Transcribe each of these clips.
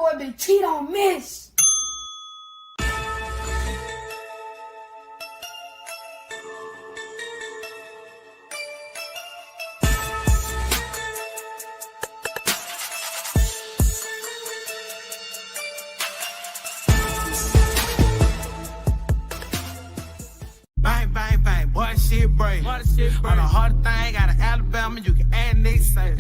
boy been cheat on miss. Bang, bang, bang, boy, shit break. On the hard thing, out of Alabama, you can add niggas say.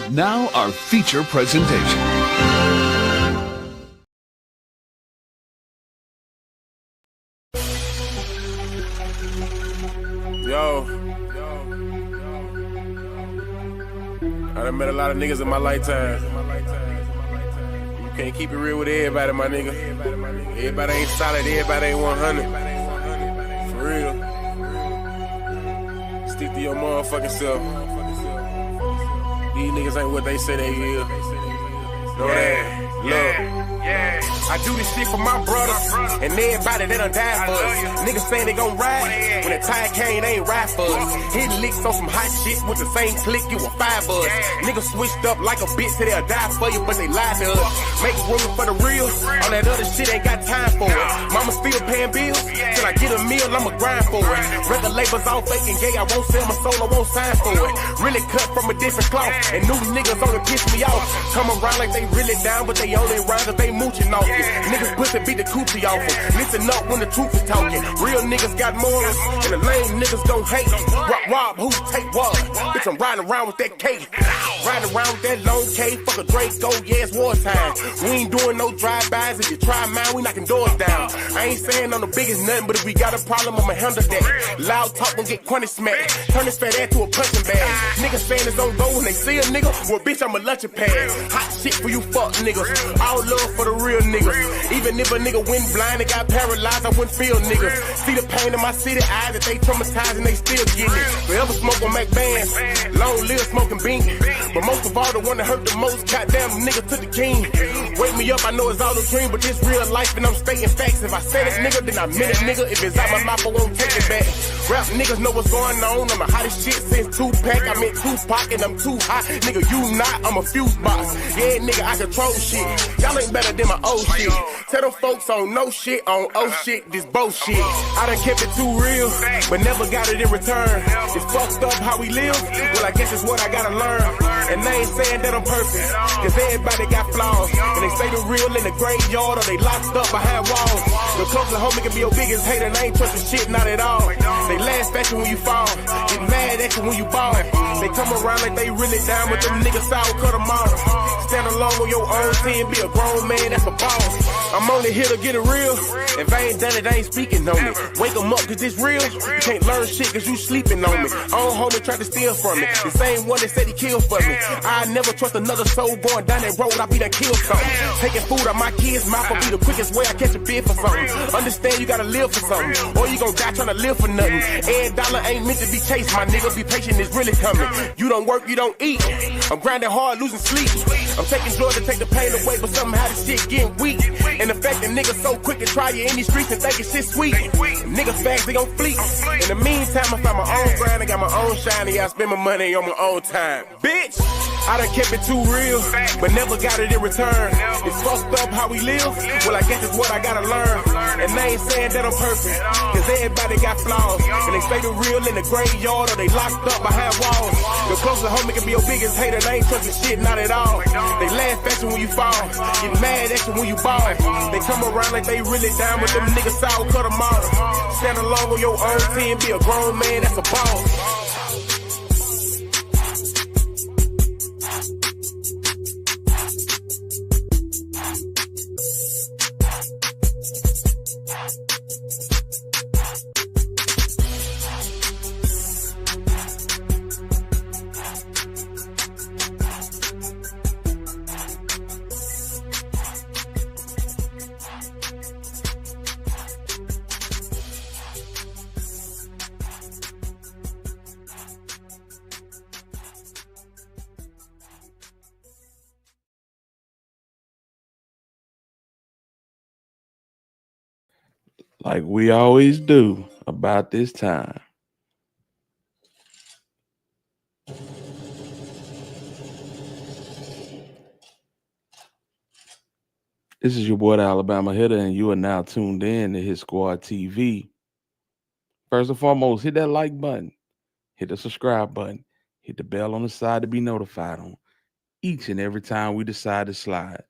Now our feature presentation. Yo. I done met a lot of niggas in my lifetime. You can't keep it real with everybody, my nigga. Everybody ain't solid, everybody ain't 100. For real. Stick to your motherfucking self. These niggas ain't what they say they is. Know that? Love. I do this shit for my brothers and everybody that done died for us. Niggas saying they gon' ride. When the time came, they ain't ride for us. Hitting licks on some hot shit with the same click, you a 5 us. Niggas switched up like a bitch, so they'll die for you, but they lied to us. Make room for the real. All that other shit ain't got time for it. Mama still paying bills. Till I get a meal, I'ma grind for it. Record labels all fake and gay, I won't sell my soul, I won't sign for it. Really cut from a different cloth, and new niggas only piss me off. Come around like they really down, but they only rhyme cause they mooching off it. Niggas pussy beat the coochie off them. Listen up when the truth is talking. Real niggas got morals, and the lame niggas don't hate. Rob, who take what? Bitch, I'm riding around with that cake. Riding around with that long K. Fuck a Draco, yeah, it's wartime. We ain't doing no drive-bys. If you try mine, we knocking doors down. I ain't saying I'm the biggest nothing, but if we got a problem, I'ma handle that. Loud talk and get crunny smacked. Turn this fat ass to a punching bag. Niggas saying it's on go when they see a nigga. Well, bitch, I'm a lunching pad. Hot shit for you fuck niggas. All love for the real niggas. Even if a nigga went blind and got paralyzed, I wouldn't feel niggas. See the pain in my city eyes that they traumatized and they still getting it. Forever smoke on Mac bands. Long live smoking bean. But most of all, the one that hurt the most, goddamn nigga to the king. Wake me up, I know it's all a dream, but this real life and I'm stating facts. If I said it, nigga, then I meant it, nigga. If it's out my mouth, I won't take it back. Rap niggas know what's going on. I'm the hottest shit since Tupac. I'm in Tupac and I'm too hot. Nigga, you not, I'm a fuse box. Yeah, nigga, I control shit. Y'all ain't better than my old shit. Tell them folks on no shit, on oh shit, this bullshit. I done kept it too real, but never got it in return. It's fucked up how we live. Well, I guess it's what I gotta learn. And they ain't saying that I'm perfect, cause everybody got flaws. And they say the real in the graveyard or they locked up behind walls. The closer homie can be your biggest hater, they ain't trusting shit, not at all. They laugh at you when you fall, get mad at you when you ball. They come around like they really down, but them niggas sour cut them off. Stand alone on your own team, be a grown man, that's a boss. I'm only here to get it real. If I ain't done it, I ain't speaking on it. Wake them up cause it's real. You can't learn shit cause you sleeping on me. Own homie tried to steal from me. The same one that said he killed for me. I never trust another soul going down that road, I be done killed something. Taking food out my kids' mouth will be the quickest way I catch a bid for something. Understand you gotta live for something, or you gon' die trying to live for nothing. Every dollar ain't meant to be chased, my nigga. Be patient, it's really coming. You don't work, you don't eat. I'm grinding hard, losing sleep. I'm taking drugs to take the pain away, but somehow the shit getting weak. And the fact that niggas so quick to try you in these streets and thinking shit sweet. Niggas fast, they gon' fleet. In the meantime, I found my own grind, I got my own shine, and I spend my money on my own time. Bitch, I done kept it too real, but never got it in return. It's fucked up how we live. Well, I guess it's what I gotta learn. And they ain't saying that I'm perfect, cause everybody got flaws. And they say the real in the graveyard or they locked up behind walls. The closer homie can be your biggest hater, they ain't trusting shit, not at all. They laugh at you when you fall, get mad at you when you ball. They come around like they really down, but them niggas sour cut them off. Stand alone on your own team, be a grown man, that's a boss. Like we always do, about this time. This is your boy, the Alabama Hitter, and you are now tuned in to Hit Squad TV. First and foremost, hit that like button, hit the subscribe button, hit the bell on the side to be notified on each and every time we decide to slide.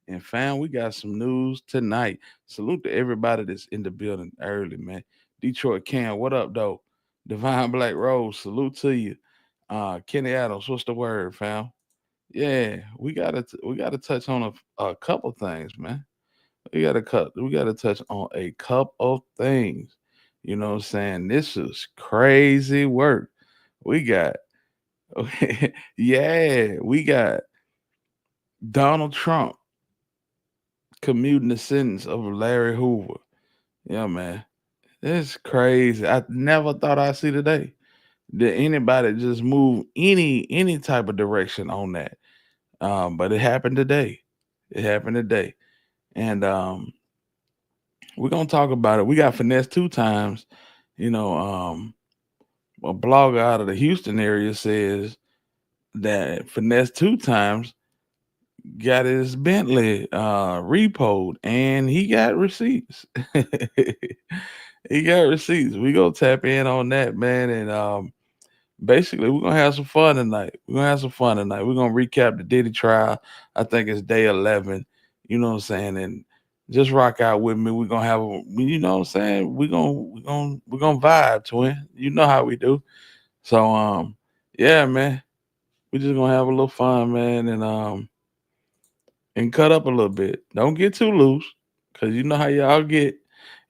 And fam, we got some news tonight. Salute to everybody that's in the building early, man. Detroit Cam, what up, though? Divine Black Rose, salute to you. Kenny Adams, what's the word, fam? Yeah, we gotta touch on a couple things, man. We gotta touch on a couple of things. You know what I'm saying? This is crazy work. We got yeah, we got Donald Trump commuting the sentence of Larry Hoover. Yeah, man. It's crazy. I never thought I'd see today. Did anybody just move any type of direction on that? But it happened today. It happened today. And we're gonna talk about it. We got Finesse Two Times, you know, a blogger out of the Houston area says that Finesse Two Times got his Bentley Re-poed and he got receipts. He got receipts. We gonna tap in on that, man, and basically we're gonna have some fun tonight. We're gonna recap the Diddy trial. I think it's day 11. You know what I'm saying? And just rock out with me. We're gonna have you know what I'm saying? We're gonna vibe, twin. You know how we do. So yeah, man. We just gonna have a little fun, man, and cut up a little bit. Don't get too loose, cause you know how y'all get.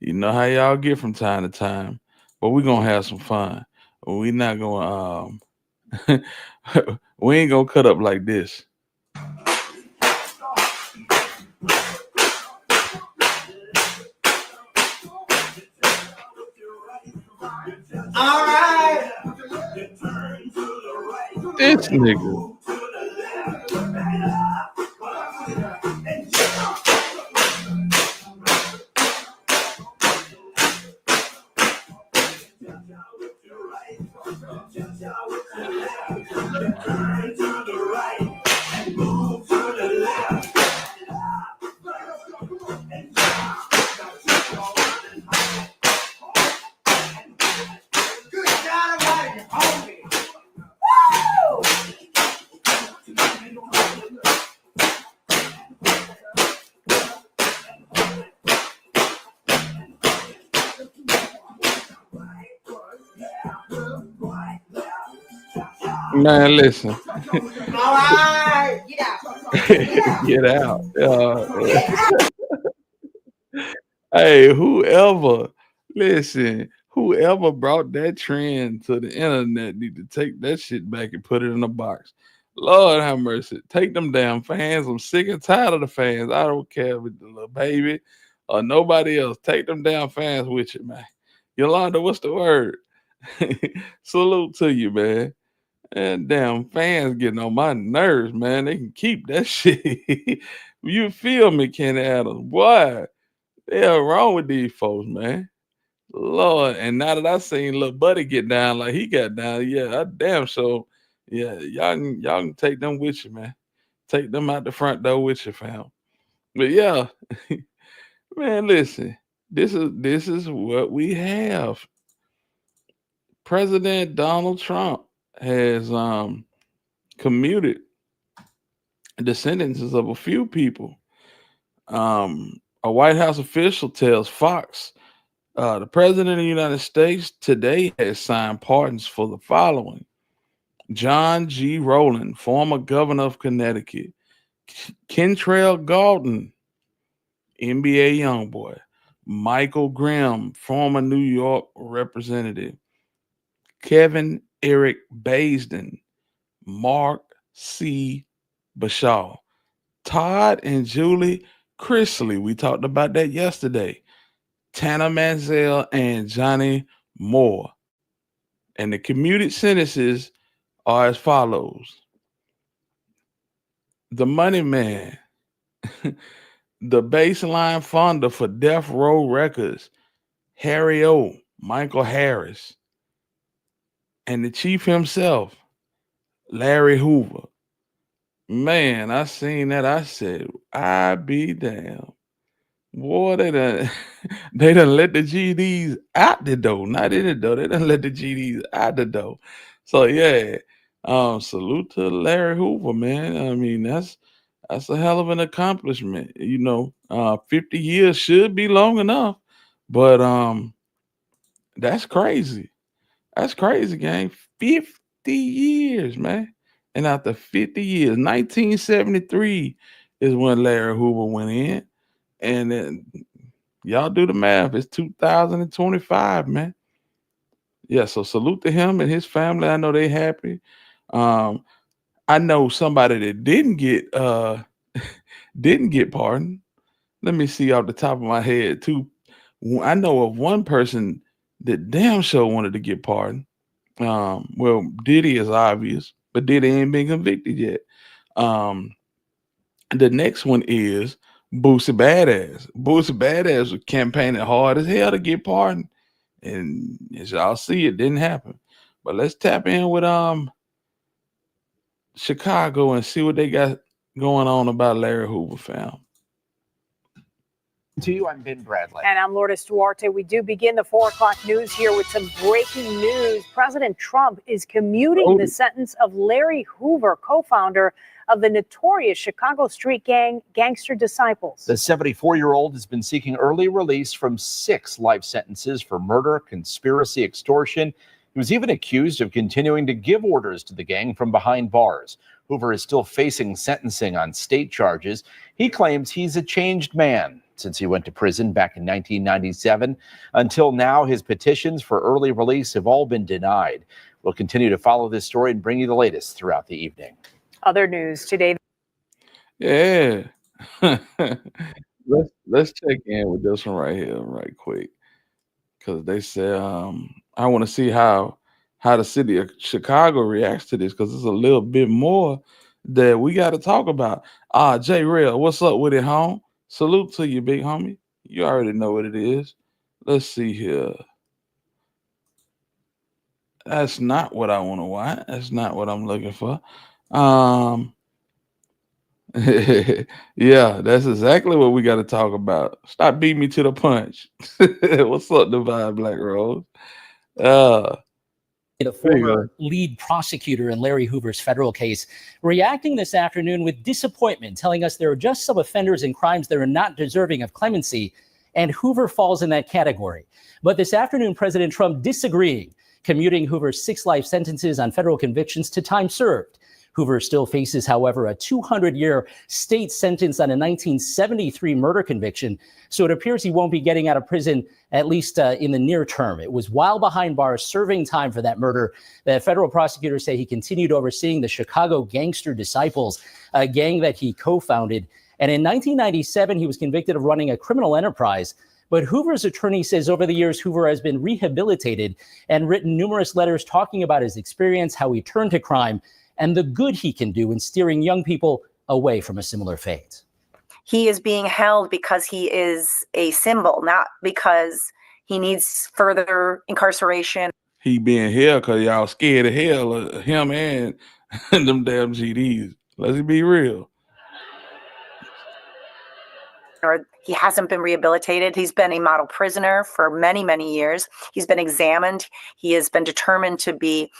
You know how y'all get from time to time. But we're gonna have some fun. We not gonna we ain't gonna cut up like this. All right. This nigga. Man, listen. All right. Get out. Get out. Hey, whoever brought that trend to the internet need to take that shit back and put it in a box. Lord have mercy. Take them damn fans. I'm sick and tired of the fans. I don't care if it's the little baby or nobody else. Take them damn fans with you, man. Yolanda, what's the word? Salute to you, man. And damn fans getting on my nerves, man. They can keep that shit. You feel me, Kenny Adams? Boy, they're wrong with these folks, man. Lord, and now that I seen little buddy get down like he got down, yeah, I damn so, yeah, y'all can take them with you, man. Take them out the front door with you, fam. But yeah, man, listen, this is what we have. President Donald Trump has commuted the sentences of a few people. A White House official tells Fox the president of the United States today has signed pardons for the following: John G. Rowland, former governor of Connecticut; Kentrell Galton, NBA youngboy; Michael Grimm, former New York representative; Kevin Eric Baisden; Mark C. Bashaw; Todd and Julie Chrisley. We talked about that yesterday. Tanner Manziel and Johnny Moore. And the commuted sentences are as follows: the Money Man, the baseline funder for Death Row Records, Harry O, Michael Harris, and the chief himself, Larry Hoover. Man, I seen that. I said, I be damn. Boy, they done let the GDs out the door. Not in the door. They done let the GDs out the door. So yeah, salute to Larry Hoover, man. I mean, that's a hell of an accomplishment. 50 years should be long enough, but that's crazy. That's crazy, gang. 50 years, man. And after 50 years, 1973 is when Larry Hoover went in. And then y'all do the math. It's 2025, man. Yeah, so salute to him and his family. I know they happy. I know somebody that didn't get didn't get pardoned. Let me see off the top of my head too. I know of one person that damn sure wanted to get pardoned. Well, Diddy is obvious, but Diddy ain't been convicted yet. The next one is Boosie Badass. Boosie Badass was campaigning hard as hell to get pardoned, and as y'all see, it didn't happen. But let's tap in with Chicago and see what they got going on about Larry Hoover, fam. To you, I'm Ben Bradley. And I'm Lourdes Duarte. We do begin the 4 o'clock news here with some breaking news. President Trump is commuting the sentence of Larry Hoover, co-founder of the notorious Chicago street gang Gangster Disciples. The 74-year-old has been seeking early release from 6 life sentences for murder, conspiracy, extortion. He was even accused of continuing to give orders to the gang from behind bars. Hoover is still facing sentencing on state charges. He claims he's a changed man since he went to prison back in 1997. Until now, his petitions for early release have all been denied. We'll continue to follow this story and bring you the latest throughout the evening. Other news today. Yeah. let's check in with this one right here right quick. Because they said I want to see how the city of Chicago reacts to this, because it's a little bit more that we got to talk about. J Rail, what's up with it, home? Salute to you, big homie. You already know what it is. Let's see here. That's not what I want to watch. That's not what I'm looking for. Yeah, that's exactly what we got to talk about. Stop beating me to the punch. What's up, Divine Black Rose? The former lead prosecutor in Larry Hoover's federal case, reacting this afternoon with disappointment, telling us there are just some offenders and crimes that are not deserving of clemency, and Hoover falls in that category. But this afternoon, President Trump disagreeing, commuting Hoover's 6 life sentences on federal convictions to time served. Hoover still faces, however, a 200-year state sentence on a 1973 murder conviction, so it appears he won't be getting out of prison, at least in the near term. It was while behind bars serving time for that murder that federal prosecutors say he continued overseeing the Chicago Gangster Disciples, a gang that he co-founded. And in 1997, he was convicted of running a criminal enterprise. But Hoover's attorney says over the years, Hoover has been rehabilitated and written numerous letters talking about his experience, how he turned to crime, and the good he can do in steering young people away from a similar fate. He is being held because he is a symbol, not because he needs further incarceration. He being held because y'all scared of hell of him and them damn GDs. Let's be real. Or he hasn't been rehabilitated. He's been a model prisoner for many, many years. He's been examined. He has been determined to be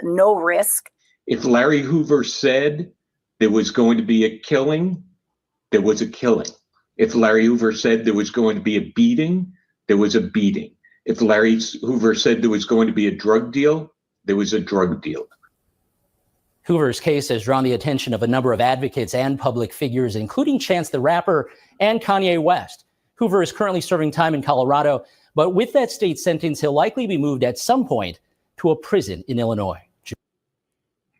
no risk. If Larry Hoover said there was going to be a killing, there was a killing. If Larry Hoover said there was going to be a beating, there was a beating. If Larry Hoover said there was going to be a drug deal, there was a drug deal. Hoover's case has drawn the attention of a number of advocates and public figures, including Chance the Rapper and Kanye West. Hoover is currently serving time in Colorado, but with that state sentence, he'll likely be moved at some point to a prison in Illinois.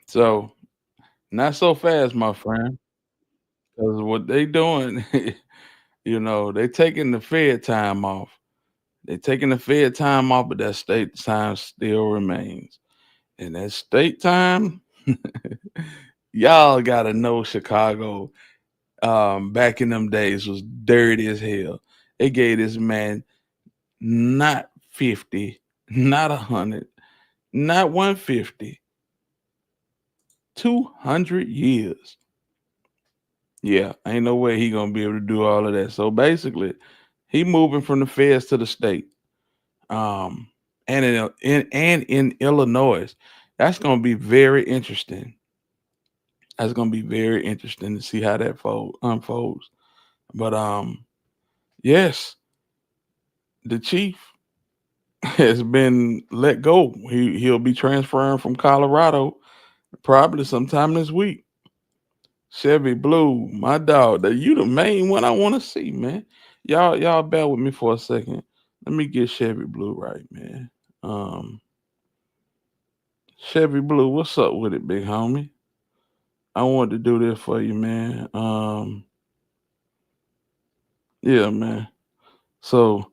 So, not so fast, my friend, because what they doing, they taking the Fed time off. They taking the Fed time off, but that state time still remains. And that state time, y'all got to know Chicago back in them days was dirty as hell. They gave this man not 50, not 100, not 150, 200 years. Yeah, ain't no way he gonna be able to do all of that. So basically, he moving from the feds to the state. And in Illinois. That's gonna be very interesting. That's gonna be very interesting to see how that unfolds. But yes, the chief has been let go. He'll be transferring from Colorado probably sometime this week. Chevy Blue, my dog, you the main one I want to see, man. Y'all bear with me for a second. Let me get Chevy Blue right, man. Chevy Blue, what's up with it, big homie? I wanted to do this for you, man. Yeah, man. So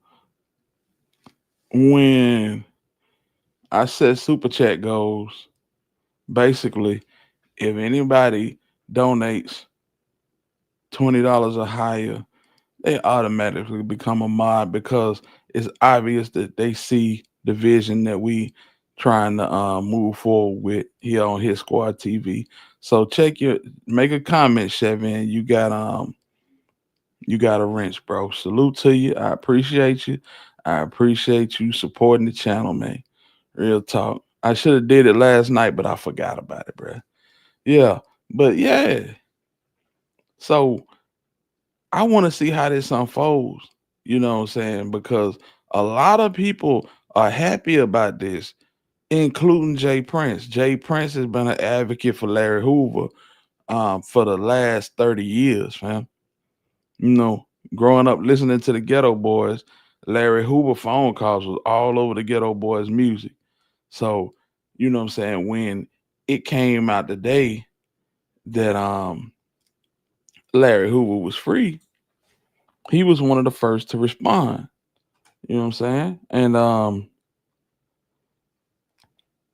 when I set super chat goals, basically, if anybody donates $20 or higher, they automatically become a mod because it's obvious that they see the vision that we trying to move forward with here on Hit Squad TV. So make a comment, Chevy, and you got a wrench, bro. Salute to you. I appreciate you. I appreciate you supporting the channel, man. Real talk. I should have did it last night, but I forgot about it, bro. Yeah, but yeah. So I want to see how this unfolds. You know what I'm saying? Because a lot of people are happy about this, including Jay Prince. Jay Prince has been an advocate for Larry Hoover for the last 30 years, fam. You know, growing up listening to the Ghetto Boys, Larry Hoover phone calls was all over the Ghetto Boys music. So, you know what I'm saying, when it came out today that Larry Hoover was free, he was one of the first to respond. You know what I'm saying? And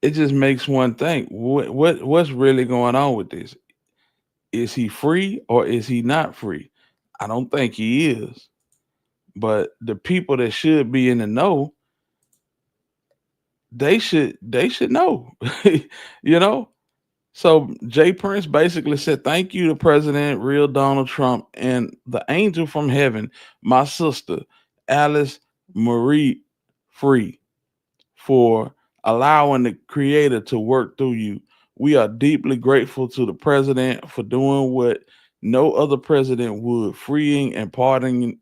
it just makes one think, what's really going on with this? Is he free or is he not free? I don't think he is. But the people that should be in the know, they should know. You know? So Jay Prince basically said, thank you to President real Donald Trump and the angel from heaven, my sister, Alice Marie Free, for allowing the creator to work through you. We are deeply grateful to the president for doing what no other president would, freeing and pardoning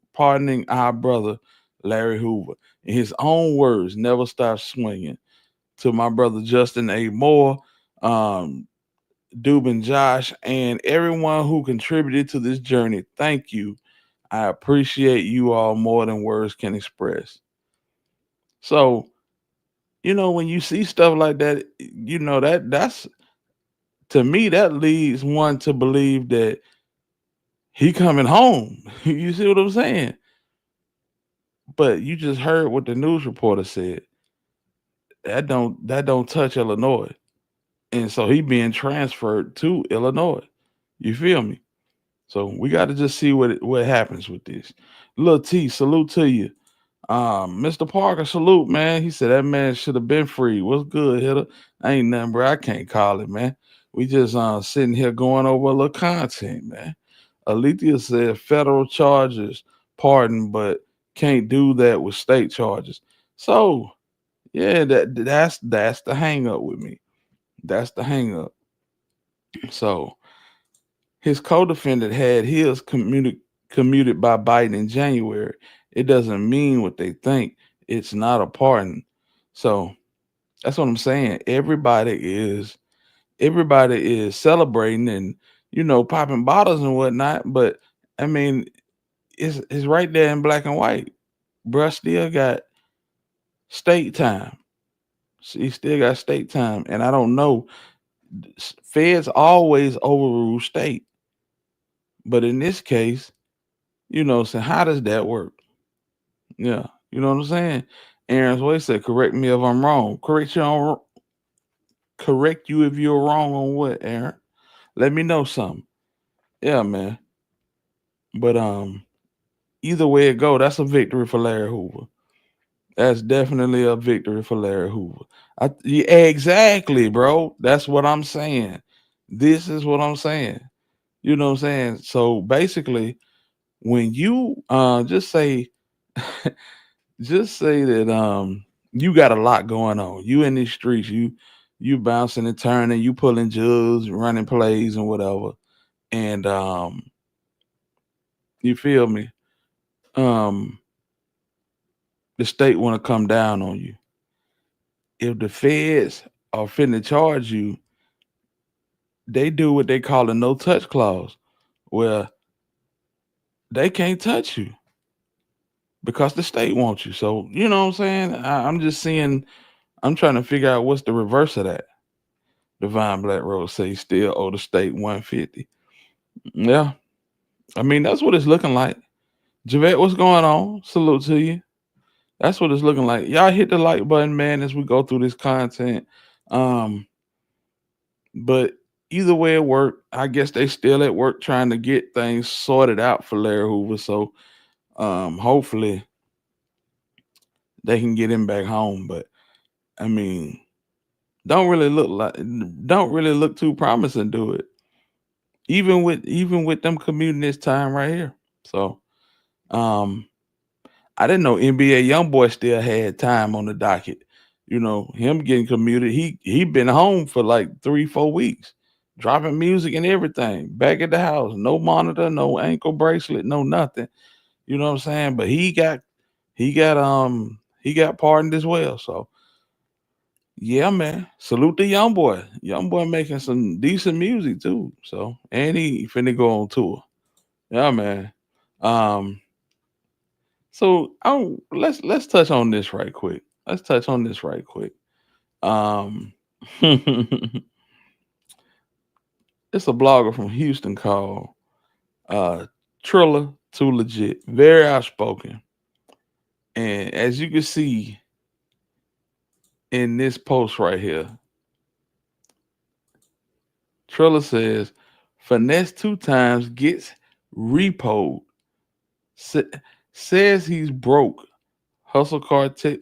our brother, Larry Hoover. In his own words, never stop swinging. To my brother, Justin A. Moore, Dubin Josh, and everyone who contributed to this journey, thank you. I appreciate you all more than words can express. So, you know, when you see stuff like that, you know, that's to me, that leads one to believe that he coming home. You see what I'm saying? But you just heard what the news reporter said. That don't touch Illinois. And so he being transferred to Illinois. You feel me? So we got to just see what happens with this. Lil T, salute to you. Mr. Parker, salute, man. He said that man should have been free. What's good, hitter? Ain't nothing, bro. I can't call it, man. We just sitting here going over a little content, man. Alethea said federal charges, pardon, but can't do that with state charges. So yeah, that's the hang up with me. That's the hang up. So his co-defendant had his commuted by Biden in January. It doesn't mean what they think. It's not a pardon. So that's what I'm saying. Everybody is celebrating and, you know, popping bottles and whatnot. But I mean, it's right there in black and white. Bruh still got state time. He still got state time. And I don't know. Feds always overrule state. But in this case, you know, so how does that work? Yeah, you know what I'm saying? Aaron's way said, correct me if I'm wrong. Correct you if you're wrong on what, Aaron? Let me know something. Yeah, man. But either way it go, that's a victory for Larry Hoover. That's definitely a victory for Larry Hoover. Yeah, exactly, bro. That's what I'm saying. This is what I'm saying. You know what I'm saying? So basically, when you just say just say that you got a lot going on. You in these streets, you bouncing and turning, you pulling jugs, running plays and whatever. And you feel me? Um the state want to come down on you. If the feds are finna charge you, they do what they call a no touch clause, where they can't touch you because the state wants you. So you know what I'm saying? I'm just seeing. I'm trying to figure out what's the reverse of that. Divine Black Rose say he still owe the state 150. Yeah, I mean that's what it's looking like. Javette, what's going on? Salute to you. That's what it's looking like. Y'all hit the like button, man, as we go through this content. But either way it worked, I guess they still at work trying to get things sorted out for Larry Hoover. So hopefully they can get him back home. But I mean, don't really look too promising, do it. Even with them commuting this time right here. So I didn't know NBA YoungBoy still had time on the docket. You know, him getting commuted. He been home for like 3-4 weeks, dropping music and everything. Back at the house, no monitor, no ankle bracelet, no nothing. You know what I'm saying? But he got pardoned as well. So yeah, man. Salute the YoungBoy. YoungBoy making some decent music too. So and he finna go on tour. Yeah, man. So let's touch on this right quick. It's a blogger from Houston called Triller Too Legit, very outspoken. And as you can see in this post right here, Triller says Finesse Two Times gets Re-poed. Says he's broke. Hustle cartel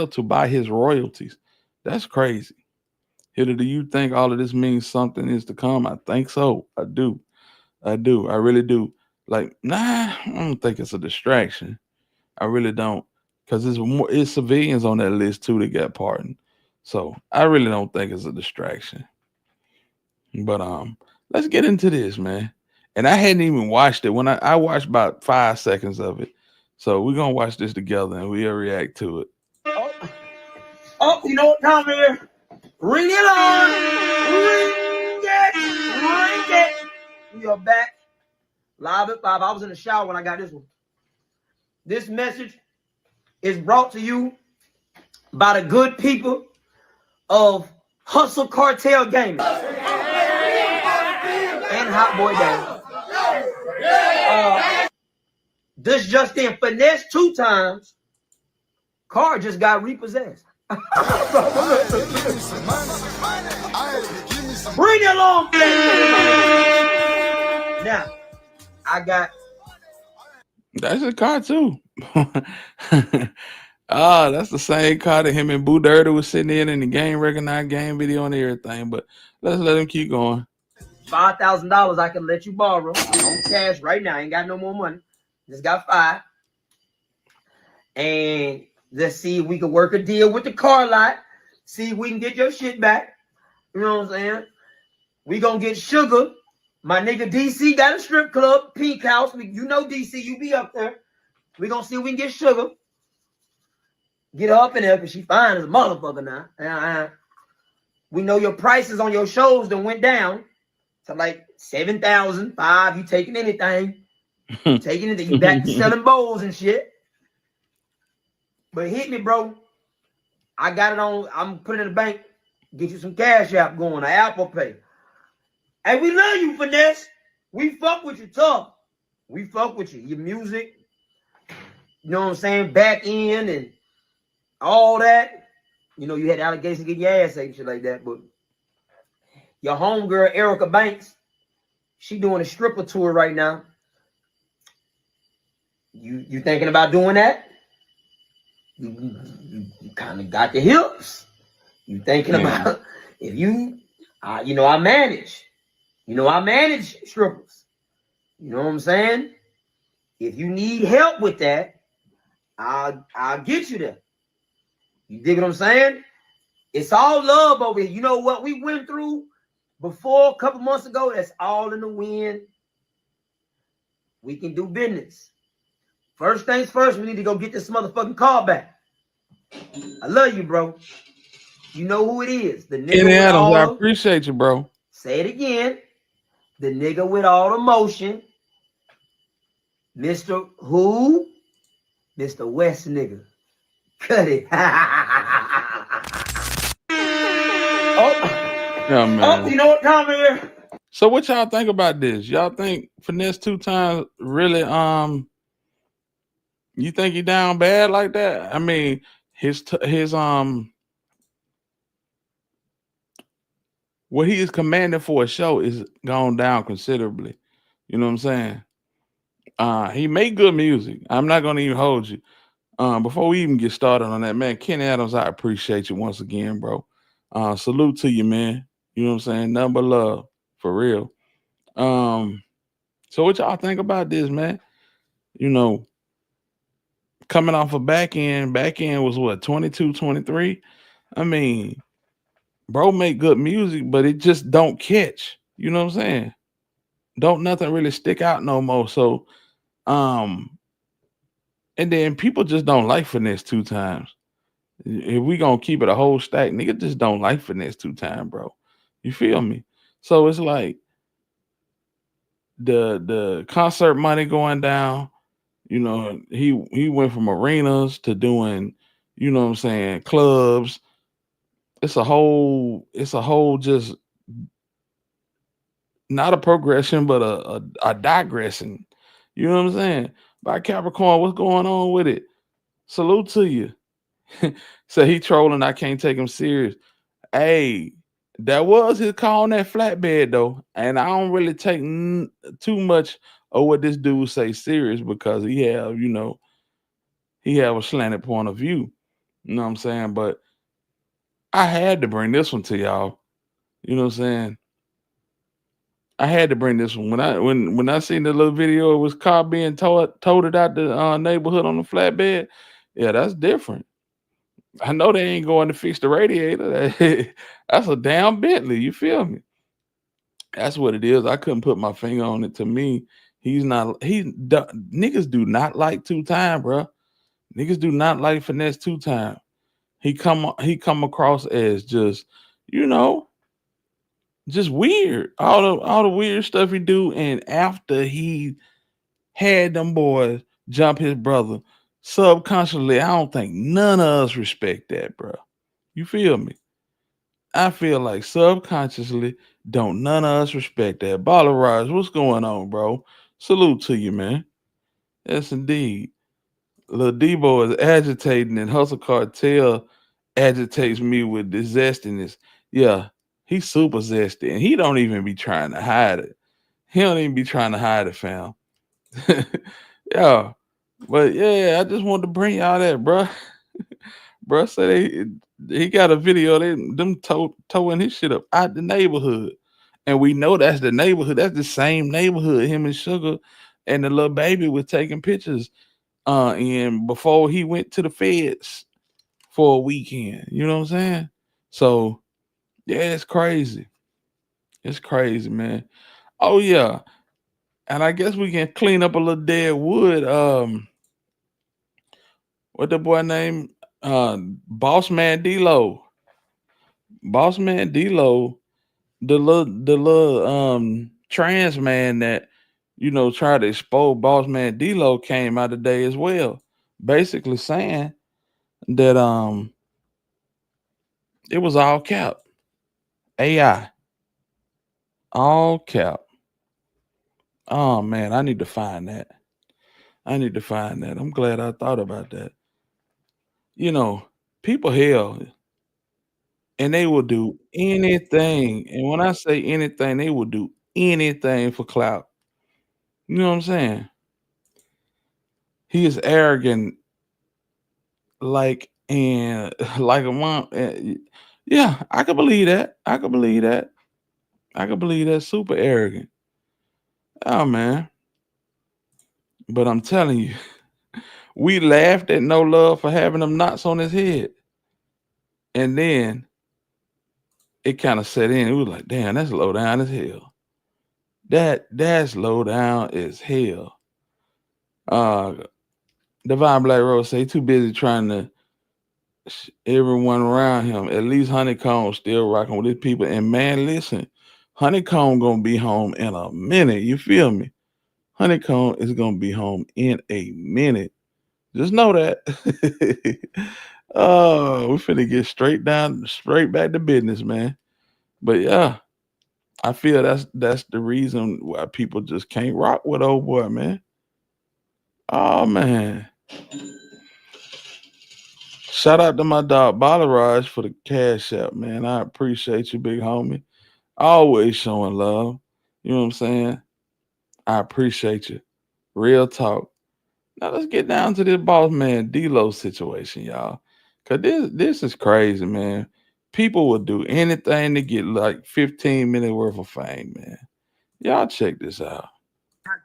to buy his royalties. That's crazy. Hitter, do you think all of this means something is to come? I think so. I do. I really do. Like, nah, I don't think it's a distraction. I really don't. Because it's civilians on that list too that got pardoned. So I really don't think it's a distraction. But let's get into this, man. And I hadn't even watched it. When I watched about 5 seconds of it. So we're gonna watch this together and we'll react to it. Oh, you know what time it is? Ring it on! Ring it! We are back. Live at 5. I was in the shower when I got this one. This message is brought to you by the good people of Hustle Cartel Gaming and Hot Boy Gaming. This just in, Finesse Two Times. Car just got repossessed. Bring it along. Now, I got. That's a car too. That's the same car that him and Boo Dirty was sitting in the game recognized game video and everything. But let's let him keep going. $5,000 I can let you borrow on cash right now. Ain't got no more money. Just got 5. And let's see if we can work a deal with the car lot. See if we can get your shit back. You know what I'm saying? We gonna get Sugar. My nigga DC got a strip club, Pink House. You know DC, you be up there. We gonna see if we can get Sugar. Get her up in there because she fine as a motherfucker now. We know your prices on your shows done went down to like 7,000, 5. You taking anything. Taking it, you back to selling bowls and shit. But hit me, bro. I got it on. I'm putting it in the bank. Get you some Cash App going, an Apple Pay. Hey, we love you, Finesse. We fuck with you tough. We fuck with you. Your music, you know what I'm saying? Back in and all that. You know, you had allegations getting your ass ate and shit like that. But your homegirl, Erica Banks, she doing a stripper tour right now. You thinking about doing that? You kind of got the hips. You thinking about if you, I manage. I manage strippers. You know what I'm saying? If you need help with that, I'll get you there. You dig what I'm saying? It's all love over here. You know what we went through before a couple months ago? That's all in the wind. We can do business. First things first, we need to go get this motherfucking car back. I love you, bro. You know who it is. The nigga Kenny with Adams, all I appreciate you, bro. Say it again. The nigga with all the motion. Mr. Who? Mr. West nigga. Cut it. Yeah, man. You know what time it is? So what y'all think about this? Y'all think Finesse Two Times really you think he down bad like that? I mean, his what he is commanding for a show is gone down considerably. You know what I'm saying? He made good music. I'm not gonna even hold you. Before we even get started on that, man, Kenny Adams, I appreciate you once again, bro. Salute to you, man. You know what I'm saying? Nothing but love, for real. So what y'all think about this, man? You know, coming off a back end was what, 22, 23? I mean, bro make good music, but it just don't catch. You know what I'm saying? Don't nothing really stick out no more. So, and then people just don't like Finesse Two Times. If we gonna keep it a whole stack, nigga just don't like Finesse Two Times, bro. You feel me? So it's like the concert money going down. You know, he went from arenas to doing, you know what I'm saying, clubs. It's a whole just not a progression, but a digressing. You know what I'm saying? By Capricorn, what's going on with it? Salute to you. So he trolling, I can't take him serious. Hey, that was his call on that flatbed though, and I don't really take too much of what this dude say serious because he have a slanted point of view. You know what I'm saying? But I had to bring this one to y'all. You know what I'm saying? I had to bring this one when I seen the little video of his car being toted out the neighborhood on the flatbed. Yeah, that's different. I know they ain't going to fix the radiator. That's a damn Bentley. You feel me? That's what it is. I couldn't put my finger on it. To me, niggas do not like Two Time, bro. Niggas do not like Finesse Two Time. He come across as just, just weird. All the weird stuff he do. And after he had them boys jump his brother, subconsciously, I don't think none of us respect that, bro. You feel me? I feel like subconsciously, don't none of us respect that. Baller Rise, what's going on, bro? Salute to you, man. Yes, indeed. Lil Debo is agitating, and Hustle Cartel agitates me with this zestiness. Yeah, he's super zesty, and he don't even be trying to hide it. He don't even be trying to hide it, fam. Yeah, but yeah, I just wanted to bring y'all that, bro. Bro said he got a video of them towing his shit up out the neighborhood, and we know that's the neighborhood. That's the same neighborhood him and Sugar and the little baby was taking pictures and before he went to the feds for a weekend. You know what I'm saying? So yeah, it's crazy. It's crazy, man. Oh yeah. And I guess we can clean up a little dead wood. What the boy name? Boss Man DLO. Boss Man DLO, the little trans man that tried to expose Boss Man DLO came out today as well. Basically saying that it was all cap. AI. All cap. Oh man, I need to find that. I'm glad I thought about that. People hell, and they will do anything. And when I say anything, they will do anything for clout. You know what I'm saying? He is arrogant like and like a mom. Yeah, I can believe that. I can believe that. I can believe that. Super arrogant. Oh man. But I'm telling you, we laughed at No Love for having them knots on his head. And then it kind of set in. It was like, damn, that's low down as hell. That's low down as hell. Divine Black Rose say too busy trying to everyone around him. At least Honeycomb still rocking with his people. And man, listen, Honeycomb gonna be home in a minute. You feel me? Honeycomb is gonna be home in a minute. Just know that. Oh, we finna get straight back to business, man. But yeah, I feel that's the reason why people just can't rock with old boy, man. Oh man. Shout out to my dog Balaraj for the cash app, man. I appreciate you, big homie. Always showing love. You know what I'm saying? I appreciate you. Real talk. Now let's get down to this boss man DLO situation, y'all. Cause this is crazy, man. People will do anything to get like 15 minutes worth of fame, man. Y'all check this out.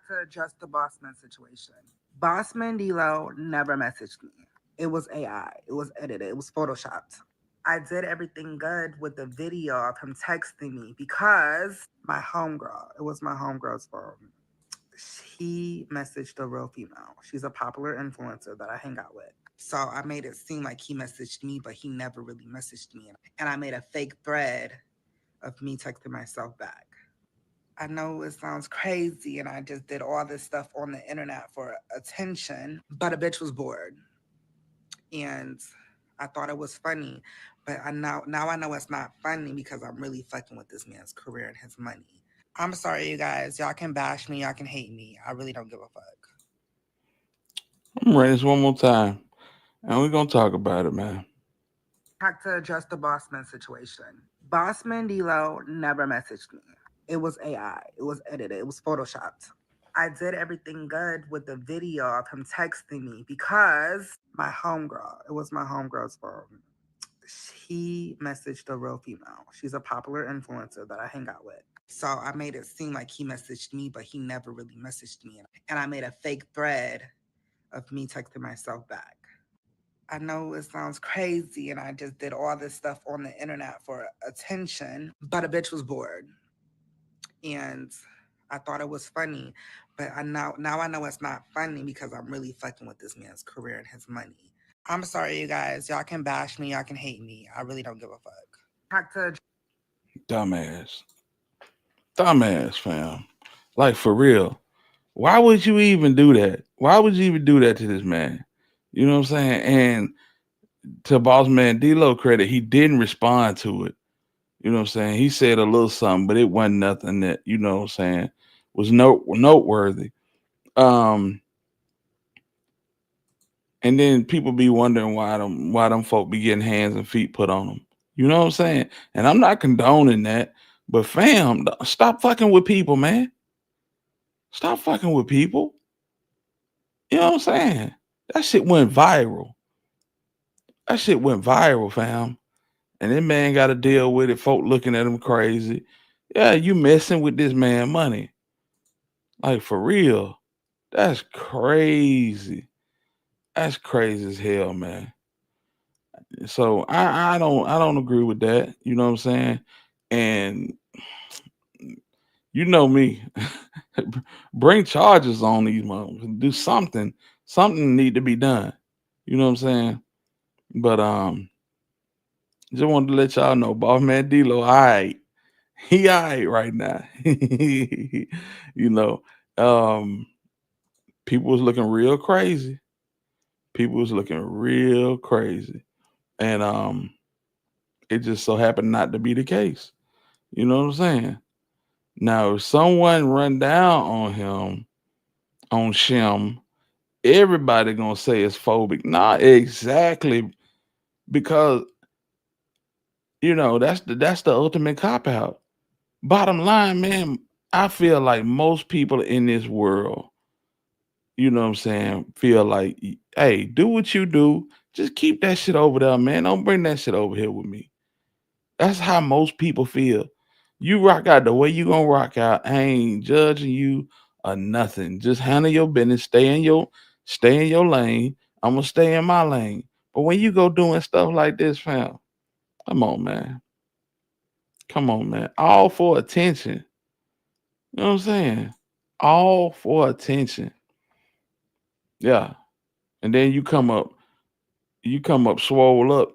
To address the Bossman situation. Bossman DLO never messaged me. It was AI. It was edited. It was photoshopped. I did everything good with the video of him texting me because my homegirl, it was my homegirl's phone. He messaged a real female. She's a popular influencer that I hang out with. So I made it seem like he messaged me, but he never really messaged me. And I made a fake thread of me texting myself back. I know it sounds crazy and I just did all this stuff on the internet for attention, but a bitch was bored. And I thought it was funny, but now I know it's not funny because I'm really fucking with this man's career and his money. I'm sorry, you guys. Y'all can bash me. Y'all can hate me. I really don't give a fuck. I'm ready this one more time. And we're going to talk about it, man. To address the Bossman situation. Bossman DLO never messaged me. It was AI. It was edited. It was photoshopped. I did everything good with the video of him texting me because my homegirl, it was my homegirl's phone. He messaged a real female. She's a popular influencer that I hang out with. So I made it seem like he messaged me, but he never really messaged me. And I made a fake thread of me texting myself back. I know it sounds crazy and I just did all this stuff on the internet for attention, but a bitch was bored. And I thought it was funny, but now I know it's not funny because I'm really fucking with this man's career and his money. I'm sorry, you guys. Y'all can bash me. Y'all can hate me. I really don't give a fuck. Dumbass, fam. Like, for real. Why would you even do that? Why would you even do that to this man? You know what I'm saying? And to boss man DLO credit, he didn't respond to it. You know what I'm saying? He said a little something, but it wasn't nothing that, you know what I'm saying, was noteworthy. And then people be wondering why them folk be getting hands and feet put on them. You know what I'm saying? And I'm not condoning that, but fam, stop fucking with people, man. Stop fucking with people. You know what I'm saying? That shit went viral. Fam. And that man got to deal with it. Folk looking at him crazy. Yeah, you messing with this man money. Like, for real. That's crazy. That's crazy as hell, man. So I don't agree with that. You know what I'm saying? And you know me. Bring charges on these motherfuckers. Do something. Something need to be done. You know what I'm saying? But just wanted to let y'all know, boss man DLO, all right. He all right right now. You know, people was looking real crazy. And it just so happened not to be the case. You know what I'm saying? Now, if someone run down on him, on Shem, everybody gonna say it's phobic. Not exactly, because you know that's the ultimate cop out. Bottom line, man, I feel like most people in this world, you know what I'm saying, feel like, hey, do what you do. Just keep that shit over there, man. Don't bring that shit over here with me. That's how most people feel. You rock out the way you gonna rock out. I ain't judging you or nothing. Just handle your business. Stay in your lane. I'm gonna stay in my lane. But when you go doing stuff like this, fam, come on, man. Come on, man. All for attention. You know what I'm saying? All for attention. Yeah. And then you come up swole up,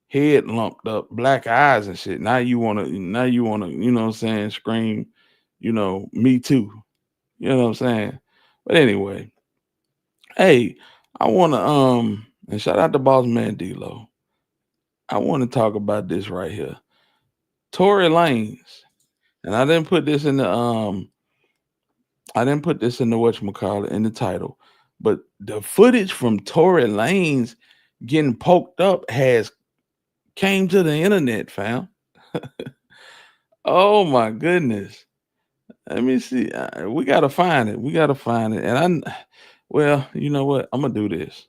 head lumped up, black eyes and shit. Now you wanna, you know what I'm saying, scream, me too. You know what I'm saying? But anyway, hey, I wanna and shout out to boss man DLO. I want to talk about this right here. Tory Lanez. And I didn't put this in the whatchamacallit in the title, but the footage from Tory Lanez getting poked up has came to the internet, fam. Oh my goodness. Let me see. We gotta find it. And well, you know what? I'm gonna do this.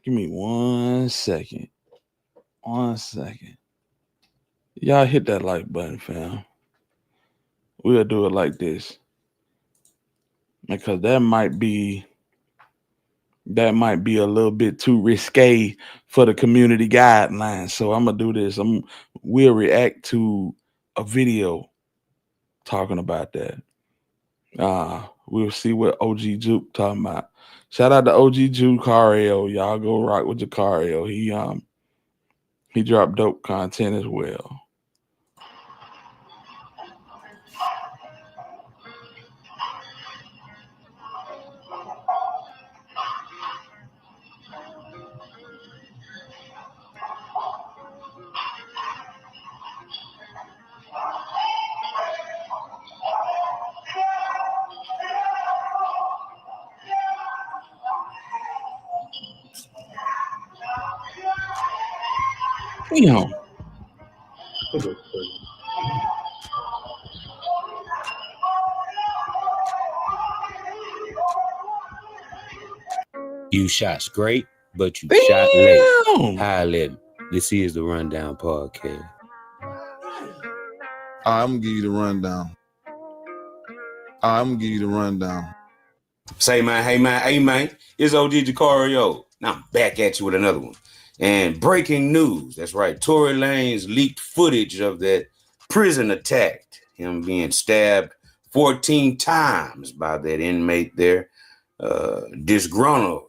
Give me 1 second. 1 second. Y'all hit that like button, fam. We'll do it like this. Because that might be a little bit too risque for the community guidelines. So I'm gonna do this. We'll react to a video talking about that. We'll see what OG Juke talking about. Shout out to OG Juke Cario. Y'all go rock with Jacario. He dropped dope content as well. Damn. You shot straight, but you shot late. High level. This is the Rundown Podcast. I'm gonna give you the rundown. Say, man, hey, man, it's OG Jacario. Now I'm back at you with another one. And breaking news, that's right, Tory Lanez leaked footage of that prison attack, him being stabbed 14 times by that inmate there, disgruntled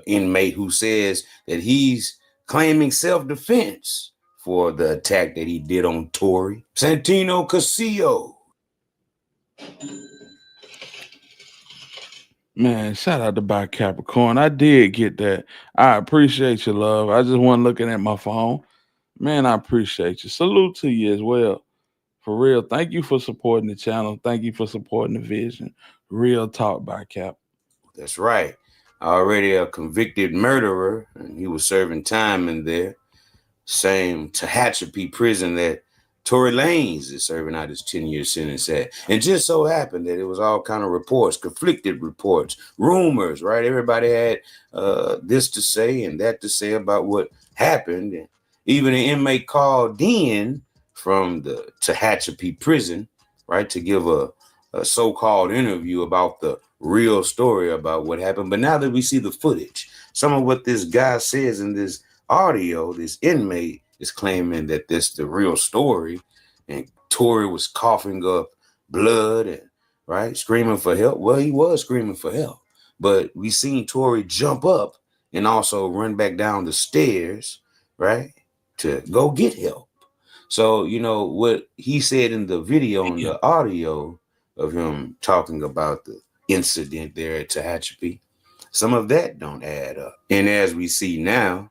inmate who says that he's claiming self-defense for the attack that he did on Tory. Santino Casillo. Man, shout out to By Capricorn. I did get that. I appreciate you, love. I just wasn't looking at my phone. Man, I appreciate you. Salute to you as well. For real. Thank you for supporting the channel. Thank you for supporting the vision. Real talk, By Cap. That's right. Already a convicted murderer, and he was serving time in there. Same Tehachapi prison that Tory Lanez is serving out his 10-year sentence at. And just so happened that it was all kind of reports, conflicted reports, rumors, right? Everybody had this to say and that to say about what happened. And even an inmate called in from the Tehachapi prison, right, to give a so-called interview about the real story about what happened. But now that we see the footage, some of what this guy says in this audio, this inmate is claiming that this the real story, and Tory was coughing up blood and right screaming for help. Well, he was screaming for help, but we seen Tory jump up and also run back down the stairs, right, to go get help. So you know what he said in the video and the audio of him talking about the incident there at Tehachapi, some of that don't add up. And as we see now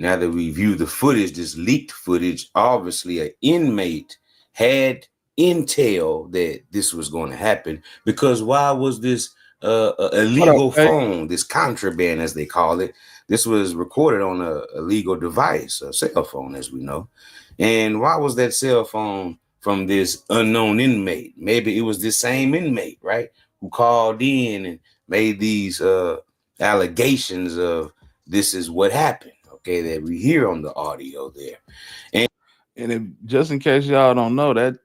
that we view the footage, this leaked footage, obviously an inmate had intel that this was going to happen, because why was this illegal phone, this contraband as they call it, this was recorded on a legal device, a cell phone as we know. And why was that cell phone from this unknown inmate? Maybe it was this same inmate, right, who called in and made these allegations of this is what happened, okay, that we hear on the audio there. And if, just in case y'all don't know, that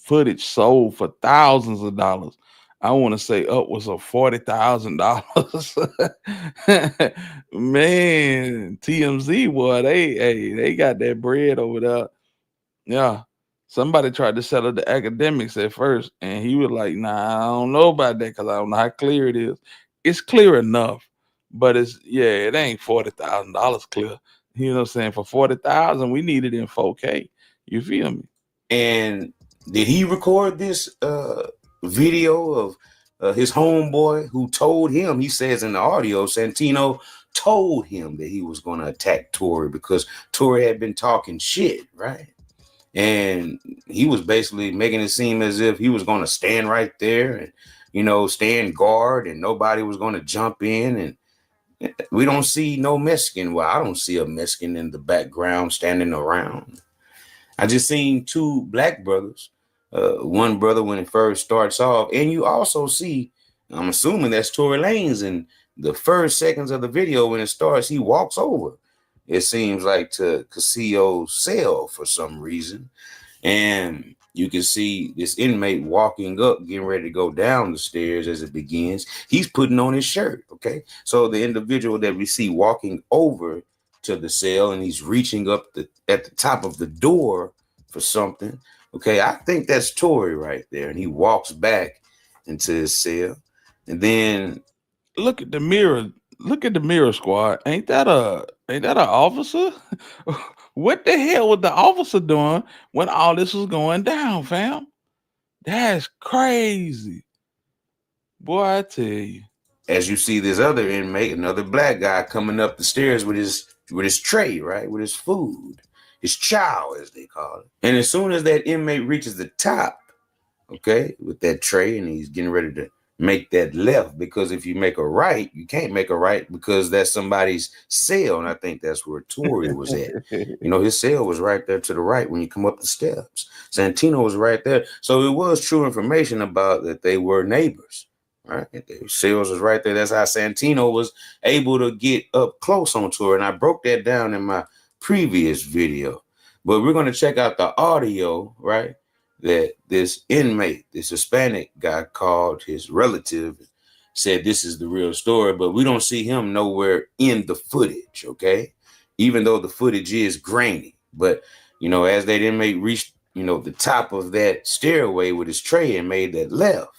footage sold for thousands of dollars. I want to say upwards of $40,000. Man, TMZ, boy, they got that bread over there. Yeah. Somebody tried to sell it to academics at first, and he was like, nah, I don't know about that because I don't know how clear it is. It's clear enough, but it ain't $40,000 clear. You know what I'm saying? For 40,000, we need it in 4K. You feel me? And did he record this video of his homeboy who told him, he says in the audio, Santino told him that he was going to attack Tory because Tory had been talking shit, right? And he was basically making it seem as if he was going to stand right there and, you know, stand guard and nobody was going to jump in. And we don't see no Mexican. Well, I don't see a Mexican in the background standing around. I just seen two black brothers. One brother when it first starts off, and you also see, I'm assuming that's Tory Lanez in the first seconds of the video when it starts, he walks over. It seems like to Casillo's cell for some reason. And you can see this inmate walking up, getting ready to go down the stairs as it begins. He's putting on his shirt, okay? So the individual that we see walking over to the cell and he's reaching up at the top of the door for something, okay? I think that's Tory right there. And he walks back into his cell. And then look at the mirror. Look at the mirror squad. Ain't that an officer? What the hell was the officer doing when all this was going down, fam? That's crazy. Boy, I tell you. As you see this other inmate, another black guy coming up the stairs with his tray, right? With his food, his chow, as they call it. And as soon as that inmate reaches the top, okay, with that tray, and he's getting ready to make that left, because if you make a right, you can't make a right because that's somebody's cell. And I think that's where Tory was at. You know, his cell was right there to the right when you come up the steps. Santino was right there. So it was true information about that they were neighbors, right? Their cells was right there. That's how Santino was able to get up close on Tory. And I broke that down in my previous video. But we're going to check out the audio, right? That this inmate, this Hispanic guy, called his relative, said this is the real story, but we don't see him nowhere in the footage, okay? Even though the footage is grainy. But, you know, as that inmate reached, you know, the top of that stairway with his tray and made that left,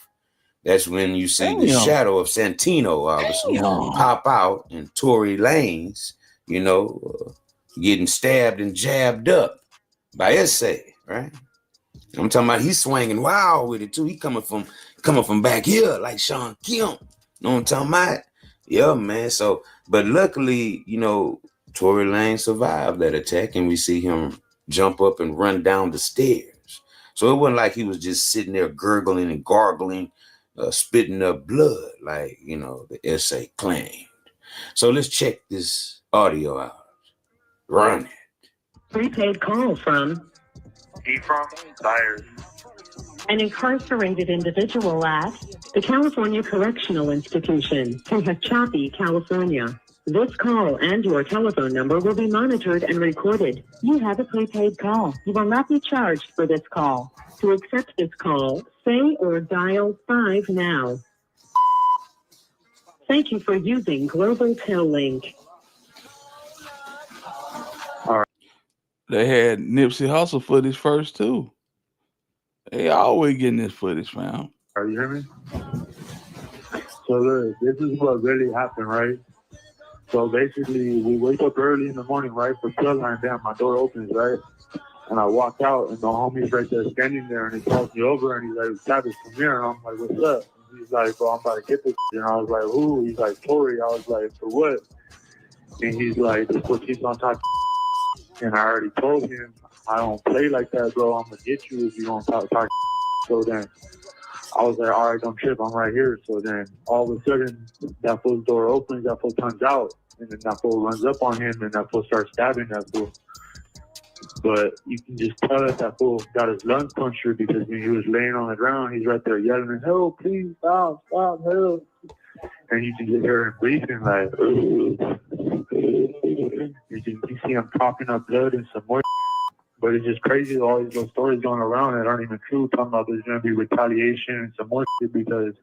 that's when you see the shadow of Santino obviously pop out, and Tory Lanez, you know, getting stabbed and jabbed up by Essay, right? I'm talking about he's swinging wild with it too. He coming from back here like Sean Kim. You know what I'm talking about? Yeah, man. So, but luckily, you know, Tory Lanez survived that attack, and we see him jump up and run down the stairs. So it wasn't like he was just sitting there gurgling and gargling, spitting up blood like, you know, the essay claimed. So let's check this audio out. Run it. Prepaid call from an incarcerated individual at the California Correctional Institution, Tehachapi, California. This call and your telephone number will be monitored and recorded. You have a prepaid call. You will not be charged for this call. To accept this call, say or dial 5 now. Thank you for using Global Tel Link. They had Nipsey Hussle footage first too. They always getting this footage, fam. Are you hear me? So look, this is what really happened, right? So basically, we wake up early in the morning, right? For bloodline, damn, my door opens, right? And I walk out, and the homie's right there standing there, and he calls me over, and he's like, "Savage, come here." And I'm like, "What's up?" And he's like, "Bro, I'm about to get this." And I was like, "Who?" He's like, "Tory." I was like, "For what?" And he's like, "This what keeps on talking." And I already told him, I don't play like that, bro. I'm going to get you if you don't talk. So then I was like, all right, don't trip. I'm right here. So then all of a sudden, that fool's door opens, that fool comes out, and then that fool runs up on him, and that fool starts stabbing that fool. But you can just tell that fool got his lungs punctured because when he was laying on the ground, he's right there yelling, "Help, please, stop, help." and you can just hear him breathing like, you see him popping up blood and some more. But it's just crazy, all these little stories going around that aren't even true, talking about there's going to be retaliation and some more shit, because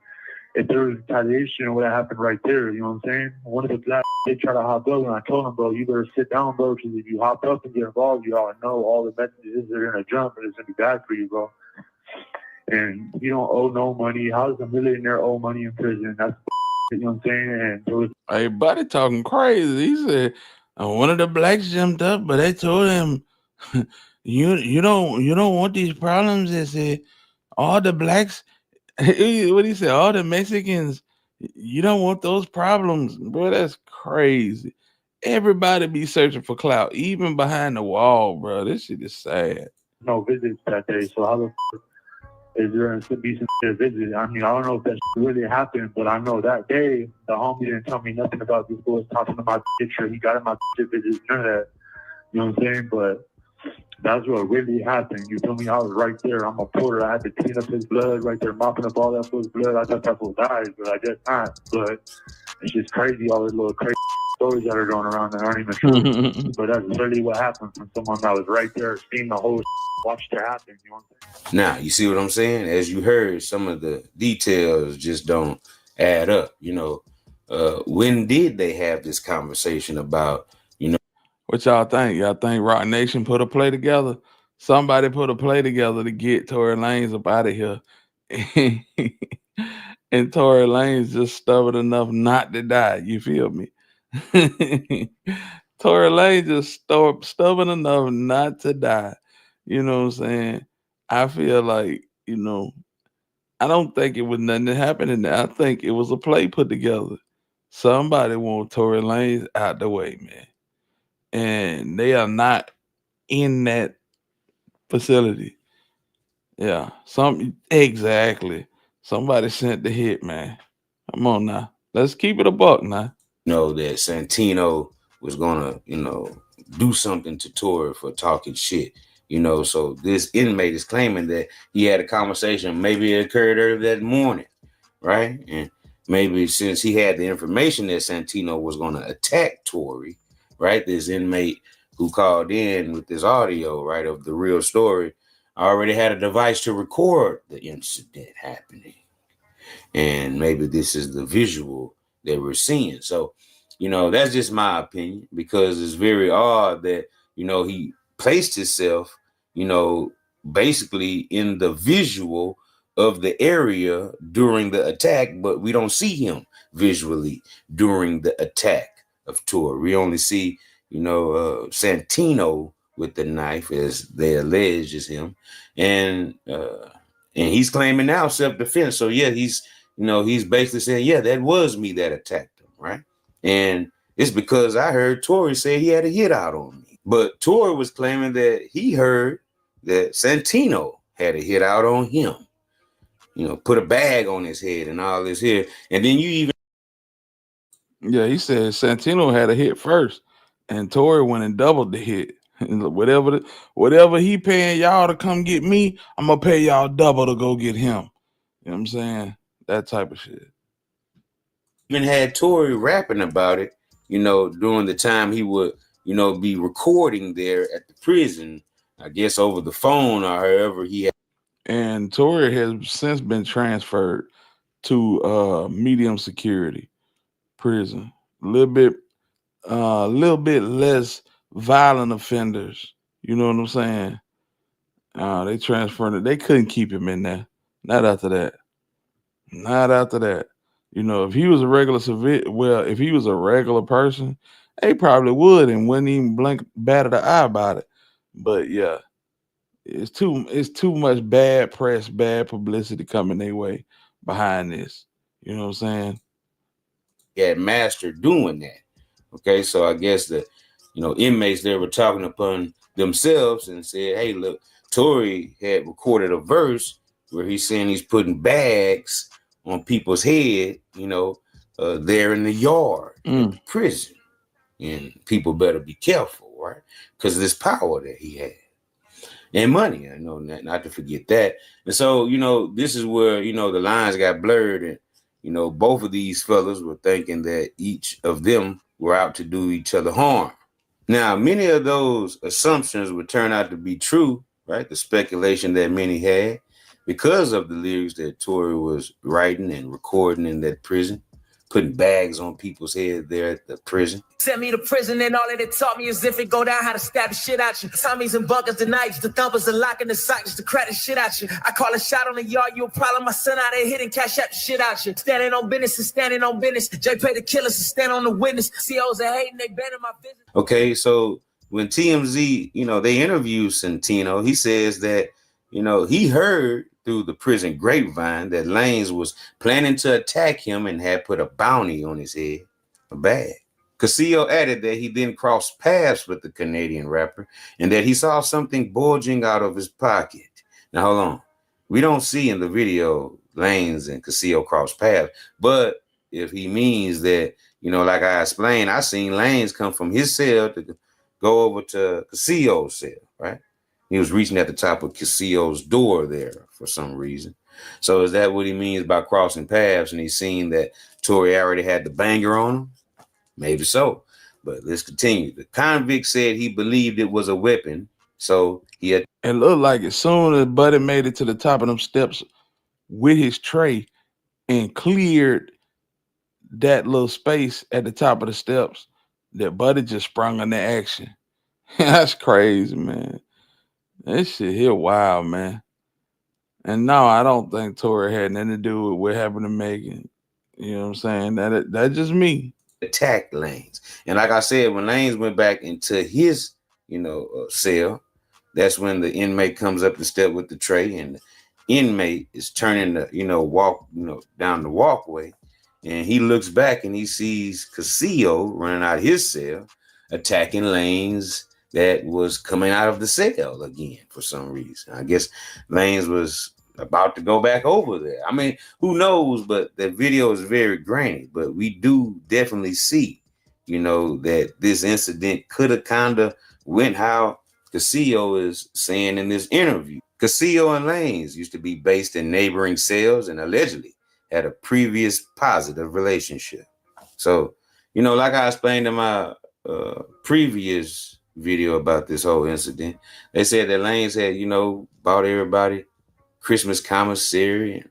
if there was retaliation, it would have happened right there, you know what I'm saying? One of the black they try to hop up, and I told him, bro, you better sit down, bro, because if you hop up and get involved, you all know all the messages that are going to jump, and it's going to be bad for you, bro. And you don't owe no money. How does a millionaire owe money in prison? That's you know what I'm saying? And there was Hey, buddy talking crazy. He said one of the blacks jumped up, but they told him you don't want these problems. They said all the blacks, what he said, all the Mexicans, you don't want those problems, bro. That's crazy. Everybody be searching for clout, even behind the wall, bro. This shit is sad. no visits that day, so how the f- is there going to be some visit? I mean, I don't know if that really happened, but I know that day the homie didn't tell me nothing about this boy talking about my picture. He got in my visits, none of that. You know what I'm saying? But that's what really happened. You feel me? I was right there. I'm a porter. I had to clean up his blood right there, mopping up all that fool's blood. I thought that fool died, but I guess not. But it's just crazy, all these little crazy stories that are going around that aren't even true. But that's really what happened from someone that was right there, seeing the whole watched it happen. You know what I'm saying? Now, you see what I'm saying? As you heard, some of the details just don't add up. When did they have this conversation about, What y'all think? Y'all think Rock Nation put a play together? Somebody put a play together to get Tory Lanez up out of here. And Tory Lanez just stubborn enough not to die. You feel me? Tory Lanez just stubborn enough not to die. You know what I'm saying? I feel like, I don't think it was nothing that happened in there. I think it was a play put together. Somebody want Tory Lanez out the way, man. And they are not in that facility. Yeah, exactly. Somebody sent the hit, man. Come on now. Let's keep it a buck now. that Santino was gonna, do something to Tory for talking shit. So this inmate is claiming that he had a conversation. Maybe it occurred early that morning, right? And maybe since he had the information that Santino was gonna attack Tory, right? This inmate who called in with this audio, right, of the real story, already had a device to record the incident happening. And maybe this is the visual that we're seeing. So, that's just my opinion, because it's very odd that, he placed himself, basically in the visual of the area during the attack, but we don't see him visually during the attack of Tory. We only see, Santino with the knife, as they allege is him. And he's claiming now self-defense. So yeah, he's basically saying, yeah, that was me that attacked him, right? And it's because I heard Tory say he had a hit out on me. But Tory was claiming that he heard that Santino had a hit out on him. Put a bag on his head and all this here. And then Yeah, he said Santino had a hit first, and Tory went and doubled the hit. Whatever he paying y'all to come get me, I'm gonna pay y'all double to go get him. You know what I'm saying? That type of shit. even had Tory rapping about it, during the time he would, be recording there at the prison, I guess over the phone or however he had. And Tory has since been transferred to medium security prison. A little bit less violent offenders. You know what I'm saying? They transferred it. They couldn't keep him in there. Not after that. Not after that. If he was a regular if he was a regular person, they probably would and wouldn't even bat an eye about it. But yeah, it's too much bad press, bad publicity coming their way behind this. You know what I'm saying? Had master doing that. Okay, so I guess the inmates there were talking upon themselves and said, hey, look, Tory had recorded a verse where he's saying he's putting bags on people's head, there in the yard at the prison. And people better be careful, right? Because of this power that he had. And money, not to forget that. And so, this is where, the lines got blurred. And, you know, both of these fellas were thinking that each of them were out to do each other harm. Now, many of those assumptions would turn out to be true, right? The speculation that many had because of the lyrics that Tory was writing and recording in that prison, putting bags on people's heads there at the prison. Sent me to prison and all that it taught me is if it go down how to stab the shit out you. Tommies and buckets, the knives, the thumpers, the locking the socks, to crack the shit out you. I call a shot on the yard, you a problem. My son out there hitting cash out the shit out you. Standing on business is standing on business. JP the killers is stand on the witness. COs are hating, they banning my business. Okay, so when TMZ, you know, they interviewed Santino, he says that, you know, he heard through the prison grapevine that Lanez was planning to attack him and had put a bounty on his head, a bag. Castillo added that he then crossed paths with the Canadian rapper and that he saw something bulging out of his pocket. Now, hold on. We don't see in the video Lanez and Castillo cross paths, but if he means that, you know, like I explained, I seen Lanez come from his cell to go over to Castillo's cell, right? He was reaching at the top of Castillo's door there for some reason. So is that what he means by crossing paths? And he's seen that Tory already had the banger on him? Maybe so. But let's continue. The convict said he believed it was a weapon. So he had. It looked like as soon as Buddy made it to the top of them steps with his tray and cleared that little space at the top of the steps, that Buddy just sprung into action. That's crazy, man. This shit here wild, man. And no, I don't think Tory had nothing to do with what happened to Megan. You know what I'm saying? That's just me. Attacked Lanez. And like I said, when Lanez went back into his, you know, cell, that's when the inmate comes up the step with the tray, and the inmate is turning the, you know, walk, you know, down the walkway, and he looks back and he sees Castillo running out of his cell, attacking Lanez that was coming out of the cell again for some reason. I guess Lanez was about to go back over there. I mean, who knows? But the video is very grainy. But we do definitely see, you know, that this incident could have kind of went how Castillo is saying in this interview. Castillo and Lanez used to be based in neighboring cells and allegedly had a previous positive relationship. So, you know, like I explained in my previous video about this whole incident, they said that Lanez had, you know, bought everybody Christmas commissary and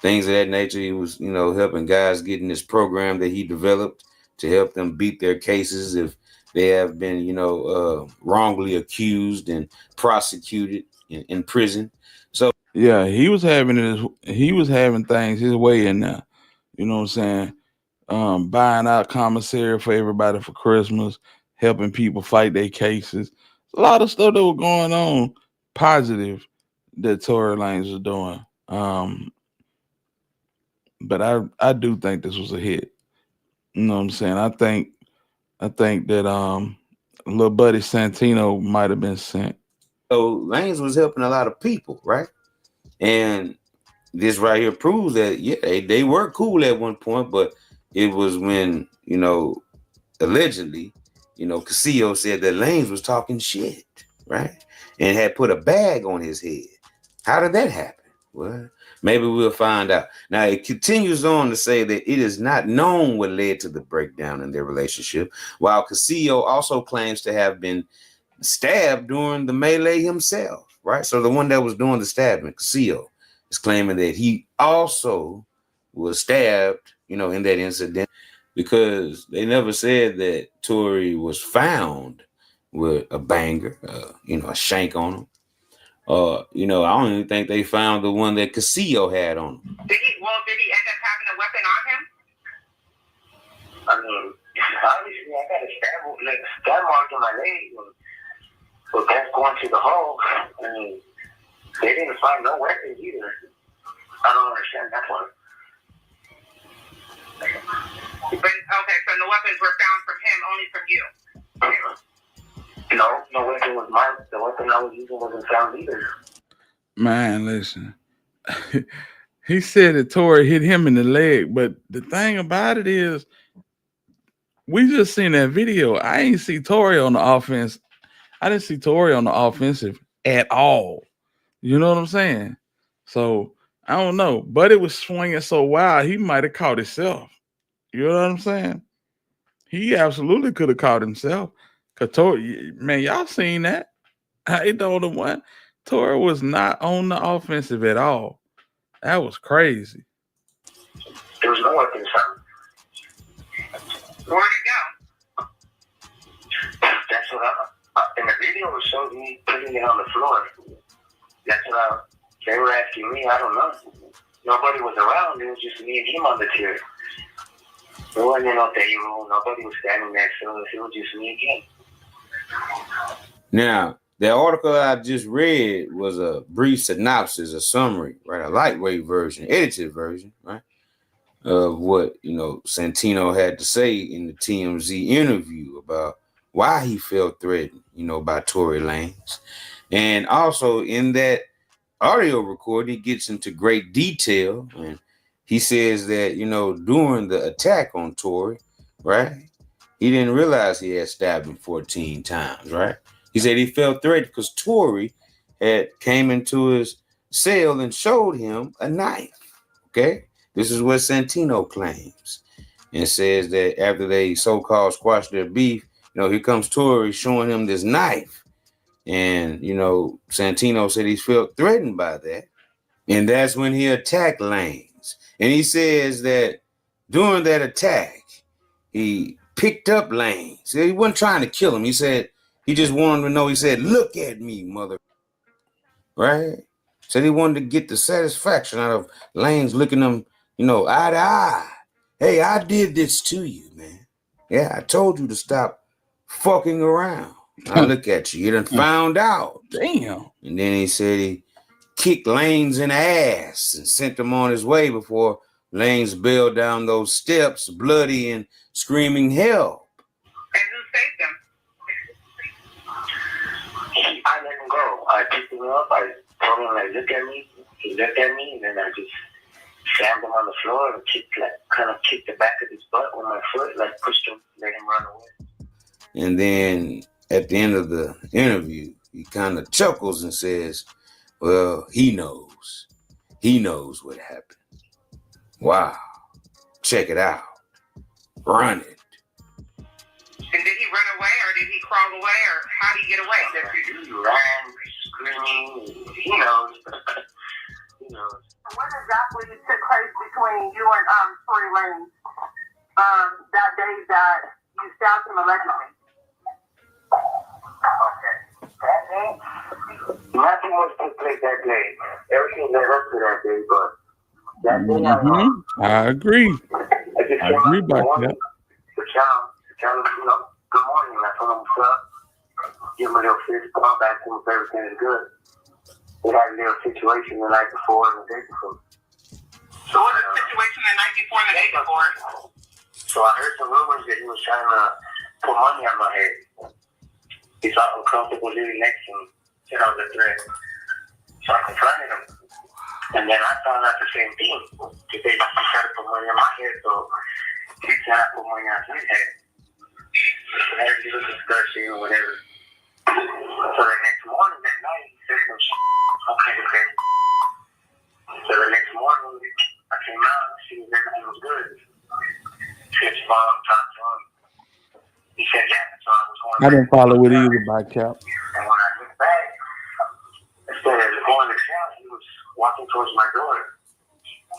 things of that nature. He was, you know, helping guys get in this program that he developed to help them beat their cases if they have been, you know, wrongly accused and prosecuted in prison. So yeah, he was having things his way in there. You know what I'm saying? Buying out commissary for everybody for Christmas, helping people fight their cases. A lot of stuff that was going on positive that Tory Lanez was doing. But I do think this was a hit. You know what I'm saying? I think that little buddy Santino might have been sent. So Lanez was helping a lot of people, right? And this right here proves that, yeah, they were cool at one point, but it was when, you know, allegedly, you know, Castillo said that Lanez was talking shit, right? And had put a bag on his head. How did that happen? Well, maybe we'll find out. Now, it continues on to say that it is not known what led to the breakdown in their relationship, while Castillo also claims to have been stabbed during the melee himself, right? So the one that was doing the stabbing, Castillo, is claiming that he also was stabbed, you know, in that incident, because they never said that Tory was found with a banger, you know, a shank on him. You know, I don't even think they found the one that Castillo had on him. Did he end up having a weapon on him? I mean, obviously I got a stab mark on my leg. So that's going to the hole. I mean, they didn't find no weapons either. I don't understand that one. But okay, so no weapons were found from him, only from you. No weapon was mine. The weapon I was using wasn't found either. Man, listen. He said that Tory hit him in the leg, but the thing about it is, we just seen that video. I ain't see Tory on the offense. I didn't see Tory on the offensive at all. You know what I'm saying? So I don't know, but it was swinging so wild, he might have caught himself. You know what I'm saying? He absolutely could have caught himself. Cause Tory, man, y'all seen that? I know the one. Tory was not on the offensive at all. That was crazy. There was no one inside. Where'd it go? That's what in the video it showed me putting it on the floor. That's what they were asking me. I don't know. Nobody was around. It was just me and him on the chair. There wasn't no table. Nobody was standing next to us. It was just me and him. Now, the article I just read was a brief synopsis, a summary, right? A lightweight version, edited version, right? Of what, Santino had to say in the TMZ interview about why he felt threatened, by Tory Lanez. And also in that audio recording, he gets into great detail. And he says that, during the attack on Tory, right? He didn't realize he had stabbed him 14 times, right? He said he felt threatened because Tory had came into his cell and showed him a knife, okay? This is what Santino claims. And says that after they so-called squashed their beef, here comes Tory showing him this knife. And, Santino said he felt threatened by that. And that's when he attacked Lanez. And he says that during that attack, he picked up Lanez. He wasn't trying to kill him. He said he just wanted to know. He said, "Look at me, mother." Right? Said he wanted to get the satisfaction out of Lanez looking him, eye to eye. Hey, I did this to you, man. Yeah, I told you to stop fucking around. I look at you. You done found out. Damn. And then he said he kicked Lanez in the ass and sent him on his way before Lanez bailed down those steps, bloody and screaming help. And who saved him? I let him go. I picked him up. I told him, look at me. He looked at me, and then I just slammed him on the floor and kind of kicked the back of his butt with my foot, pushed him, let him run away. And then at the end of the interview, he kind of chuckles and says, well, he knows. He knows what happened. Wow. Check it out. Run it. And did he run away, or did he crawl away, or how did he get away? He ran, screaming. He knows. He knows. What exactly took place between you and Tory Lanez that day that you stabbed him allegedly? Okay. That day, nothing was took place that day. Everything led up to that day, but that day I agree. I just I agree about that. The child, good morning. I told him what's up. Give him a little fist bump, ask him if everything is good. We had a little situation the night before and the day before. So what was the situation the night before and the day before? So I heard some rumors that he was trying to put money on my head. He felt uncomfortable living next to me. Said I was a threat. So I confronted him. And then I found out the same thing. He said he tried to put money on my head, so he said I put money on his head. So that was a discussion or whatever. So the next morning, that night, he said some shit. Okay. So the next morning, I came out and see if everything was good. Fist bump, talked to him. He said, yeah, so I was going. I didn't follow it either, by Cap. And when I looked back, instead of going to town, he was walking towards my door.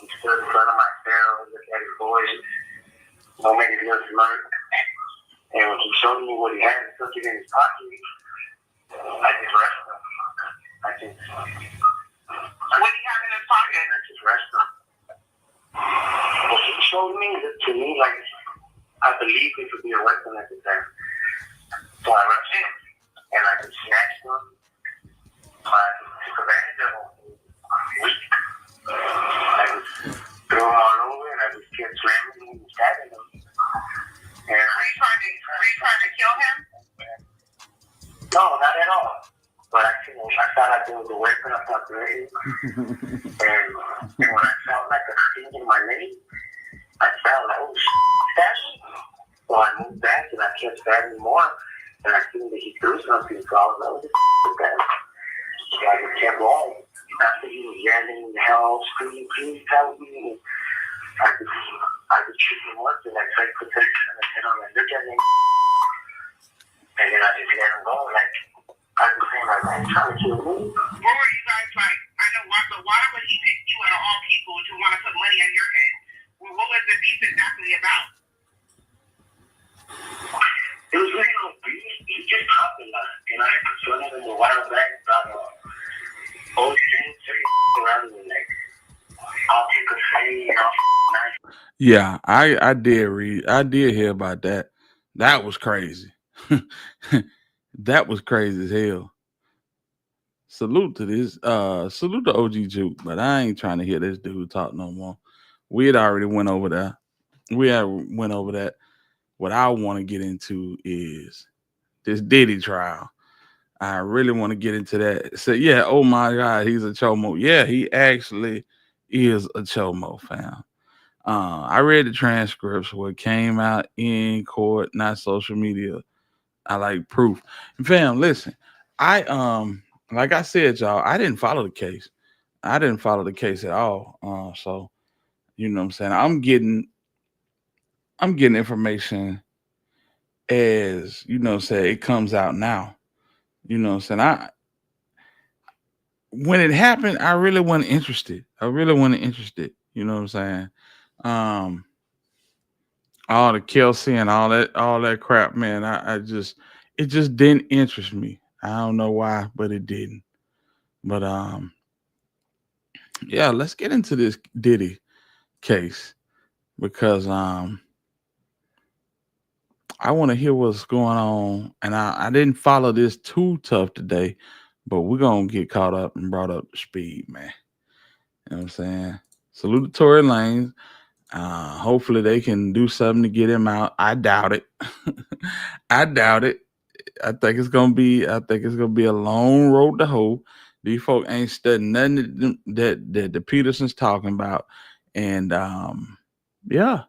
He stood in front of my cell, looked at his voice, no make it look smart. And when he showed me what he had and took it in his pocket, I just rushed him. What did he have in his pocket? I just rushed him. What he showed me looked to me like I believed it could be a weapon at the time. So I rushed him and I just snatched him. I took advantage of him. Weak. I just threw him all over and I just kept slamming him and stabbing him. And were you trying to kill him? No, not at all. But I thought I was a weapon. I thought ready. And when I felt like a sting in my leg, I felt like, oh shit, that's me. So I moved back and I kept stabbing more. And I seen that he threw something, so I was like, oh, this guy. So I just kept going. after he was yelling, hell, screaming, please tell me. I could treat him worse and I tried to protect him and tell him, like, look at me. And then I just let him go. Like, I was saying, like, I'm trying to kill me. What were you guys like? I know why would he pick you out of all people to want to put money on your head? Well, what was the beef exactly about? It was really no beef. He just talked a lot. And I had confronted him a while back about old things to around me. Like, I'll take a fade, nice. Yeah, I did hear about that. That was crazy. That was crazy as hell. Salute to this. Salute to OG Juke, but I ain't trying to hear this dude talk no more. We had already went over that. What I want to get into is this Diddy trial. I really want to get into that. So yeah, oh my God, he's a chomo. Yeah, he actually is a chomo, fam. I read the transcripts what came out in court, not social media. I like proof. And fam, listen, I like I said, y'all, I didn't follow the case. I didn't follow the case at all. So you know what I'm saying? I'm getting information as you know what I'm saying, it comes out now. You know what I'm saying? When it happened, I really wasn't interested. You know what I'm saying? All the Kelsey and all that crap, man. It just didn't interest me. I don't know why, but it didn't. But yeah, let's get into this Diddy case because I want to hear what's going on. And I didn't follow this too tough today, but we're gonna get caught up and brought up to speed, man. You know what I'm saying? Salute to Tory Lanez. Hopefully they can do something to get him out. I doubt it. I doubt it. I think it's gonna be a long road to hoe. These folk ain't studying nothing that the Peterson's talking about. And yeah.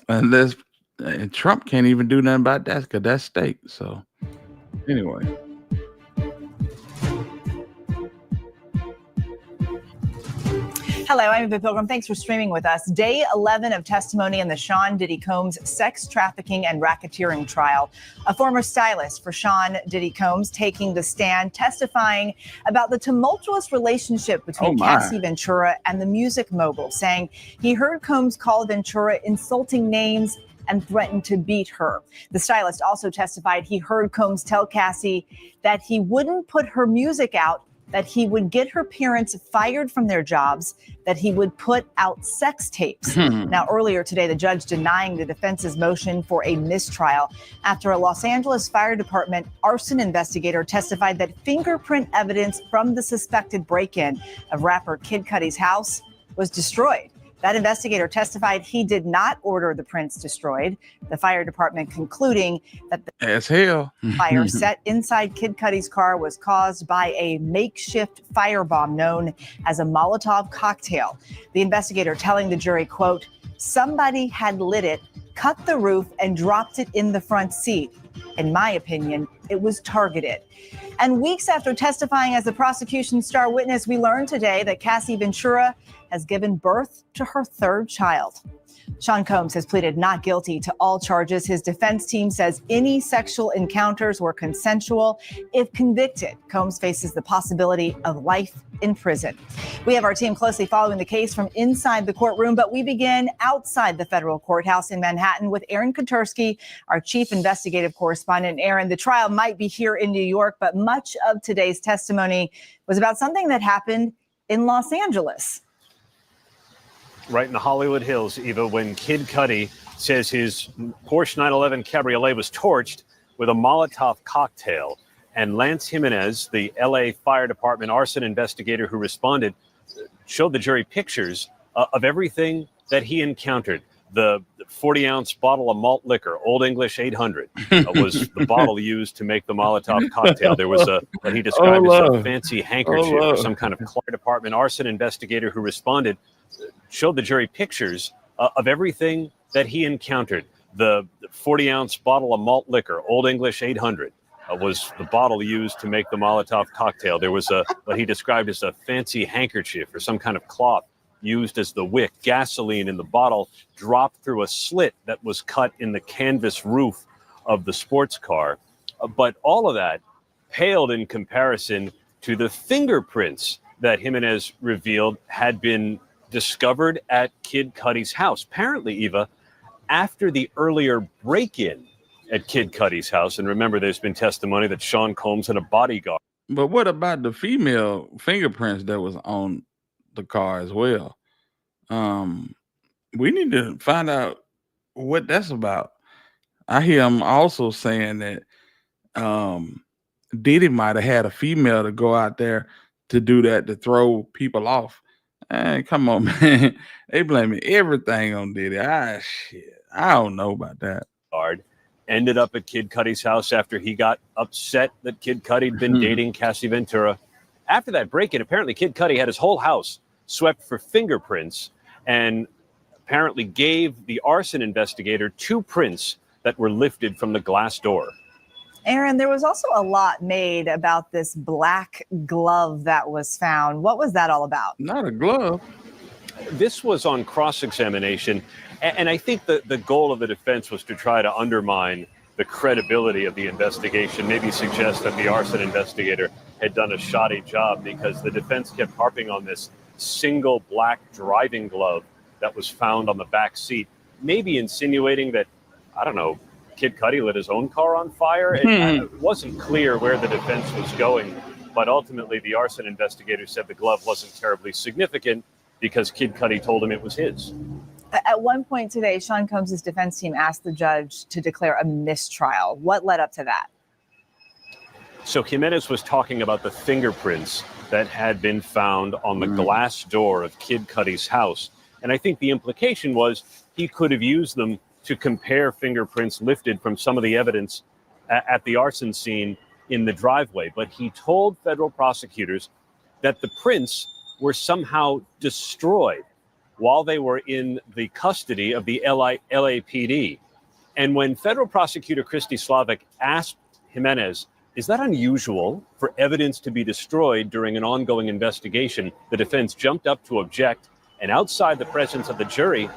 And Trump can't even do nothing about that because that's state. So anyway. Hello, I'm Eva Pilgrim. Thanks for streaming with us. Day 11 of testimony in the Sean Diddy Combs sex trafficking and racketeering trial. A former stylist for Sean Diddy Combs taking the stand, testifying about the tumultuous relationship between Cassie Ventura and the music mogul, saying he heard Combs call Ventura insulting names and threatened to beat her. The stylist also testified he heard Combs tell Cassie that he wouldn't put her music out, that he would get her parents fired from their jobs, that he would put out sex tapes. Now, earlier today, the judge denying the defense's motion for a mistrial after a Los Angeles Fire Department arson investigator testified that fingerprint evidence from the suspected break-in of rapper Kid Cudi's house was destroyed. That investigator testified he did not order the prints destroyed. The fire department concluding that the fire set inside Kid Cudi's car was caused by a makeshift firebomb known as a Molotov cocktail. The investigator telling the jury, quote, "Somebody had lit it, cut the roof, and dropped it in the front seat. In my opinion, it was targeted." And weeks after testifying as the prosecution's star witness, we learned today that Cassie Ventura has given birth to her third child. Sean Combs has pleaded not guilty to all charges. His defense team says any sexual encounters were consensual. If convicted, Combs faces the possibility of life in prison. We have our team closely following the case from inside the courtroom, but we begin outside the federal courthouse in Manhattan with Aaron Kotursky, our chief investigative correspondent. Aaron, the trial might be here in New York, but much of today's testimony was about something that happened in Los Angeles. Right in the Hollywood Hills, Eva, when Kid Cudi says his Porsche 911 Cabriolet was torched with a Molotov cocktail. And Lance Jimenez, the LA Fire Department arson investigator who responded, showed the jury pictures of everything that he encountered. The 40-ounce bottle of malt liquor, Old English 800, was the bottle used to make the Molotov cocktail. There was what he described as a fancy handkerchief or some kind of Fire Department arson investigator who responded, showed the jury pictures of everything that he encountered. The 40-ounce bottle of malt liquor, Old English 800, was the bottle used to make the Molotov cocktail. There was what he described as a fancy handkerchief or some kind of cloth used as the wick. Gasoline in the bottle dropped through a slit that was cut in the canvas roof of the sports car. But all of that paled in comparison to the fingerprints that Jimenez revealed had been discovered at Kid Cudi's house. Apparently, Eva, after the earlier break-in at Kid Cudi's house, and remember, there's been testimony that Sean Combs had a bodyguard. But what about the female fingerprints that was on the car as well? We need to find out what that's about. I hear him also saying that Diddy might have had a female to go out there to do that, to throw people off. Hey, come on, man. They blaming everything on Diddy. Shit. I don't know about that. Ended up at Kid Cudi's house after he got upset that Kid Cudi had been dating Cassie Ventura. After that break-in, apparently Kid Cudi had his whole house swept for fingerprints and apparently gave the arson investigator 2 prints that were lifted from the glass door. Aaron, there was also a lot made about this black glove that was found. What was that all about? Not a glove. This was on cross-examination, and I think the goal of the defense was to try to undermine the credibility of the investigation, maybe suggest that the arson investigator had done a shoddy job, because the defense kept harping on this single black driving glove that was found on the back seat, maybe insinuating that, I don't know, Kid Cudi lit his own car on fire. It wasn't clear where the defense was going, but ultimately the arson investigator said the glove wasn't terribly significant because Kid Cudi told him it was his. At one point today, Sean Combs' defense team asked the judge to declare a mistrial. What led up to that? So Jimenez was talking about the fingerprints that had been found on the glass door of Kid Cudi's house. And I think the implication was he could have used them to compare fingerprints lifted from some of the evidence at the arson scene in the driveway. But he told federal prosecutors that the prints were somehow destroyed while they were in the custody of the LAPD. And when federal prosecutor Christy Slavic asked Jimenez, is that unusual for evidence to be destroyed during an ongoing investigation, the defense jumped up to object, and outside the presence of the jury,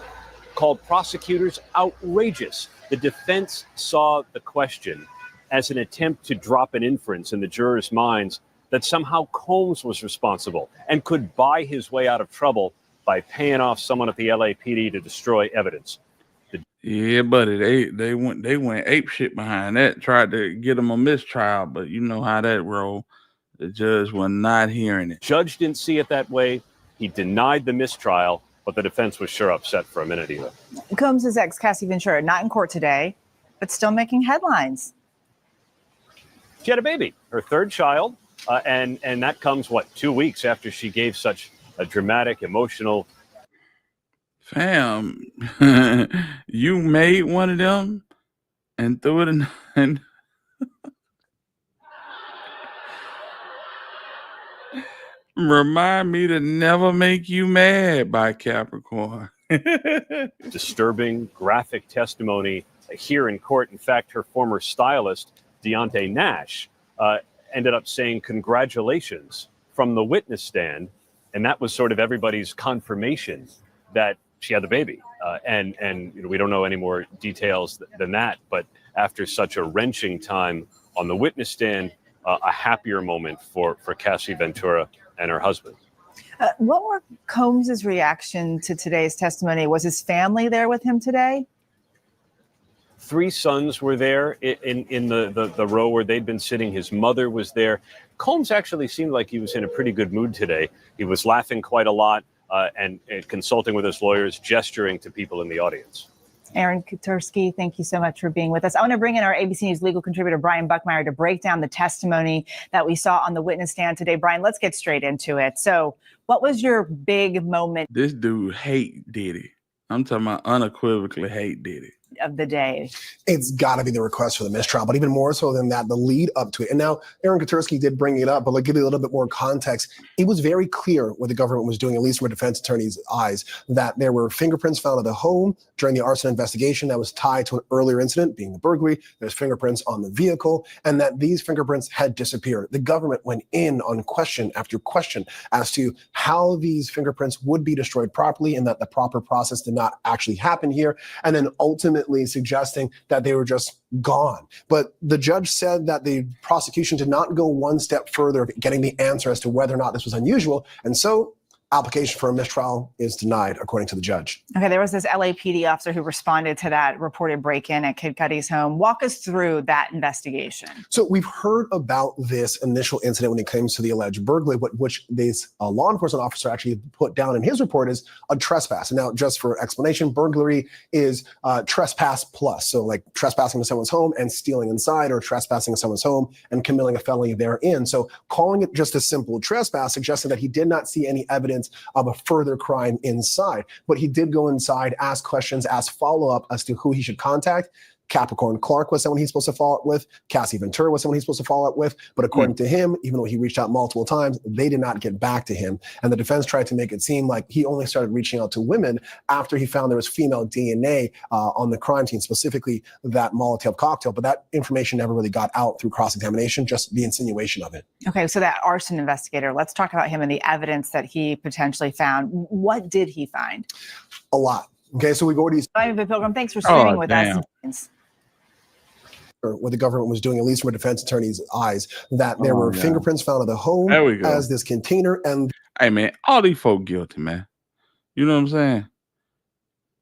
called prosecutors outrageous. The defense saw the question as an attempt to drop an inference in the jurors' minds that somehow Combs was responsible and could buy his way out of trouble by paying off someone at the LAPD to destroy evidence. Yeah, buddy, they went ape shit behind that, tried to get him a mistrial, but you know how that roll. The judge was not hearing it. Judge didn't see it that way. He denied the mistrial, but the defense was sure upset for a minute either. Combs' ex, Cassie Ventura, not in court today, but still making headlines. She had a baby, her third child, and that comes, 2 weeks after she gave such a dramatic, emotional. Fam, you made one of them and threw it in. And remind me to never make you mad by Capricorn. Disturbing, graphic testimony here in court. In fact, her former stylist, Deontay Nash, ended up saying congratulations from the witness stand. And that was sort of everybody's confirmation that she had the baby. And we don't know any more details than that. But after such a wrenching time on the witness stand, a happier moment for Cassie Ventura and her husband. What were Combs' reaction to today's testimony? Was his family there with him today? 3 sons were there in the row where they'd been sitting. His mother was there. Combs actually seemed like he was in a pretty good mood today. He was laughing quite a lot and consulting with his lawyers, gesturing to people in the audience. Aaron Katursky, thank you so much for being with us. I want to bring in our ABC News legal contributor, Brian Buckmeyer, to break down the testimony that we saw on the witness stand today. Brian, let's get straight into it. So what was your big moment? This dude hate Diddy. I'm talking about unequivocally hate Diddy. of the day? It's got to be the request for the mistrial, but even more so than that, the lead up to it. And now Aaron Katursky did bring it up, but like give you a little bit more context. It was very clear what the government was doing, at least from a defense attorney's eyes, that there were fingerprints found at the home during the arson investigation that was tied to an earlier incident, being the burglary. There's fingerprints on the vehicle, and that these fingerprints had disappeared. The government went in on question after question as to how these fingerprints would be destroyed properly and that the proper process did not actually happen here, and then ultimately suggesting that they were just gone. But the judge said that the prosecution did not go one step further of getting the answer as to whether or not this was unusual, and so application for a mistrial is denied, according to the judge. Okay, there was this LAPD officer who responded to that reported break-in at Kid Cudi's home. Walk us through that investigation. So we've heard about this initial incident when it comes to the alleged burglary, which this law enforcement officer actually put down in his report is a trespass. And now, just for explanation, burglary is trespass plus. So like trespassing to someone's home and stealing inside, or trespassing to someone's home and committing a felony therein. So calling it just a simple trespass suggested that he did not see any evidence of a further crime inside. But he did go inside, ask questions, ask follow-up as to who he should contact. Capricorn Clark was someone he's supposed to follow up with. Cassie Ventura was someone he's supposed to follow up with. But according to him, even though he reached out multiple times, they did not get back to him. And the defense tried to make it seem like he only started reaching out to women after he found there was female DNA on the crime scene, specifically that Molotov cocktail. But that information never really got out through cross-examination, just the insinuation of it. Okay, so that arson investigator, let's talk about him and the evidence that he potentially found. What did he find? A lot. Okay, so we've already... I'm Pilgrim. Thanks for streaming with us. What the government was doing, at least from a defense attorney's eyes, that there were fingerprints found at the home as this container. And hey, man, all these folk guilty, man. You know what I'm saying?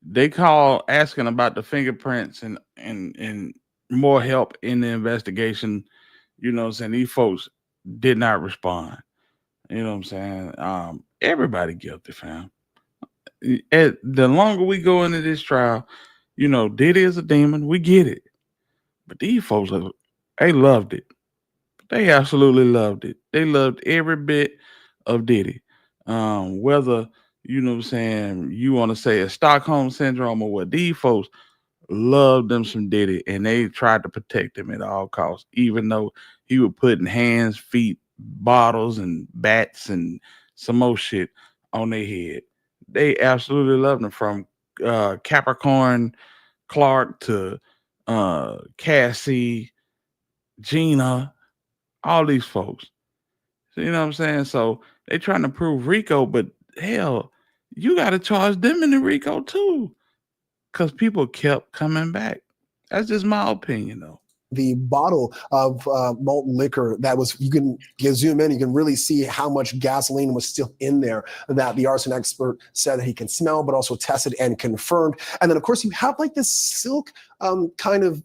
They call asking about the fingerprints and more help in the investigation. You know what I'm saying? These folks did not respond. You know what I'm saying? Everybody guilty, fam. The longer we go into this trial, you know, Diddy is a demon. We get it. But these folks, they loved it. They absolutely loved it. They loved every bit of Diddy. Whether, you know what I'm saying, you want to say a Stockholm syndrome or what, these folks loved them some Diddy, and they tried to protect him at all costs, even though he was putting hands, feet, bottles, and bats and some more shit on their head. They absolutely loved him, from Capricorn Clark to Cassie, Gina, all these folks. So, you know what I'm saying? So they trying to prove RICO, but hell, you got to charge them in the RICO too, because people kept coming back. That's just my opinion, though. The bottle of malt liquor that was, you can zoom in, you can really see how much gasoline was still in there that the arson expert said that he can smell, but also tested and confirmed. And then, of course, you have like this silk kind of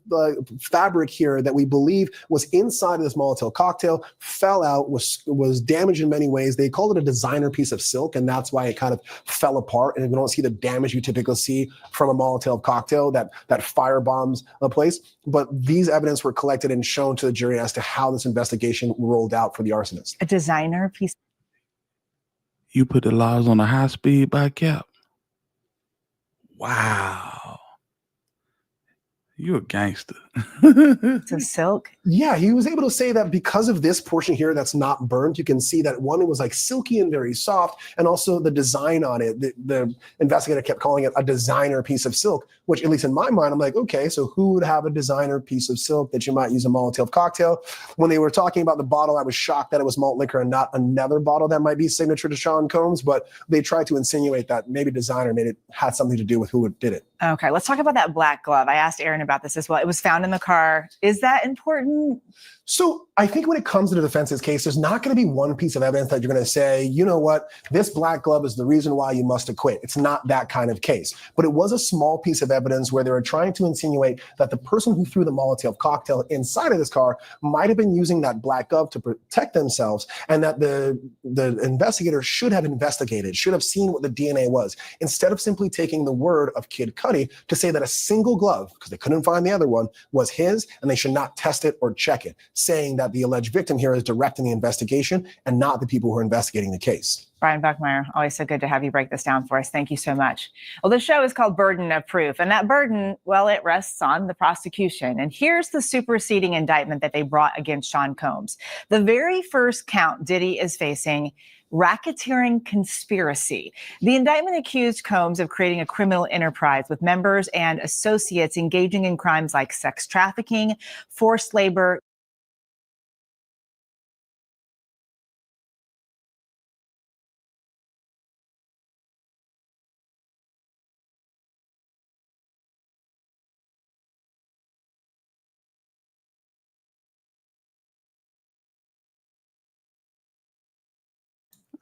fabric here that we believe was inside of this Molotov cocktail, fell out, was damaged in many ways. They called it a designer piece of silk, and that's why it kind of fell apart. And we don't see the damage you typically see from a Molotov cocktail that firebombs a place. But these evidence were collected and shown to the jury as to how this investigation rolled out for the arsonist. A designer piece. You put the laws on a high speed by Cap. Wow. You a gangster. Some silk. Yeah, he was able to say that because of this portion here that's not burnt, you can see that one, it was like silky and very soft, and also the design on it. The investigator kept calling it a designer piece of silk, which at least in my mind, I'm like, okay, so who would have a designer piece of silk that you might use a Molotov cocktail? When they were talking about the bottle, I was shocked that it was malt liquor and not another bottle that might be signature to Sean Combs, but they tried to insinuate that maybe designer had something to do with who did it. Okay, let's talk about that black glove. I asked Aaron about this as well. It was found in the car. Is that important? So I think when it comes to the defense's case, there's not going to be one piece of evidence that you're going to say, you know what, this black glove is the reason why you must acquit. It's not that kind of case. But it was a small piece of evidence where they were trying to insinuate that the person who threw the Molotov cocktail inside of this car might have been using that black glove to protect themselves, and that the investigator should have investigated, should have seen what the DNA was, instead of simply taking the word of Kid Cudi to say that a single glove, because they couldn't couldn't find the other one, was his, and they should not test it or check it, saying that the alleged victim here is directing the investigation and not the people who are investigating the case. Brian Buckmeyer, always so good to have you break this down for us. Thank you so much. Well, the show is called Burden of Proof, and that burden, well, it rests on the prosecution. And here's the superseding indictment that they brought against Sean Combs. The very first count Diddy is facing: racketeering conspiracy. The indictment accused Combs of creating a criminal enterprise with members and associates engaging in crimes like sex trafficking, forced labor,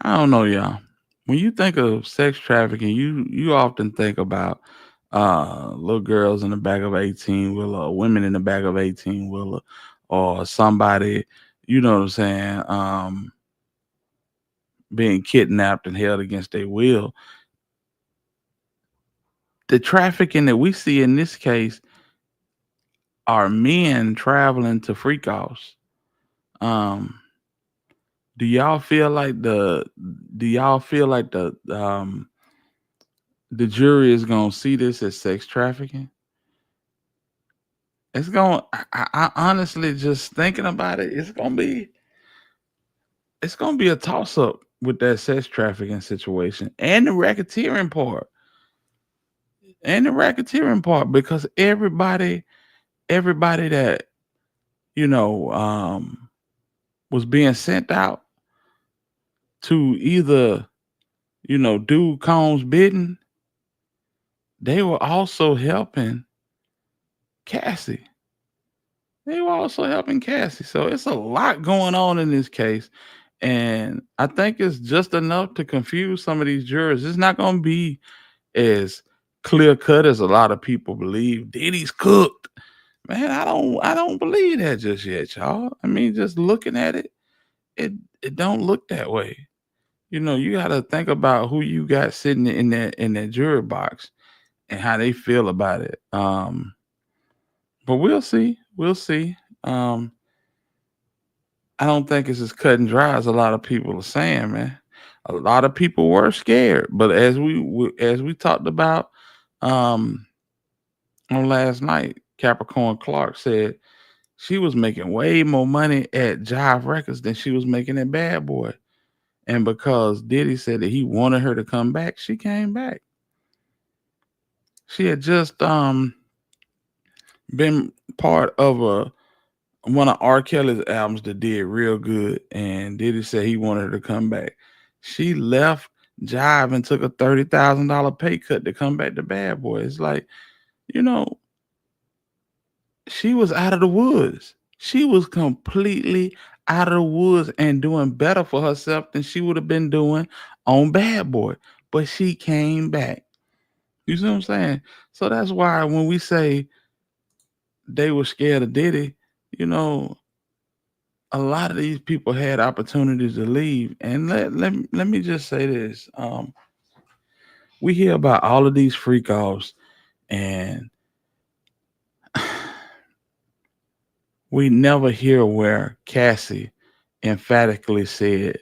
I don't know, y'all. When you think of sex trafficking, you often think about little girls in the back of 18-wheeler, or women in the back of 18-wheeler, or somebody, you know what I'm saying, being kidnapped and held against their will. The trafficking that we see in this case are men traveling to freak offs. Do y'all feel like the jury is gonna see this as sex trafficking? It's going I honestly, just thinking about it, it's gonna be a toss-up with that sex trafficking situation and the racketeering part. Because everybody that, was being sent out to either, do Combs' bidding, they were also helping Cassie. So it's a lot going on in this case. And I think it's just enough to confuse some of these jurors. It's not going to be as clear cut as a lot of people believe. Diddy's cooked. Man, I don't believe that just yet, y'all. I mean, just looking at it, it don't look that way. You got to think about who you got sitting in that jury box and how they feel about it. But we'll see. I don't think it's as cut and dry as a lot of people are saying, man. A lot of people were scared, but as we talked about on last night, Capricorn Clark said she was making way more money at Jive Records than she was making at Bad Boy. And because Diddy said that he wanted her to come back, she came back. She had just been part of one of R. Kelly's albums that did real good, and Diddy said he wanted her to come back. She left Jive and took a $30,000 pay cut to come back to Bad Boy. It's like, she was out of the woods. She was completely out of the woods and doing better for herself than she would have been doing on Bad Boy. But she came back. You see what I'm saying? So that's why when we say they were scared of Diddy, a lot of these people had opportunities to leave. And let me just say this. We hear about all of these freak offs, and we never hear where Cassie emphatically said,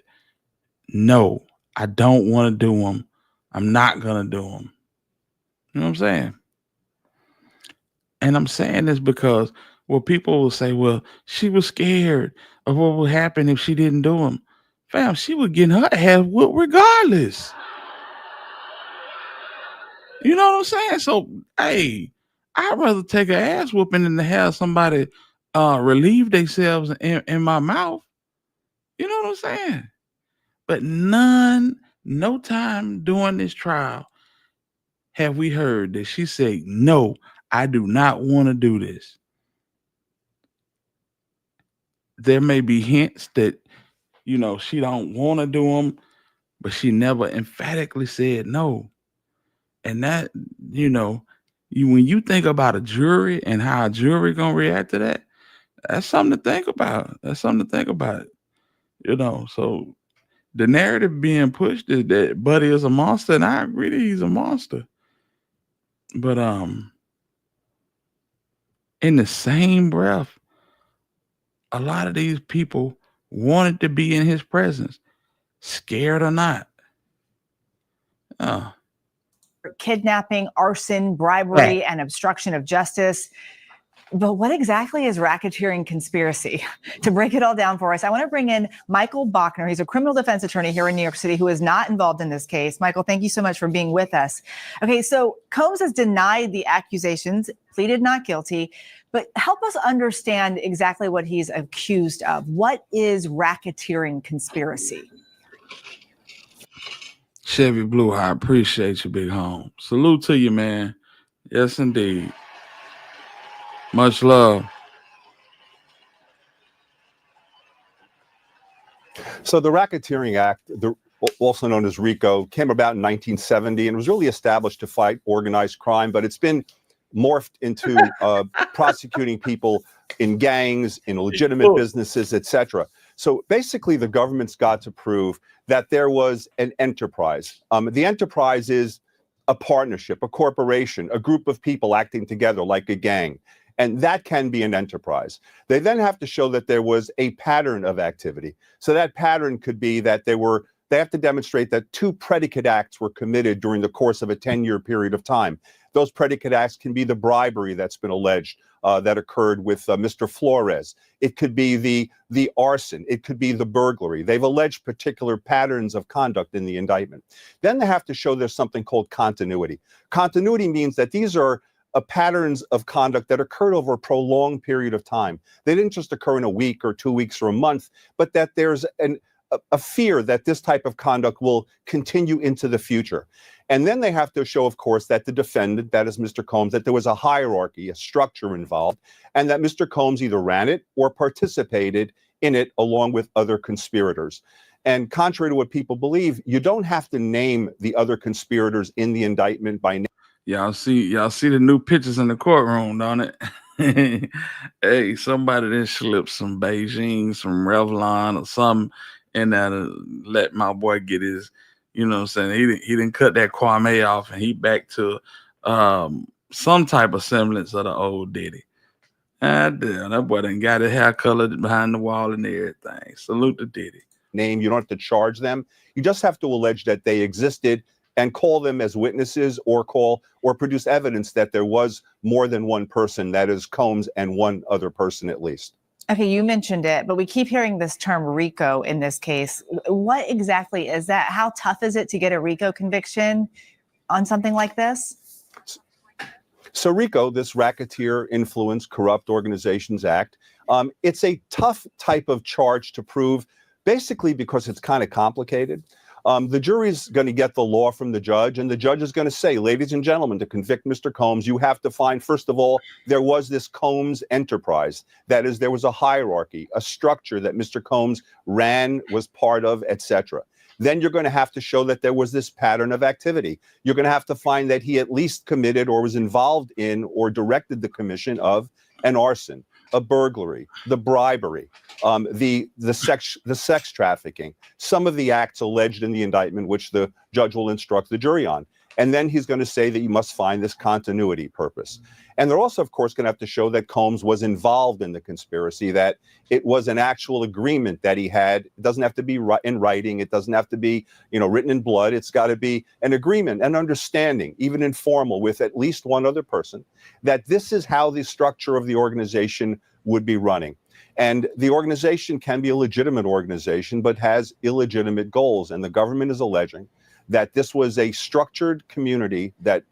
no, I don't want to do them. I'm not going to do them. You know what I'm saying? And I'm saying this because people will say, well, she was scared of what would happen if she didn't do them. Fam, she was getting her ass whooped regardless. You know what I'm saying? So, hey, I'd rather take an ass whooping than to have somebody relieve themselves in my mouth. You know what I'm saying? But no time during this trial have we heard that she said, no, I do not want to do this. There may be hints that, she don't want to do them, but she never emphatically said no. And that, when you think about a jury and how a jury gonna react to that, that's something to think about. So the narrative being pushed is that Buddy is a monster, and I agree that he's a monster. But in the same breath, a lot of these people wanted to be in his presence, scared or not. Kidnapping, arson, bribery, and obstruction of justice. But what exactly is racketeering conspiracy? To break it all down for us, I want to bring in Michael Bachner. He's a criminal defense attorney here in New York City who is not involved in this case. Michael, thank you so much for being with us. Okay, so Combs has denied the accusations, pleaded not guilty, but help us understand exactly what he's accused of. What is racketeering conspiracy? Chevy Blue, I appreciate you, big home. Salute to you, man. Yes, indeed. Much love. So the Racketeering Act, also known as RICO, came about in 1970 and was really established to fight organized crime, but it's been morphed into prosecuting people in gangs, in legitimate businesses, etc. So basically, the government's got to prove that there was an enterprise. The enterprise is a partnership, a corporation, a group of people acting together like a gang. And that can be an enterprise. They then have to show that there was a pattern of activity. So that pattern could be that they have to demonstrate that 2 predicate acts were committed during the course of a 10-year period of time. Those predicate acts can be the bribery that's been alleged that occurred with Mr. Flores. It could be the arson. It could be the burglary. They've alleged particular patterns of conduct in the indictment. Then they have to show there's something called continuity. Continuity means that these are patterns of conduct that occurred over a prolonged period of time. They didn't just occur in a week or 2 weeks or a month, but that there's a fear that this type of conduct will continue into the future. And then they have to show, of course, that the defendant, that is Mr. Combs, that there was a hierarchy, a structure involved, and that Mr. Combs either ran it or participated in it along with other conspirators. And contrary to what people believe, you don't have to name the other conspirators in the indictment by name. Y'all see the new pictures in the courtroom, don't it? Hey, somebody done slipped some Beijing, some Revlon or something, and that let my boy get his, you know what I'm saying? He didn't cut that Kwame off, and he back to some type of semblance of the old Diddy. Damn, that boy done got his hair colored behind the wall and everything. Salute to Diddy. Name, you don't have to charge them. You just have to allege that they existed and call them as witnesses or produce evidence that there was more than one person, that is Combs and one other person at least. Okay, you mentioned it, but we keep hearing this term RICO in this case. What exactly is that? How tough is it to get a RICO conviction on something like this? So RICO, this Racketeer Influence Corrupt Organizations Act, it's a tough type of charge to prove, basically because it's kind of complicated. The jury's going to get the law from the judge, and the judge is going to say, ladies and gentlemen, to convict Mr. Combs, you have to find, first of all, there was this Combs enterprise. That is, there was a hierarchy, a structure that Mr. Combs ran, was part of, etc. Then you're going to have to show that there was this pattern of activity. You're going to have to find that he at least committed or was involved in or directed the commission of an arson, a burglary, the bribery, the sex trafficking, some of the acts alleged in the indictment, which the judge will instruct the jury on. And then he's going to say that you must find this continuity purpose. And they're also, of course, going to have to show that Combs was involved in the conspiracy, that it was an actual agreement that he had. It doesn't have to be in writing. It doesn't have to be, written in blood. It's got to be an agreement, an understanding, even informal, with at least one other person, that this is how the structure of the organization would be running. And the organization can be a legitimate organization, but has illegitimate goals. And the government is alleging that this was a structured community that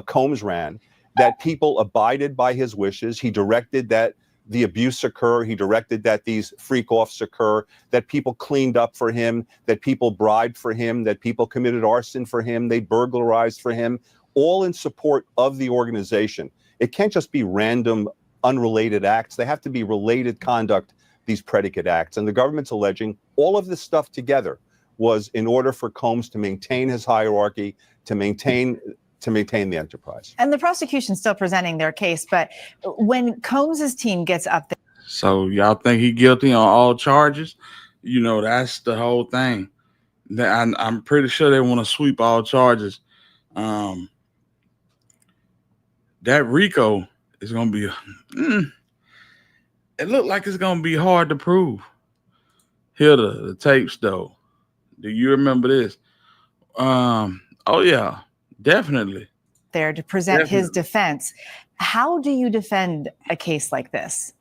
Combs ran, that people abided by his wishes. He directed that the abuse occur. He directed that these freak-offs occur, that people cleaned up for him, that people bribed for him, that people committed arson for him, they burglarized for him, all in support of the organization. It can't just be random, unrelated acts. They have to be related conduct, these predicate acts. And the government's alleging all of this stuff together was in order for Combs to maintain his hierarchy, to maintain the enterprise. And the prosecution's still presenting their case, but when Combs's team gets up there. So y'all think he guilty on all charges? That's the whole thing. I'm pretty sure they want to sweep all charges. That RICO it's gonna be. It looked like it's gonna be hard to prove. Here the tapes though. Do you remember this? Oh yeah, definitely. There to present his defense. How do you defend a case like this?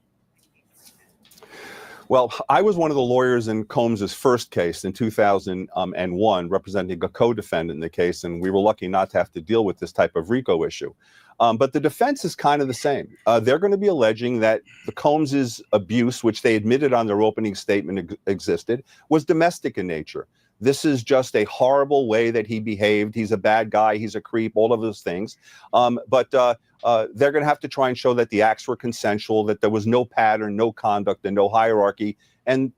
Well, I was one of the lawyers in Combs's first case in 2001, representing a co-defendant in the case, and we were lucky not to have to deal with this type of RICO issue. But the defense is kind of the same. They're going to be alleging that the Combs's abuse, which they admitted on their opening statement existed, was domestic in nature. This is just a horrible way that he behaved. He's a bad guy. He's a creep, all of those things. But they're going to have to try and show that the acts were consensual, that there was no pattern, no conduct, and no hierarchy. And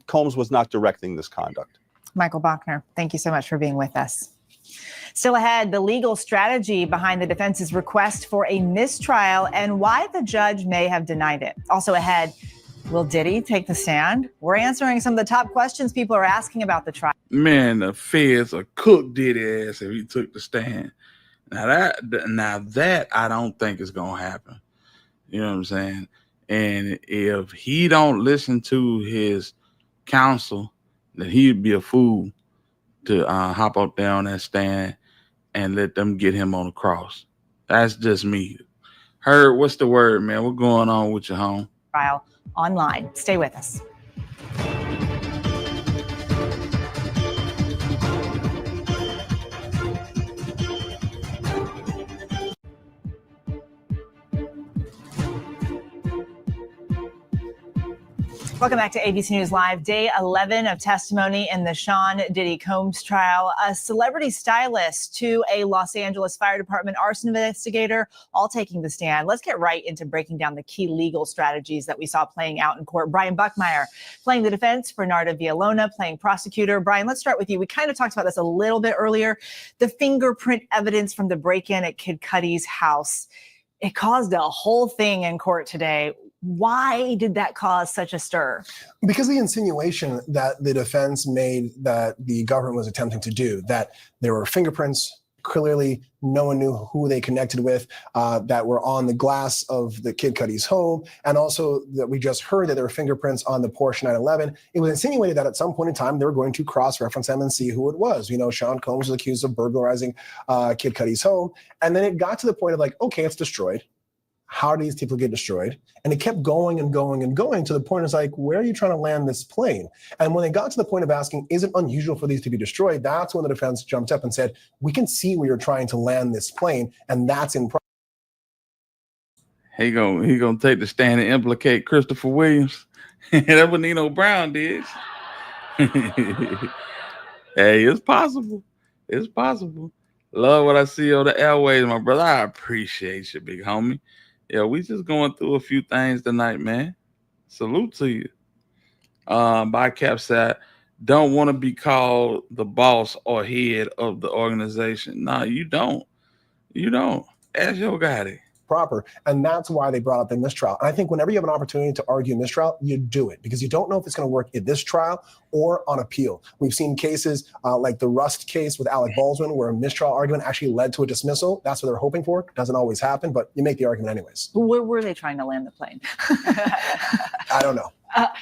Combs was not directing this conduct. Michael Bachner, thank you so much for being with us. Still ahead, the legal strategy behind the defense's request for a mistrial and why the judge may have denied it. Also ahead, will Diddy take the stand? We're answering some of the top questions people are asking about the trial. Man, the feds will cook Diddy ass if he took the stand. Now that I don't think is gonna happen. You know what I'm saying? And if he don't listen to his counsel, then he'd be a fool to hop up there on that stand and let them get him on the cross. That's just me. Herb, what's the word, man? What's going on with your home? Trial online. Stay with us. Welcome back to ABC News Live. Day 11 of testimony in the Sean Diddy Combs trial. A celebrity stylist to a Los Angeles Fire Department arson investigator, all taking the stand. Let's get right into breaking down the key legal strategies that we saw playing out in court. Brian Buckmeyer playing the defense, Bernarda Villalona playing prosecutor. Brian, let's start with you. We kind of talked about this a little bit earlier. The fingerprint evidence from the break-in at Kid Cudi's house. It caused a whole thing in court today. Why did that cause such a stir? Because the insinuation that the defense made that the government was attempting to do, that there were fingerprints, clearly no one knew who they connected with, that were on the glass of the Kid Cudi's home, and also that we just heard that there were fingerprints on the Porsche 911. It was insinuated that at some point in time they were going to cross-reference them and see who it was. You know, Sean Combs was accused of burglarizing Kid Cudi's home, and then it got to the point of like, okay, it's destroyed. How do these people get destroyed? And it kept going and going and going to the point it's like, where are you trying to land this plane? And when they got to the point of asking, is it unusual for these to be destroyed? That's when the defense jumped up and said, we can see where you're trying to land this plane, and that's in. He gonna take the stand and implicate Christopher Williams. That's what Nino Brown did. Hey, it's possible. It's possible. Love what I see on the airways, my brother. I appreciate you, big homie. Yeah, we just going through a few things tonight, man. Salute to you. Bycap said, don't want to be called the boss or head of the organization. No, you don't. You don't. Ask your guy. Proper. And that's why they brought up the mistrial. And I think whenever you have an opportunity to argue mistrial, you do it because you don't know if it's going to work in this trial or on appeal. We've seen cases like the Rust case with Alec Baldwin where a mistrial argument actually led to a dismissal. That's what they're hoping for. It doesn't always happen, but you make the argument anyways. Where were they trying to land the plane? I don't know.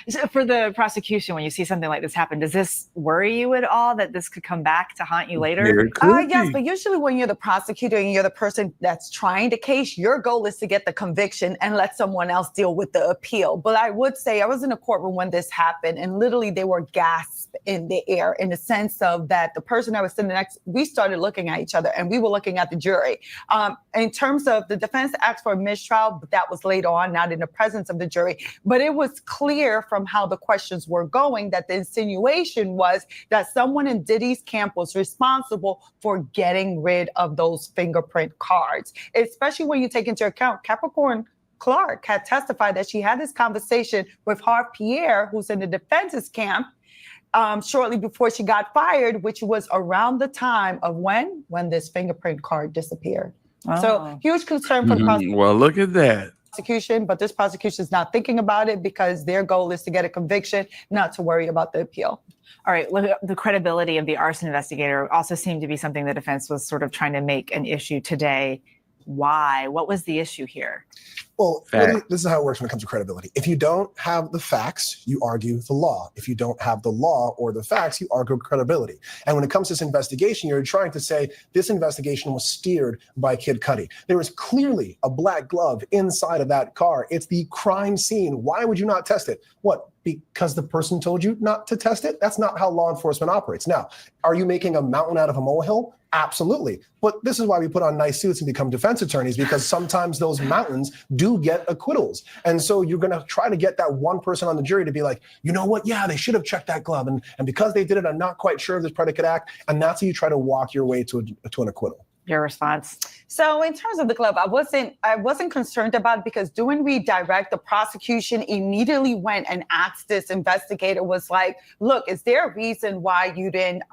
So for the prosecution, when you see something like this happen, does this worry you at all that this could come back to haunt you later? Yes, but usually when you're the prosecutor and you're the person that's trying the case, your goal is to get the conviction and let someone else deal with the appeal. But I would say I was in a courtroom when this happened, and literally there were gasps in the air in the sense of that the person I was sitting next, we started looking at each other and we were looking at the jury. In terms of the defense asked for a mistrial, but that was later on, not in the presence of the jury. But it was clear from how the questions were going that the insinuation was that someone in Diddy's camp was responsible for getting rid of those fingerprint cards, especially when you take into account Capricorn Clark had testified that she had this conversation with Harve Pierre, who's in the defense's camp, shortly before she got fired, which was around the time of when this fingerprint card disappeared. So huge concern for the prosecution. Well, look at that. But this prosecution is not thinking about it because their goal is to get a conviction, not to worry about the appeal. All right. Well, the credibility of the arson investigator also seemed to be something the defense was sort of trying to make an issue today. Why? What was the issue here? Well, this is how it works when it comes to credibility. If you don't have the facts, you argue the law. If you don't have the law or the facts, you argue credibility. And when it comes to this investigation, you're trying to say this investigation was steered by Kid Cudi. There is clearly a black glove inside of that car. It's the crime scene. Why would you not test it? What? Because the person told you not to test it? That's not how law enforcement operates. Now, are you making a mountain out of a molehill? Absolutely. But this is why we put on nice suits and become defense attorneys, because sometimes those mountains do get acquittals. And so you're going to try to get that one person on the jury to be like, you know what? Yeah, they should have checked that glove. And because they did it, I'm not quite sure of this predicate act. And that's how you try to walk your way to an acquittal. Your response? So in terms of the glove, I wasn't concerned about it, because during redirect, the prosecution immediately went and asked this investigator, was like, look, is there a reason why you didn't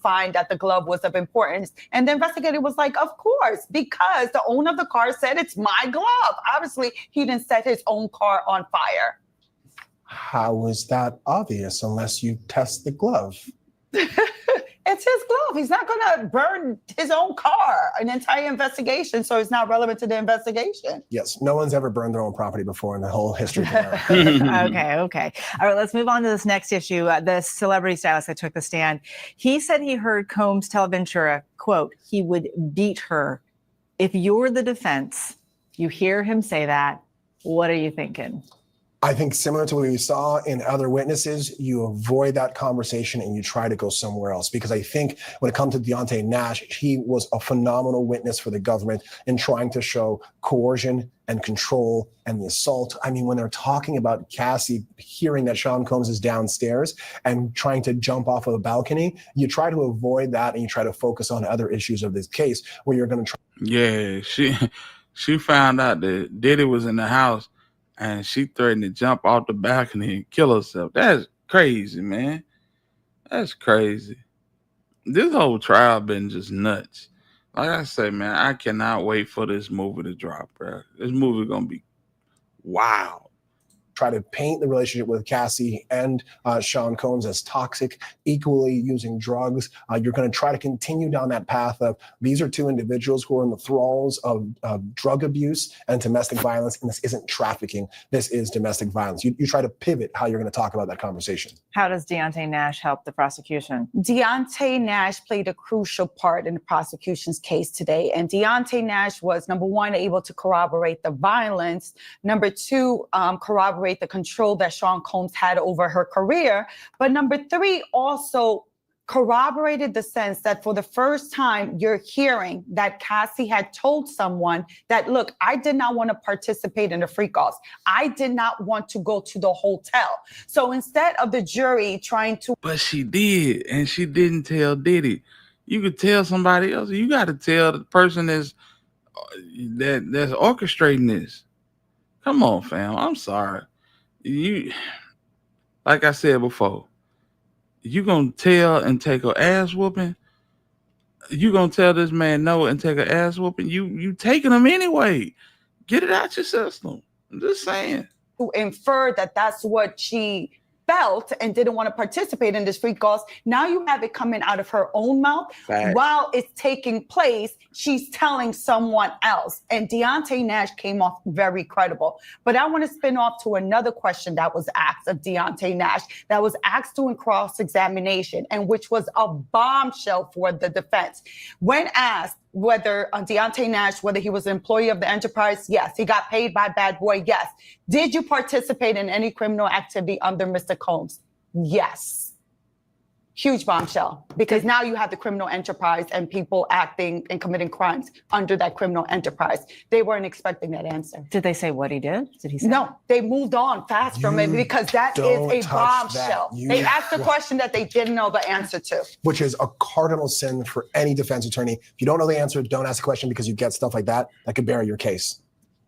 find that the glove was of importance? And the investigator was like, of course, because the owner of the car said it's my glove. Obviously, he didn't set his own car on fire. How is that obvious unless you test the glove? It's his glove. He's not going to burn his own car, an entire investigation, so it's not relevant to the investigation. Yes, no one's ever burned their own property before in the whole history of America. Okay. All right, let's move on to this next issue. The celebrity stylist that took the stand. He said he heard Combs tell Ventura, quote, he would beat her. If you're the defense, you hear him say that, what are you thinking? I think similar to what we saw in other witnesses, you avoid that conversation and you try to go somewhere else. Because I think when it comes to Deontay Nash, he was a phenomenal witness for the government in trying to show coercion and control and the assault. I mean, when they're talking about Cassie hearing that Sean Combs is downstairs and trying to jump off of a balcony, you try to avoid that and you try to focus on other issues of this case where you're going to try. Yeah, she found out that Diddy was in the house, and she threatened to jump off the balcony and kill herself. That's crazy, man. That's crazy. This whole trial been just nuts. Like I say, man, I cannot wait for this movie to drop, bro. This movie gonna be wild. Try to paint the relationship with Cassie and Sean Combs as toxic, equally using drugs. You're going to try to continue down that path of these are two individuals who are in the thralls of drug abuse and domestic violence, and this isn't trafficking. This is domestic violence. You try to pivot how you're going to talk about that conversation. How does Deontay Nash help the prosecution? Deontay Nash played a crucial part in the prosecution's case today. And Deontay Nash was, number one, able to corroborate the violence. Number two, corroborate the control that Sean Combs had over her career. But number three, also corroborated the sense that for the first time, you're hearing that Cassie had told someone that, look, I did not want to participate in the freak-offs. I did not want to go to the hotel. So instead of the jury trying to... But she did, and she didn't tell Diddy. You could tell somebody else. You got to tell the person that's orchestrating this. Come on, fam. I'm sorry. You, like I said before, you gonna tell and take an ass whooping? You gonna tell this man no and take an ass whooping? You taking him anyway. Get it out your system. I'm just saying. Who inferred that that's what she felt and didn't want to participate in this freak-offs. Now you have it coming out of her own mouth. Facts. While it's taking place, she's telling someone else. And Deontay Nash came off very credible. But I want to spin off to another question that was asked of Deontay Nash, that was asked during cross-examination, and which was a bombshell for the defense. When asked whether Deontay Nash, whether he was an employee of the enterprise, yes. He got paid by Bad Boy, yes. Did you participate in any criminal activity under Mr. Combs? Yes. Huge bombshell, because now you have the criminal enterprise and people acting and committing crimes under that criminal enterprise. They weren't expecting that answer. Did they say what he did? Did he say? No, they moved on fast from it because that is a bombshell. They asked a question that they didn't know the answer to. Which is a cardinal sin for any defense attorney. If you don't know the answer, don't ask a question, because you get stuff like that could bury your case.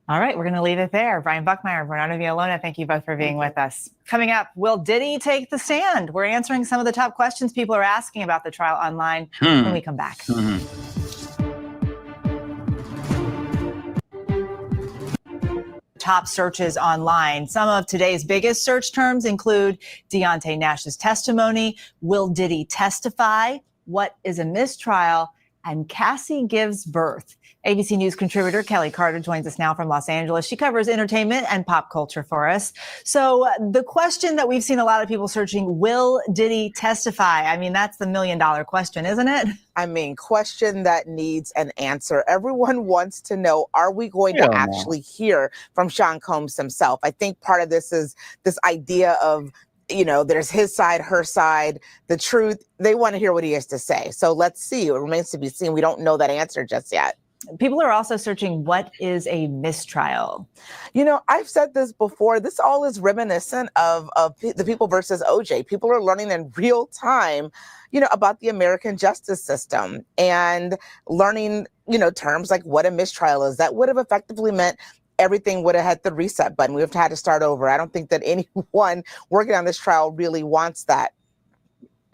All right, we're going to leave it there. Brian Buckmeyer, Bernardo Villalona, thank you both for being with us. Coming up, will Diddy take the stand? We're answering some of the top questions people are asking about the trial online when we come back. Top searches online. Some of today's biggest search terms include Deontay Nash's testimony, will Diddy testify, what is a mistrial, and Cassie gives birth. ABC News contributor Kelly Carter joins us now from Los Angeles. She covers entertainment and pop culture for us. So the question that we've seen a lot of people searching, will Diddy testify? I mean, that's the $1 million question, isn't it? I mean, question that needs an answer. Everyone wants to know, are we going to actually hear from Sean Combs himself? I think part of this is this idea of, you know, there's his side, her side, the truth. They want to hear what he has to say. So let's see. It remains to be seen. We don't know that answer just yet. People are also searching, what is a mistrial? You know, I've said this before. This all is reminiscent of the People versus OJ. People are learning in real time, you know, about the American justice system and learning, you know, terms like what a mistrial is. That would have effectively meant everything would have had the reset button. We would have had to start over. I don't think that anyone working on this trial really wants that.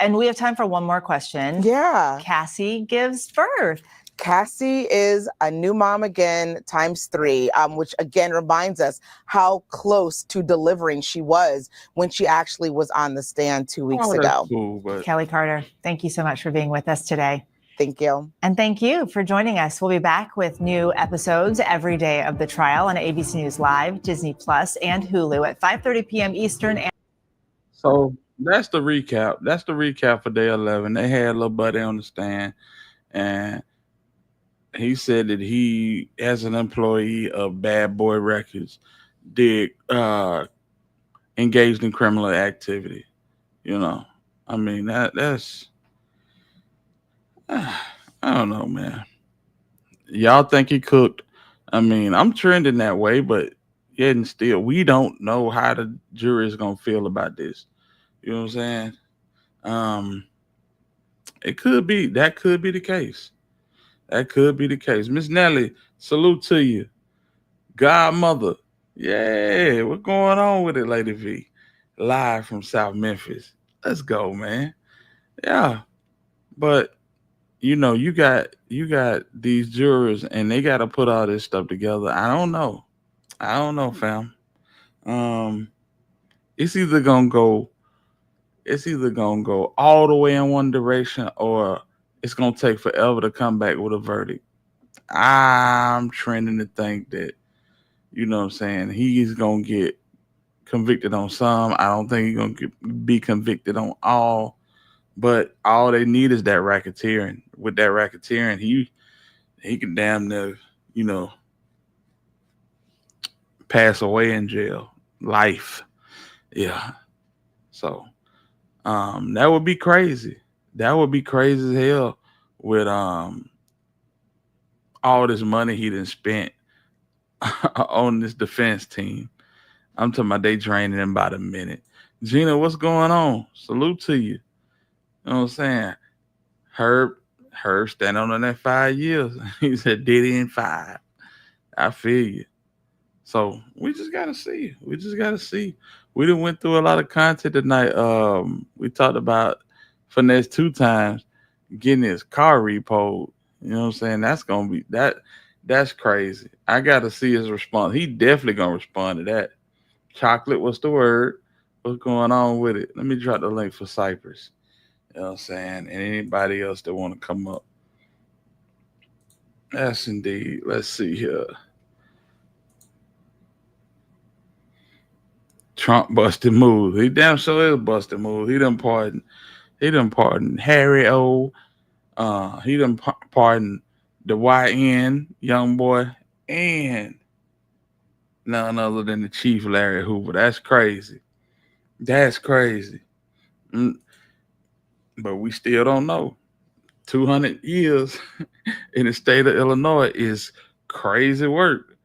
And we have time for one more question. Yeah. Cassie gives birth. Cassie is a new mom again, ×3, which again reminds us how close to delivering she was when she actually was on the stand 2 weeks ago. Cool, but... Kelly Carter, thank you so much for being with us today. Thank you. And thank you for joining us. We'll be back with new episodes every day of the trial on ABC News Live, Disney Plus, and Hulu at 5:30 p.m. Eastern. So that's the recap. That's the recap for day 11. They had Lil Buddy on the stand, and he said that he, as an employee of Bad Boy Records, did engaged in criminal activity. You know, I mean that's I don't know, man. Y'all think he cooked? I mean, I'm trending that way, but yet and still, we don't know how the jury is gonna feel about this. You know what I'm saying? It could be that could be the case. That could be the case. Miss Nelly, salute to you. Godmother. Yeah, what's going on with it, Lady V? Live from South Memphis. Let's go, man. Yeah. But you know, you got these jurors and they gotta put all this stuff together. I don't know, fam. It's either gonna go all the way in one direction, or it's gonna take forever to come back with a verdict. I'm trending to think that, you know what I'm saying, he's gonna get convicted on some. I don't think he's gonna be convicted on all, but all they need is that racketeering. With that racketeering, he can damn near, you know, pass away in jail. Life. Yeah. So that would be crazy. That would be crazy as hell with all this money he done spent on this defense team. I'm talking about they training him about a minute. Gina, what's going on? Salute to you. You know what I'm saying? Herb standing on that 5 years. He said Diddy in 5. I feel you. So we just gotta see. We done went through a lot of content tonight. We talked about Finesse 2 Times getting his car repoed. You know what I'm saying? That's gonna be that's crazy. I gotta see his response. He definitely gonna respond to that. Chocolate, what's the word? What's going on with it? Let me drop the link for Cypress. You know what I'm saying? And anybody else that want to come up. Yes, indeed. Let's see here. Trump busted move. He damn sure is busted move. He done pardon Harry O. He done pardon the YN young boy and none other than the Chief Larry Hoover. That's crazy. That's crazy. But we still don't know. 200 years in the state of Illinois is crazy work.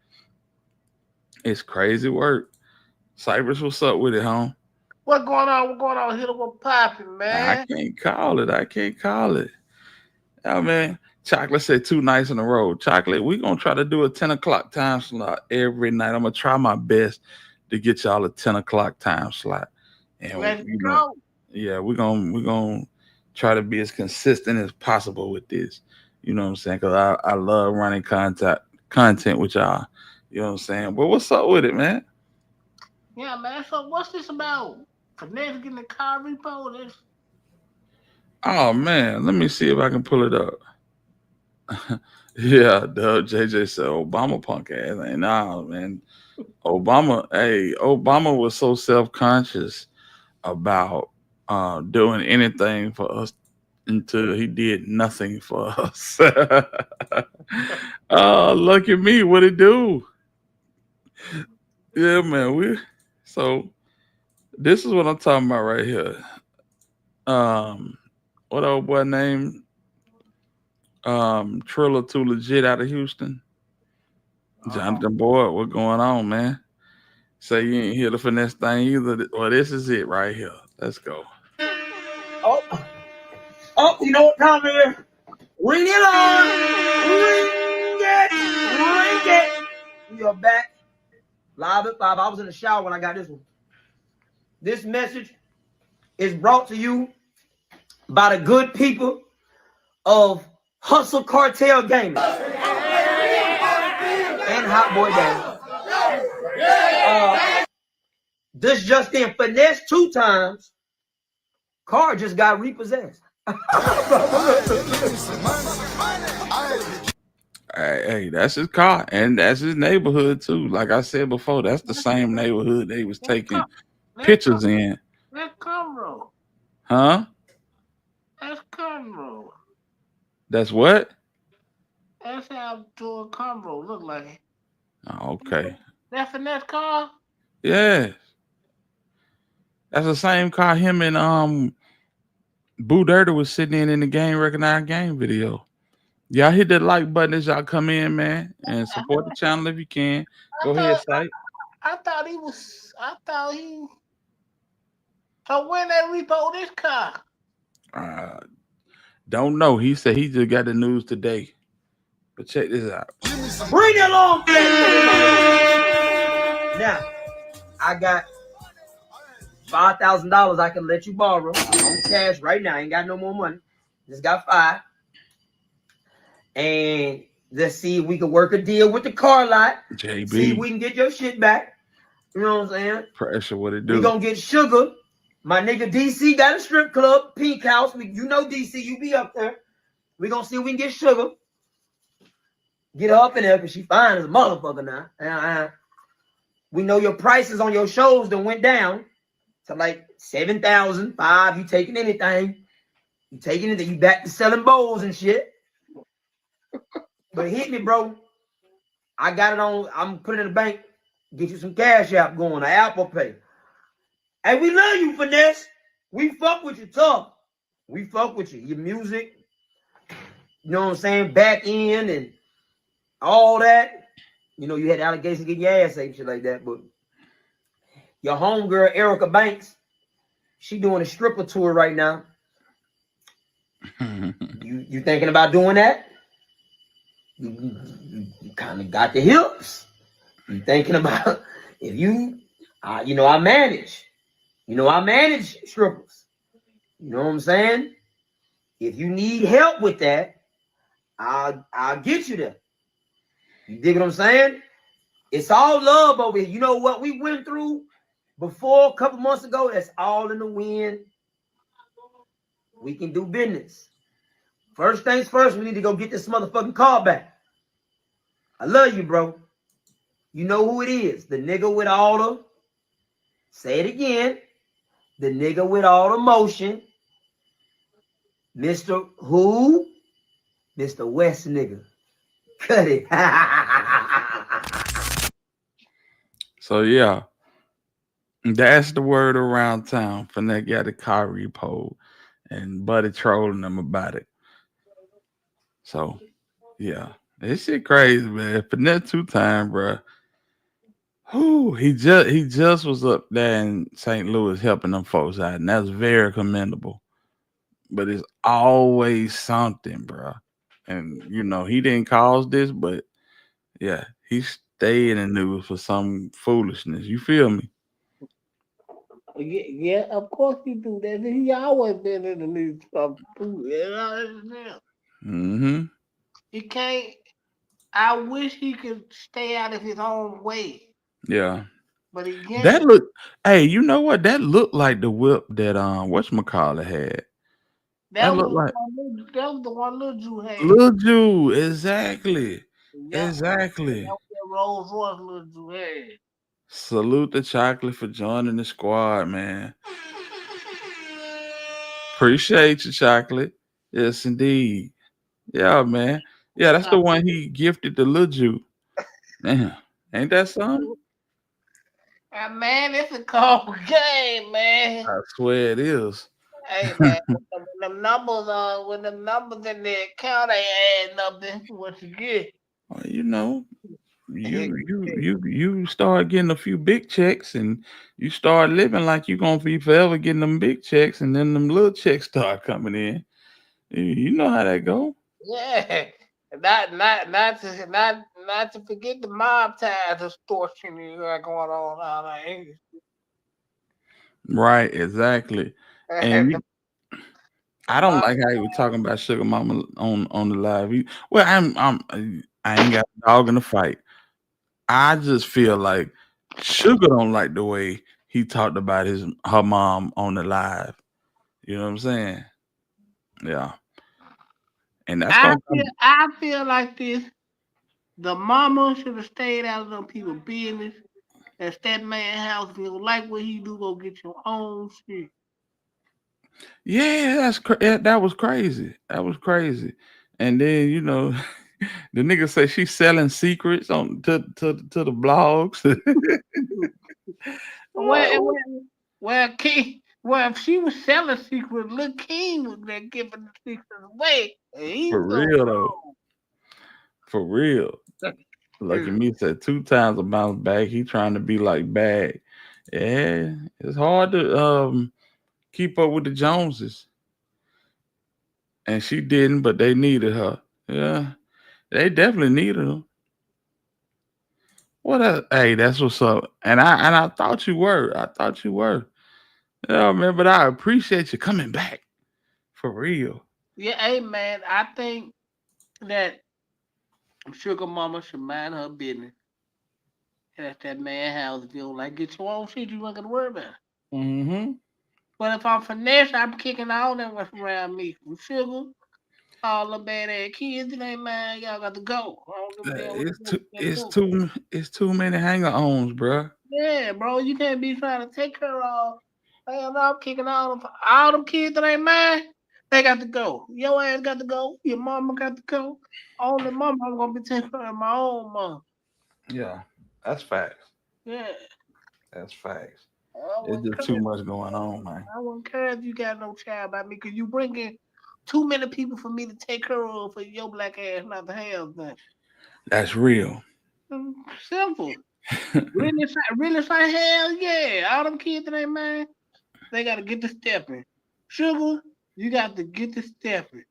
It's crazy work. Cypress, what's up with it, home? What's going on? What's going on? Hit him with popping, man. I can't call it. Oh, man. Chocolate said 2 nights in a row. Chocolate, we're going to try to do a 10 o'clock time slot every night. I'm going to try my best to get y'all a 10 o'clock time slot. And let's go. Yeah, we're gonna try to be as consistent as possible with this. You know what I'm saying? Because I love running content with y'all. You know what I'm saying? But what's up with it, man? Yeah, man. So what's this about? Finesse getting the car repo? Oh, man. Let me see if I can pull it up. Yeah, Doug JJ said Obama punk ass. Ain't nah, man. Obama was so self-conscious about doing anything for us until he did nothing for us. Look at me, what it do? Yeah, man. So this is what I'm talking about right here. What old boy named Triller Too Legit out of Houston? Jonathan Boyd, what going on, man? Say you ain't hear the finesse thing either. Well, this is it right here. Let's go. Oh, you know what time it is? Ring it on! Ring it! We are back. Live at 5. I was in the shower when I got this one. This message is brought to you by the good people of Hustle Cartel Gaming and Hot Boy Gaming. This just in, Finesse Two Times. Car just got repossessed. Hey, that's his car, and that's his neighborhood too. Like I said before, that's the same neighborhood they was taking pictures in. That's Conroe. Huh? That's Conroe. That's what? That's how to Conroe look like. Oh, okay. That Finesse car? Yeah. That's the same car him and Boo Dirty was sitting in the game recognized game video. Y'all hit that like button as y'all come in, man, and support the channel if you can. Go ahead, Sight. I thought he. So when they repo this car? Don't know. He said he just got the news today. But check this out. Bring it along. Now, I got $5,000 I can let you borrow on cash right now. I ain't got no more money. Just got 5. And let's see if we can work a deal with the car lot. JB. See if we can get your shit back. You know what I'm saying? Pressure, what it do? We gonna get Sugar. My nigga DC got a strip club, Pink House. You know DC, you be up there. We gonna see if we can get Sugar. Get her up in there because she fine as a motherfucker now. We know your prices on your shows done went down to like 7,000, 5. You taking anything? You taking it? You back to selling bowls and shit. But hit me, bro. I got it on. I'm putting it in the bank. Get you some cash app going, to Apple Pay. Hey, we love you, Finesse. We fuck with you tough. We fuck with you. Your music, you know what I'm saying? Back in and all that. You know, you had allegations getting your ass ate, shit like that. But your homegirl, Erica Banks, she doing a stripper tour right now. You thinking about doing that? You kind of got the hips. You thinking about if you, you know, I manage. You know, I manage strippers. You know what I'm saying? If you need help with that, I'll get you there. You dig what I'm saying? It's all love over here. You know what we went through before a couple months ago? That's all in the wind. We can do business. First things first, we need to go get this motherfucking car back. I love you, bro. You know who it is. The nigga with all the, say it again, the nigga with all the motion. Mr. Who? Mr. West nigga. Cut it. So yeah, that's the word around town. Finette got the car repoed and Buddy trolling them about it. So yeah, this shit crazy, man. Finesse 2 Times, bro. Whew, he just was up there in St. Louis helping them folks out, and that's very commendable. But it's always something, bro. And you know, he didn't cause this, but yeah, he stayed in the news for some foolishness. You feel me? Yeah, of course you do that. He always been in the news for food. Mm-hmm. He can't. I wish he could stay out of his own way. Yeah. But he can't. That look, hey, you know what? That looked like the whip that whatchamacallit had. That looked like that was the one Lil Ju had. Lil Ju, exactly. Yeah. Exactly. That was that Rolls Royce Lil Ju had. Salute the chocolate for joining the squad, man. Appreciate you, chocolate. Yes, indeed. Yeah, man. Yeah, that's the one he gifted to Lil Ju. Damn, ain't that something? Man, it's a cold game, man. I swear it is. Hey, man, when the numbers in the account ain't adding up, then what you get? Well, you know, you start getting a few big checks, and you start living like you're gonna be forever getting them big checks, and then them little checks start coming in. You know how that go. Yeah, not to forget the mob ties extortion you got going on out there. Right, exactly. And I don't like how you were talking about Sugar Mama on the live. I ain't got a dog in the fight. I just feel like Sugar don't like the way he talked about her mom on the live. You know what I'm saying? Yeah. And that's gonna I feel like this. The mama should have stayed out of them people's business. That's that man house. If you don't like what he do, go get your own shit. Yeah, that was crazy. That was crazy. And then the nigga say she's selling secrets on to the blogs. Well, if she was selling secrets, Lil King was there giving the secrets away. For real though. For real. Lucky me said 2 times a bounce back. He trying to be like Bag. Yeah, it's hard to keep up with the Joneses. And she didn't, but they needed her. Yeah, they definitely needed her. Hey, that's what's up. And I thought you were. Yeah, man, but I appreciate you coming back. For real. Yeah, hey man, I think that Sugar Mama should mind her business. That's that man house. If you don't like get your own shit, you ain't gonna worry about it. Mm-hmm. But if I'm Finesse, I'm kicking all them what's around me. From Sugar, all the bad ass kids, it ain't mine. Y'all got to go. I don't give a damn It's too many hanger-ons, bro. Yeah, bro, you can't be trying to take her off. Hell no, I'm kicking all them kids that ain't mine. They got to go. Your ass got to go. Your mama got to go. Only mama I'm gonna be taking care of my own mom. Yeah, that's facts. Yeah. That's facts. It's just too much going on, man. I wouldn't care if you got no child by me, because you bringing too many people for me to take care of for your black ass not to have that. That's real. Simple. Really say hell yeah. All them kids that ain't mine, they gotta get to stepping. Sugar, you got to get to stepping.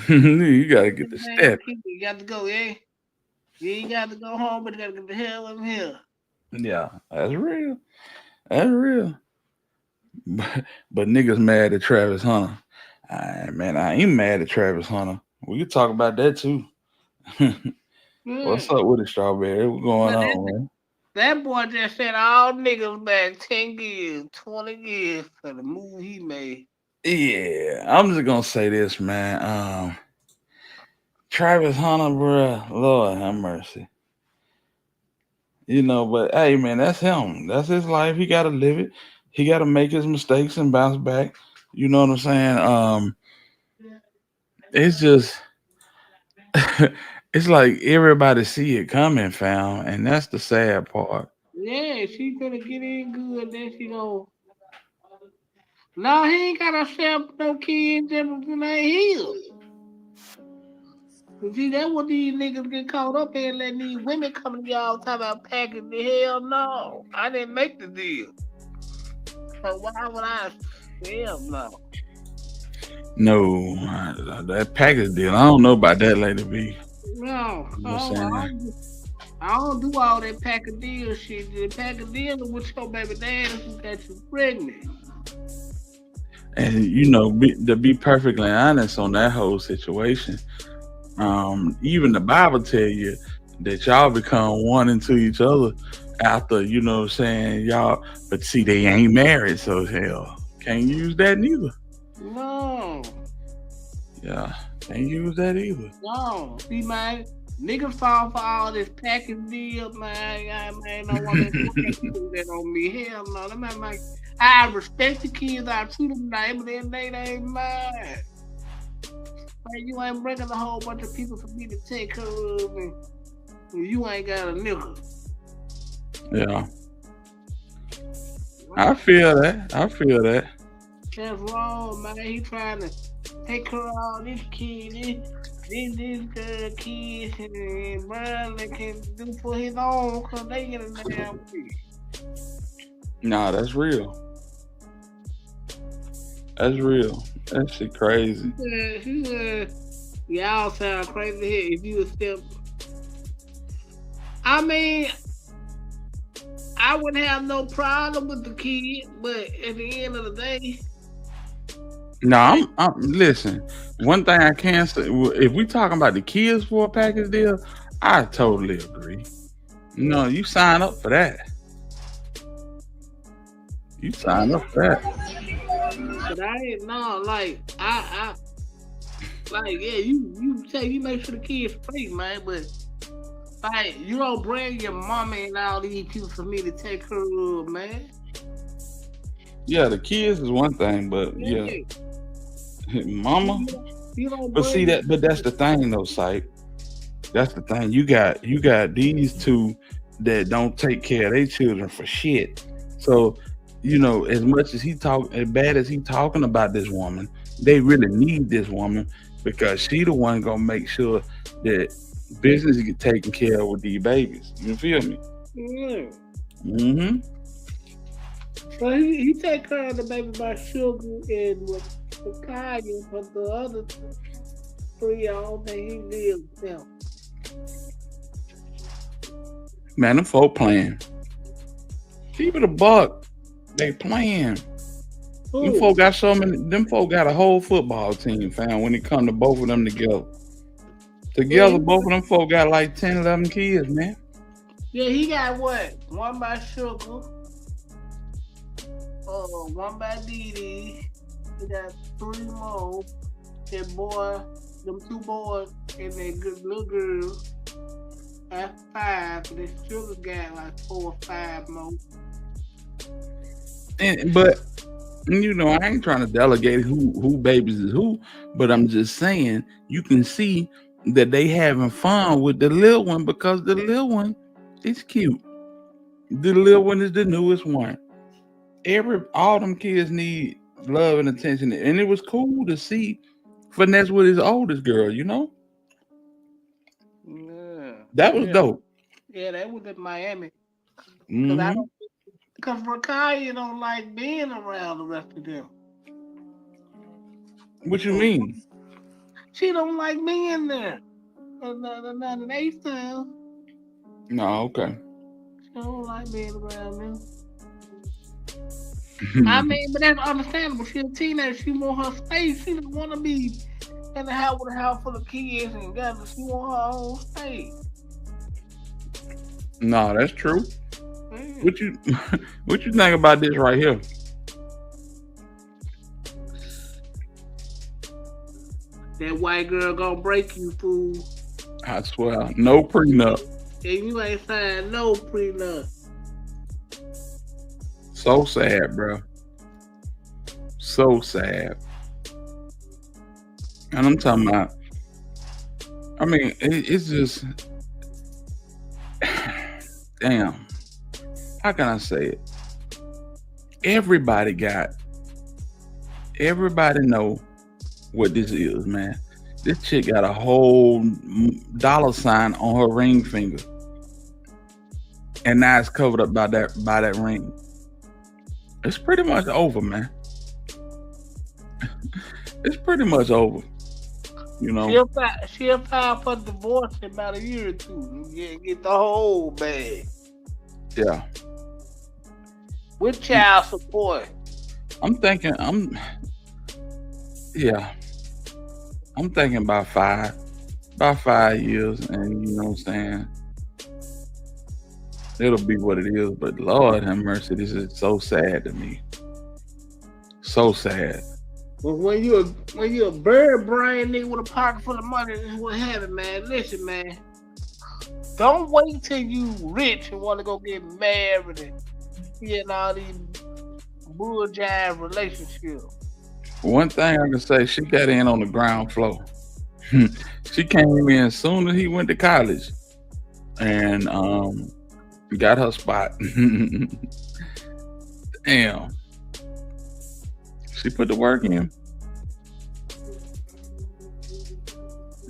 You gotta get the step. You got to go, yeah. Yeah, you got to go home, but you gotta get the hell in here. Yeah, that's real. That's real. But niggas mad at Travis Hunter. Man, I ain't mad at Travis Hunter. We can talk about that too. What's up with it, Strawberry? What's going on, man? That boy just sent all niggas back 10 years, 20 years for the move he made. Yeah, I'm just gonna say this, man. Travis Hunter, bro, Lord have mercy. But hey, man, that's him. That's his life. He gotta live it. He gotta make his mistakes and bounce back. You know what I'm saying? It's just it's like everybody see it coming, fam, and that's the sad part. Yeah, she gonna get in good, then she go. No, he ain't got to no kids, everything ain't his. See, that's what these niggas get caught up in, letting these women come to y'all talking about package. The hell no. I didn't make the deal. So why would I sell no? No, that package deal. I don't know about that, Lady B. No, I don't do all that pack of deal shit. The pack of deal with your baby daddy who got you pregnant. And to be perfectly honest on that whole situation, even the Bible tell you that y'all become one into each other after, y'all, but see, they ain't married, so hell, can't use that neither. No. Yeah, can't use that either. No, see, man, niggas fall for all this package deal, man. Man, no woman do that on me. Hell no, that man, like, I respect the kids, I treat them nice, but then they ain't mine. Like, you ain't bringing a whole bunch of people for me to take care of, and you ain't got a nigga. Yeah. I feel that. That's wrong, man. He trying to take care of all these kids, these girl kids, and Bradley can do for his own because they get a damn way. Nah, that's real. That's real. That shit crazy. He said, y'all sound crazy here if you accept. I mean, I wouldn't have no problem with the kid, but at the end of the day, No, I'm listen. One thing I can say, if we talking about the kids for a package deal, I totally agree. No, you sign up for that. You sign up for that. but I ain't know. Like I like yeah. You say you make sure the kids straight, man, but like you don't bring your mama and all these people for me to take care of, man. Yeah, the kids is one thing, but yeah, mama. You don't But see that, but that's the thing though, Syke. That's the thing. You got these two that don't take care of their children for shit. So, you know, as bad as he talking about this woman, they really need this woman because she the one gonna make sure that business get taken care of with these babies. You feel me? Yeah. Mm-hmm. So he take care of the baby by Sugar and with Kaya, but the other three, I don't think he lives with them. Man, them folk playing. Keep it a buck. They playing. Them folk got them folk got a whole football team, fam, when it come to both of them together. Together, both of them folk got like 10, 11 kids, man. Yeah, he got what? One by Sugar, one by Diddy. He got 3 more. Them 2 boys, and that good little girl. That's 5. So the Sugar got like 4 or 5 more. But you know, I ain't trying to delegate who babies is who, but I'm just saying you can see that they having fun with the little one because the little one is cute. The little one is the newest one. All them kids need love and attention, and it was cool to see Finesse with his oldest girl. You know, that was dope. Yeah, that was in Miami. Mm-hmm. Because Rakaya don't like being around the rest of them. What you mean? She don't like being there. None of they stuff. No, okay. She don't like being around them. I mean, but that's understandable. She's a teenager. She want her space. She don't want to be in the house with a house full of kids and guys. She want her own space. No, that's true. What you think about this right here? That white girl gonna break you, fool. I swear, no prenup. And you ain't signed no prenup. So sad, bro. So sad. And I'm talking about, I mean, it's just, damn. How can I say it? Everybody know what this is, man. This chick got a whole $sign on her ring finger. And now it's covered up by that ring. It's pretty much over, man. It's pretty much over. You know. She'll file for divorce in about a year or 2. Yeah, get the whole bag. Yeah. With child support. I'm thinking about 5 years, and you know what I'm saying? It'll be what it is, but Lord have mercy, this is so sad to me. So sad. Well, when you're a bird brain nigga with a pocket full of money and what have it, man. Listen, man. Don't wait till you rich and want to go get married and get all these bull jive relationships. One thing I can say, she got in on the ground floor. She came in as soon as he went to college and got her spot. Damn. She put the work in.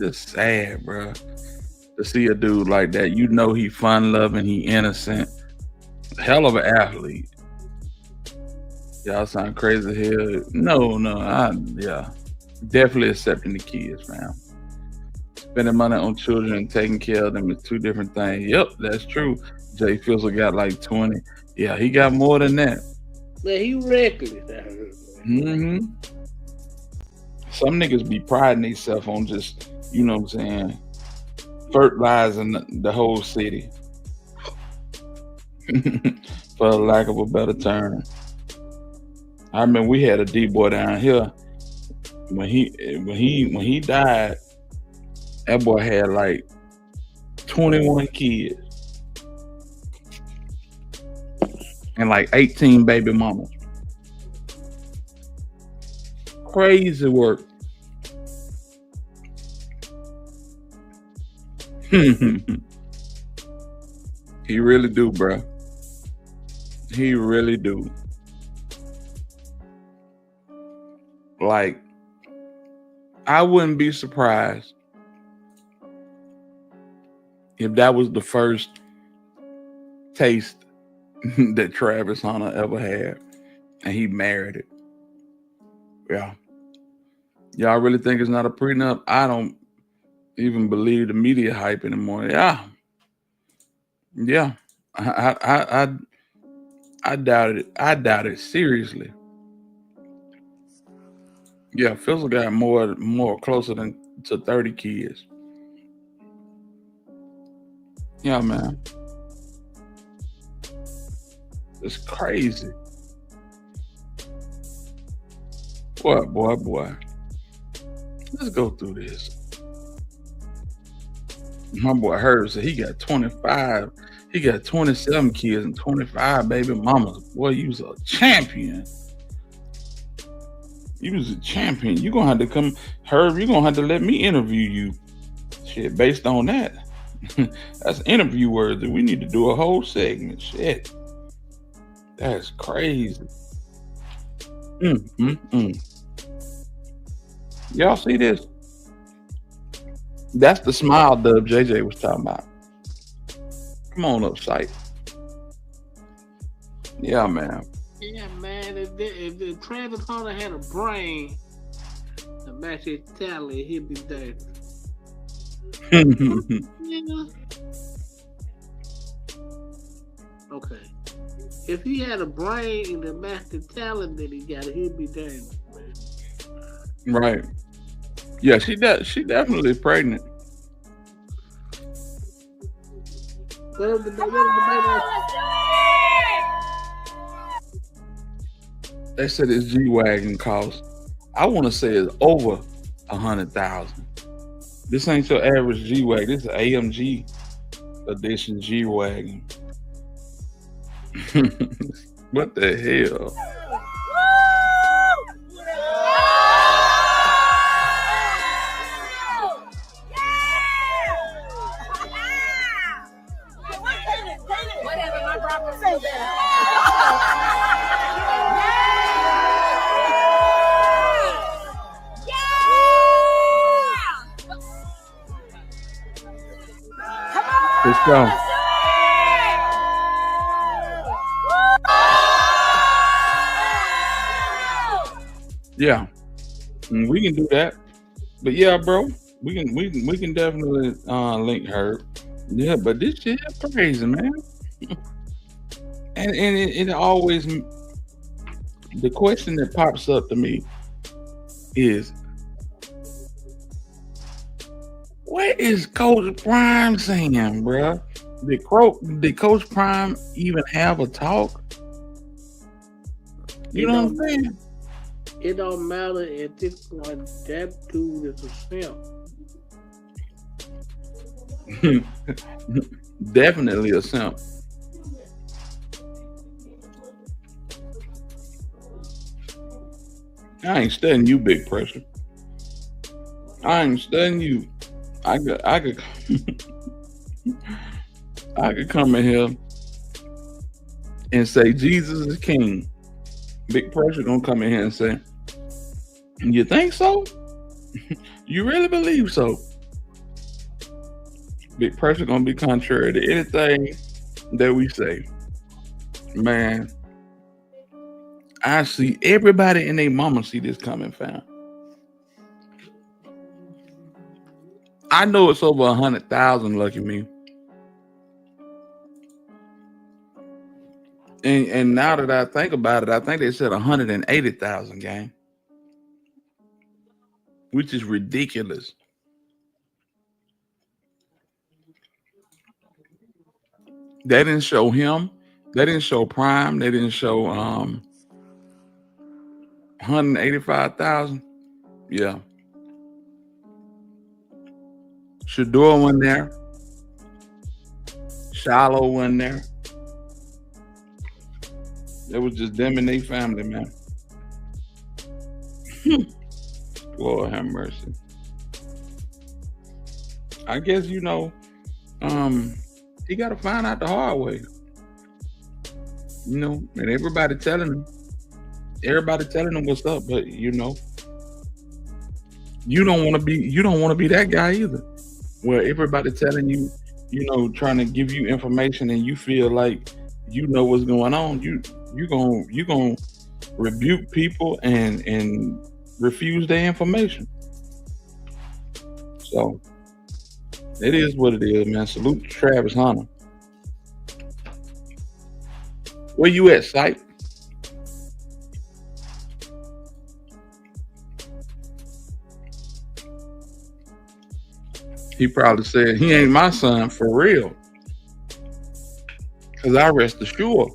Just sad, bro. To see a dude like that, you know he fun loving, he innocent, hell of an athlete. Y'all sound crazy as hell. No, yeah, definitely accepting the kids, man. Spending money on children and taking care of them is two different things. Yep, that's true. Jay Fizzle got like 20. Yeah, he got more than that. Man, he reckless. Mm-hmm. Some niggas be priding themselves on just, you know what I'm saying, fertilizing the whole city. For lack of a better term. I remember we had a D-boy down here. When he died, that boy had like 21 kids and like 18 baby mamas. Crazy work. He really do, bro. He really do. Like, I wouldn't be surprised if that was the first taste that Travis Hunter ever had and he married it. Yeah. Y'all really think it's not a prenup? I don't even believe the media hype anymore. Yeah. I doubt it. I doubt it seriously. Yeah, Fizzle got more closer to 30 kids. Yeah, man. It's crazy. Boy. Let's go through this. My boy Herb said he got 25. He got 27 kids and 25 baby mamas. Boy, you was a champion. You was a champion. You're going to have to come, Herb, you're going to have to let me interview you. Shit, based on that. That's interview worthy. We need to do a whole segment. Shit. That's crazy. Y'all see this? That's the smile dub JJ was talking about. Come on up, Sight. Yeah, man. Yeah, man. If Travis Hunter had a brain to match his talent, he'd be dead. Yeah. Okay. If he had a brain to match the talent that he got, he'd be dead. Right. Yeah, she definitely pregnant. They said his G-Wagon cost, I want to say it's over 100,000. This ain't your average G-Wagon. This is an AMG edition G-Wagon. What the hell? Let's go. Yeah, we can do that. But yeah, bro, we can definitely link her. Yeah, but this shit is crazy, man. and it always, the question that pops up to me is, what is Coach Prime saying, bro? Did Coach Prime even have a talk? You know what I'm saying? it don't matter at this point. That dude is a simp. Definitely a simp. I ain't studying you, Big Pressure. I ain't studying you. I could I could come in here and say Jesus is king. Big Pressure gonna come in here and say, you think so? You really believe so? Big Pressure gonna be contrary to anything that we say. Man, I see everybody and their mama see this coming, fam. I know it's over 100,000, lucky me. And now that I think about it, I think they said 180,000, gang, which is ridiculous. They didn't show him. They didn't show Prime. They didn't show 185,000. Yeah. Shador went there. Shiloh went there. It was just them and their family, man. Lord have mercy. I guess, you know, he got to find out the hard way. You know, and everybody telling him what's up, but you know, you don't want to be that guy either, where everybody telling you, you know, trying to give you information and you feel like you know what's going on. You gonna rebuke people and refuse their information. So it is what it is, man. Salute to Travis Hunter. Where you at, Sight? He probably said he ain't my son for real. Cause I rest assured.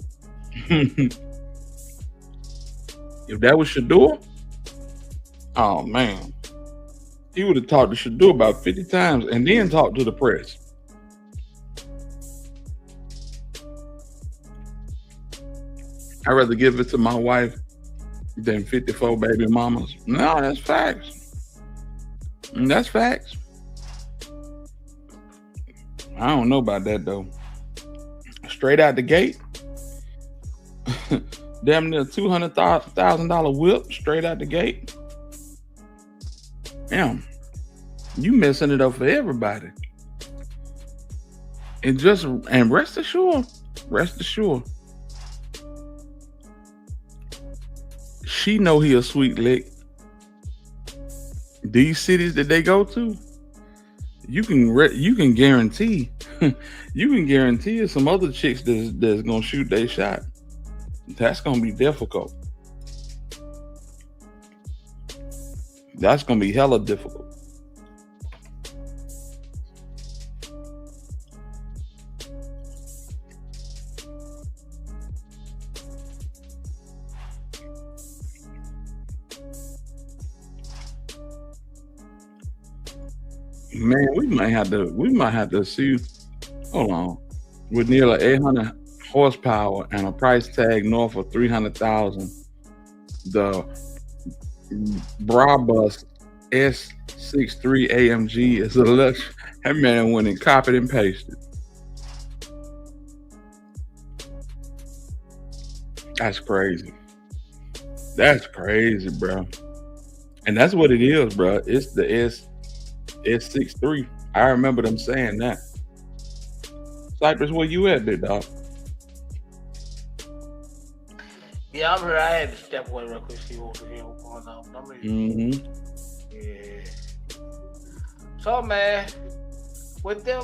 If that was Shador, oh man, he would have talked to Shador about 50 times and then talked to the press. I'd rather give it to my wife than 54 baby mamas. No, that's facts. That's facts. I don't know about that though. Straight out the gate, damn near $200,000 whip straight out the gate. Damn, you messing it up for everybody. And rest assured, she know he a sweet lick. These cities that they go to, you can guarantee some other chicks that's gonna shoot their shot. That's gonna be difficult. That's gonna be hella difficult. Man, we might have to see. Hold on, with nearly 800 horsepower and a price tag north of 300,000, the Brabus S63 AMG is a luxury. That man went and copied and pasted. That's crazy. That's crazy, bro. And that's what it is, bro. It's the S63. I remember them saying that. Cypress, where you at, big dog? Yeah, I'm here. I had to step away real quick, see what was going on. Yeah. So, man, with them,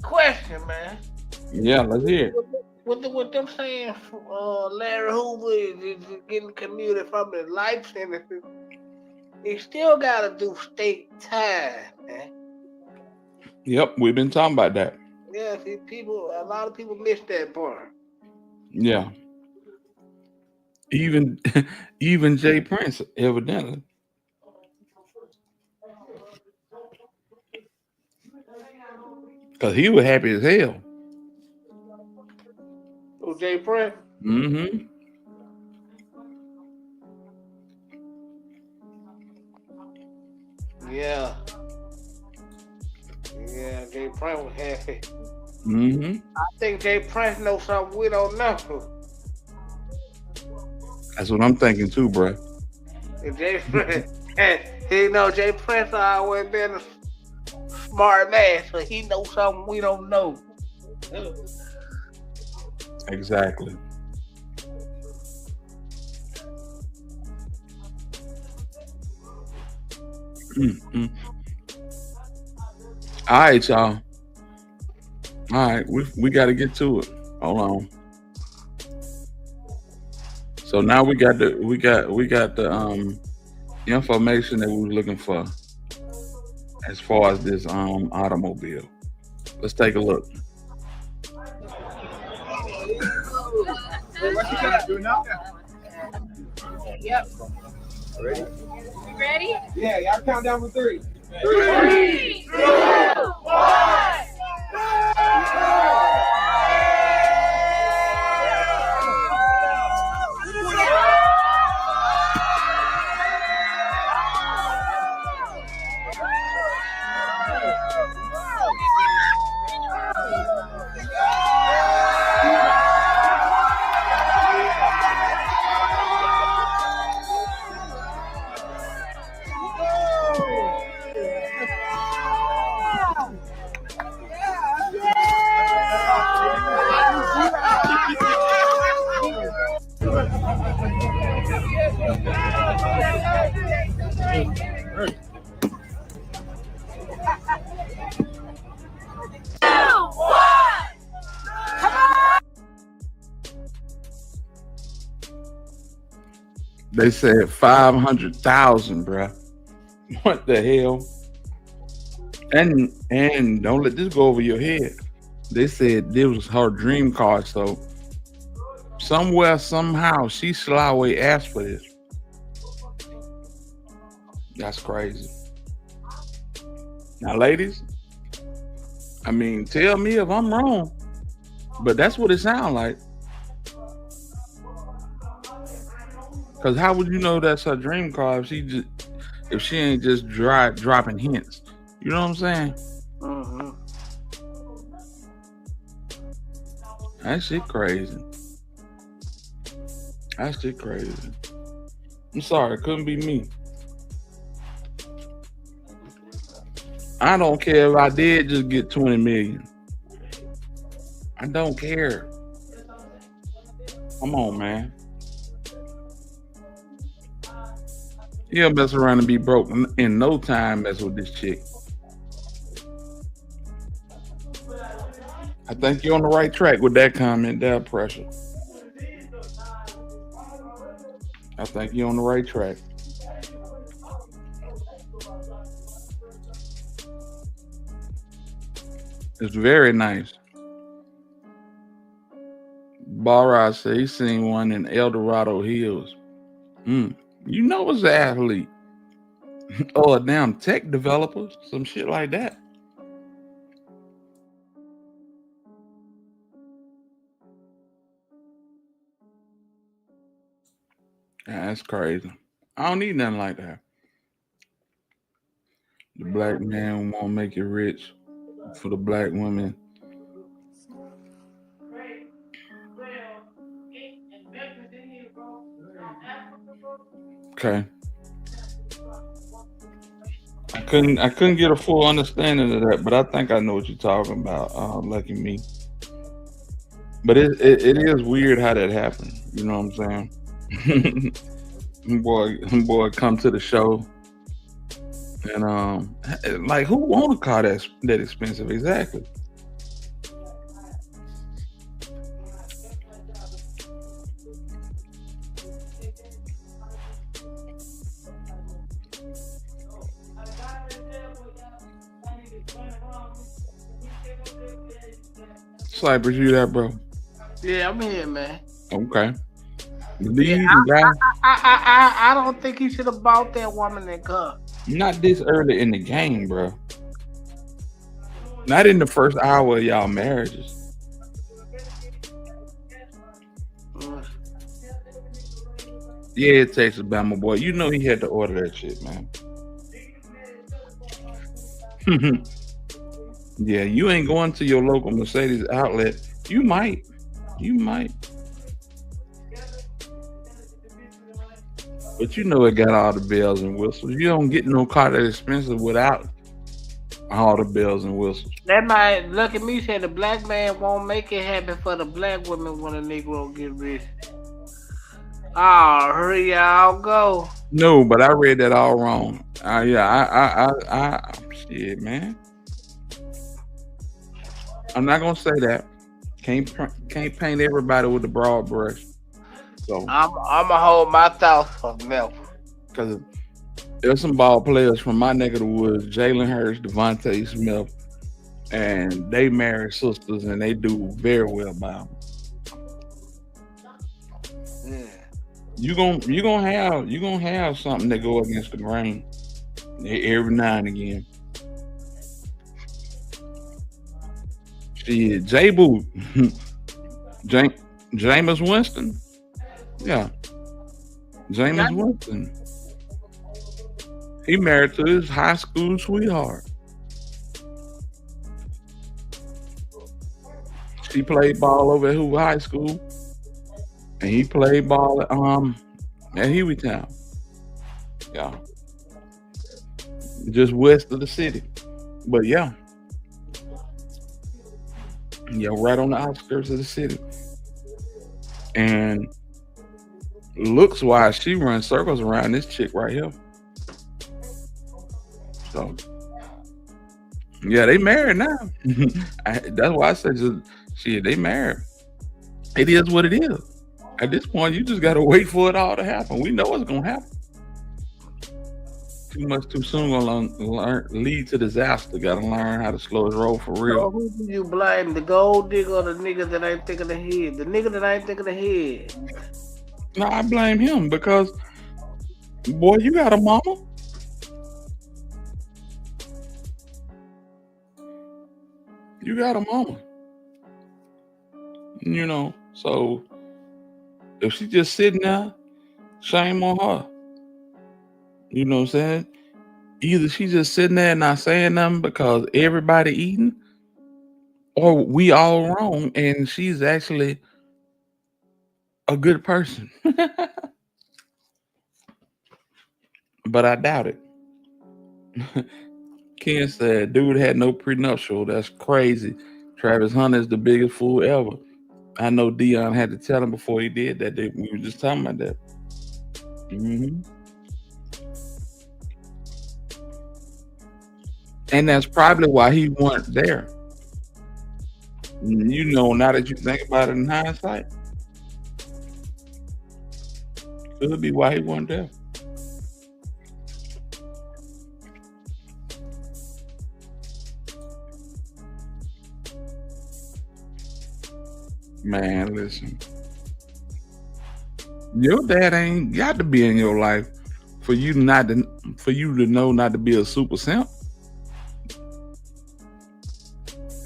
question, man. Yeah, let's hear it. With them saying Larry Hoover is getting commuted from his life sentence, he still got to do state time, man. Yep, we've been talking about that. Yeah, see, a lot of people miss that part. Yeah. Even Jay Prince, evidently. Because he was happy as hell. Oh, Jay Prince. Mm-hmm. Yeah. Yeah, Jay Prince was happy. Mm-hmm. I think Jay Prince knows something we don't know. That's what I'm thinking too, bro. And Jay Prince, he know Jay Prince always been a smart man, so he knows something we don't know. Exactly. Mm-hmm. All right, y'all. All right, we got to get to it. Hold on. So now we got the information that we were looking for as far as this automobile. Let's take a look. What you got? Doing now? Yep. Ready? You ready? Yeah, y'all count down from 3. 3, 2, 1. They said 500,000, bruh. What the hell? And don't let this go over your head. They said this was her dream car, so somewhere, somehow, she slyway asked for this. That's crazy. Now, ladies, I mean, tell me if I'm wrong, but that's what it sounds like. Because how would you know that's her dream car if she ain't just dropping hints? You know what I'm saying? Mm-hmm. That shit crazy. That shit crazy. I'm sorry, it couldn't be me. I don't care if I did just get 20 million. I don't care. Come on, man. He'll mess around and be broke in no time mess with this chick. I think you're on the right track with that comment there, Pressure. I think you're on the right track. It's very nice. Barra said he seen one in El Dorado Hills. You know it's an athlete. Or a damn tech developer. Some shit like that. Yeah, that's crazy. I don't need nothing like that. The black man won't make you rich for the black woman. Okay. I couldn't get a full understanding of that, but I think I know what you're talking about. Lucky me. But it is weird how that happened. You know what I'm saying? boy come to the show. And like, who want a car that expensive? Exactly. Cypress, you there, bro? Yeah, I'm here, man. Okay. Leave Yeah, and drive. I don't think he should have bought that woman in car. Not this early in the game, bro. Not in the first hour of y'all marriages. Yeah, Texas Bama boy. You know he had to order that shit, man. Yeah, you ain't going to your local Mercedes outlet. You might. But you know it got all the bells and whistles. You don't get no car that expensive without all the bells and whistles. That might look at me say the black man won't make it happen for the black women when a Negro get rich. Oh, hurry y'all go. No, but I read that all wrong. Shit, man. I'm not gonna say that. Can't paint everybody with the broad brush. So I'ma hold my thoughts for milk. Because there's some ball players from my neck of the woods, Jalen Hurts, Devontae Smith, and they marry sisters and they do very well by them. You gonna have something that go against the grain every now and again. Shit, J-Boo, Jameis Winston, yeah, Jameis Winston. He married to his high school sweetheart. She played ball over at Hoover High School, and he played ball at Hueytown. Yeah, just west of the city. But yeah, right on the outskirts of the city. And looks wise, she runs circles around this chick right here. So yeah, they married now. That's why I said they married. It is what it is. At this point, you just gotta wait for it all to happen. We know what's gonna happen. Too much too soon gonna lead to disaster. Gotta learn how to slow his roll for real. So who do you blame? The gold digger or the nigga that ain't thinking ahead? The nigga that ain't thinking ahead. No, I blame him because, boy, you got a mama. You got a mama. You know, so if she just sitting there, shame on her. You know what I'm saying? Either she just sitting there and not saying nothing because everybody eating, or we all wrong and she's actually a good person. But I doubt it. Ken said, dude had no prenuptial. That's crazy. Travis Hunter is the biggest fool ever. I know Dion had to tell him before he did that. We were just talking about that. Mm-hmm. And that's probably why he wasn't there. You know, now that you think about it in hindsight, could be why he wasn't there. Man, listen. Your dad ain't got to be in your life for you to know not to be a super simp.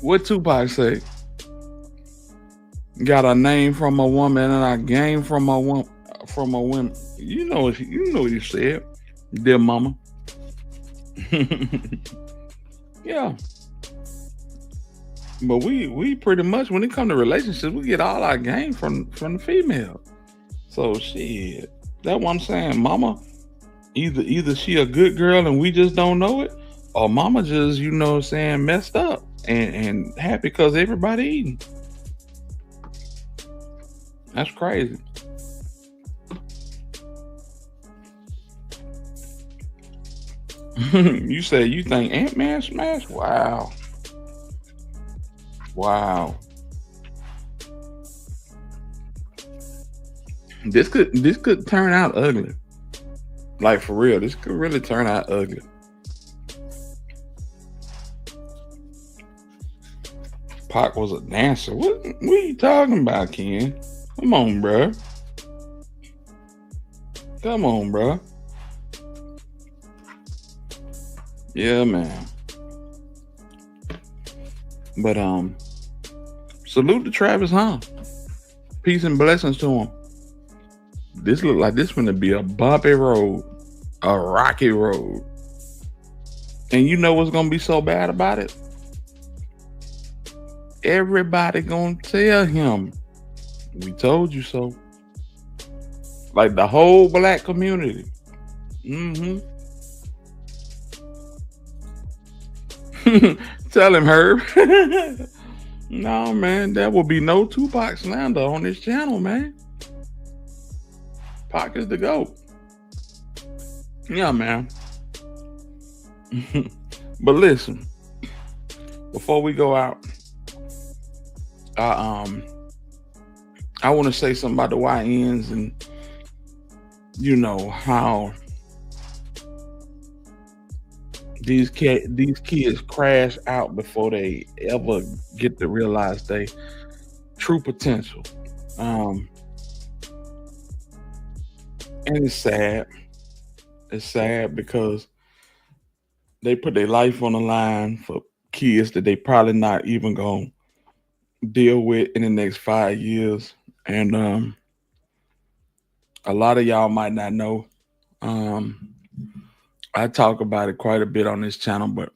What Tupac say? Got a name from a woman and I gain from a woman. You know what he said, dear mama. Yeah. But we pretty much, when it comes to relationships, we get all our game from the female. So shit, that's what I'm saying. Mama, either she a good girl and we just don't know it, or mama just, you know what I'm saying, messed up and happy because everybody eating. That's crazy. You say you think Ant-Man smashed? Wow. This could turn out ugly. Like for real, this could really turn out ugly. Pac was a dancer. What are you talking about, Ken? Come on, bro. Come on, bro. Yeah, man. But salute to Travis Hunt. Peace and blessings to him. This look like this gonna be a bumpy road, a rocky road. And you know what's gonna be so bad about it? Everybody gonna tell him, we told you so. Like the whole black community. Tell him, Herb. No, man, there will be no Tupac slander on this channel, man. Pac is the GOAT. Yeah, man. But listen, before we go out, I want to say something about the YNs and you know how these kids crash out before they ever get to realize their true potential. And it's sad. It's sad because they put their life on the line for kids that they probably not even gonna deal with in the next 5 years. And a lot of y'all might not know. I talk about it quite a bit on this channel, but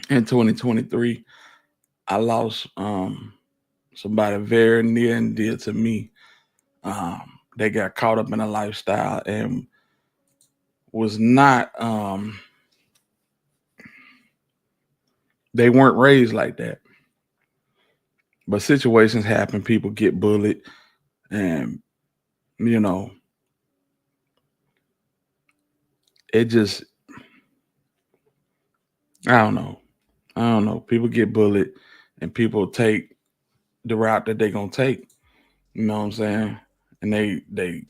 in 2023, I lost somebody very near and dear to me. They got caught up in a lifestyle and was not, they weren't raised like that. But situations happen, people get bullied, and you know, it just, I don't know. People get bullied and people take the route that they're gonna take. You know what I'm saying? And they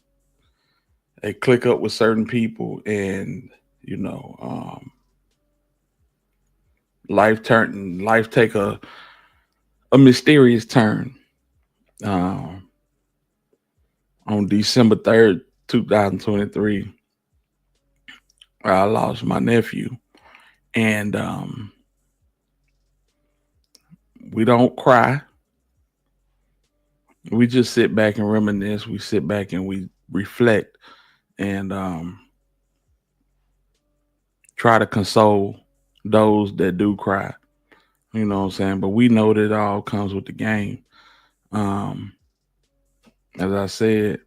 click up with certain people, and you know, life take a mysterious turn. On December 3rd, 2023, I lost my nephew, and we don't cry. We just sit back and reminisce. We sit back and we reflect and try to console those that do cry. You know what I'm saying? But we know that it all comes with the game. As I said,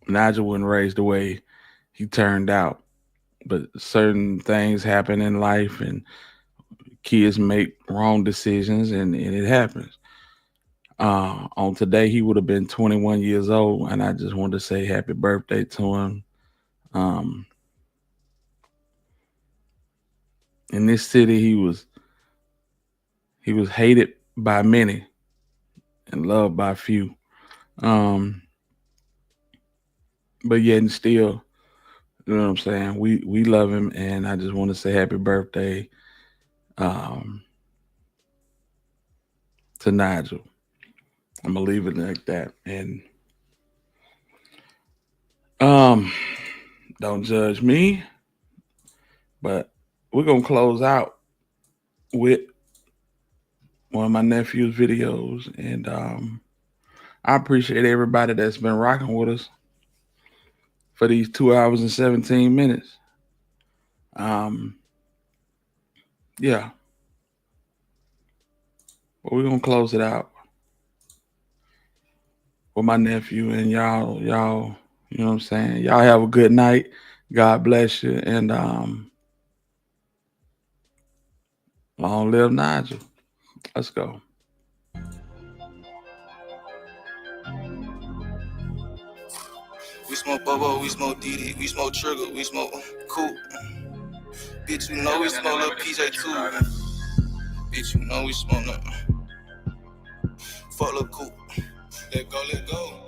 Nigel wasn't raised the way he turned out, but certain things happen in life and kids make wrong decisions, and it happens. On today, he would have been 21 years old, and I just wanted to say happy birthday to him. In this city, he was hated by many and loved by few. But yet and still, you know what I'm saying? We love him, and I just want to say happy birthday to Nigel. I'm gonna leave it like that. And don't judge me, but we're gonna close out with one of my nephew's videos, and I appreciate everybody that's been rocking with us for these 2 hours and 17 minutes. Yeah, but we're gonna close it out with my nephew, and y'all, you know what I'm saying? Y'all have a good night. God bless you, and long live Nigel. Let's go. We smoke Bobo, we smoke Diddy, we smoke Trigger, we smoke Cool. Bitch, you know we smoke Lil PJ too. Bitch, you know we smoke nothing. Fuck Lil Cool. Let go, let go.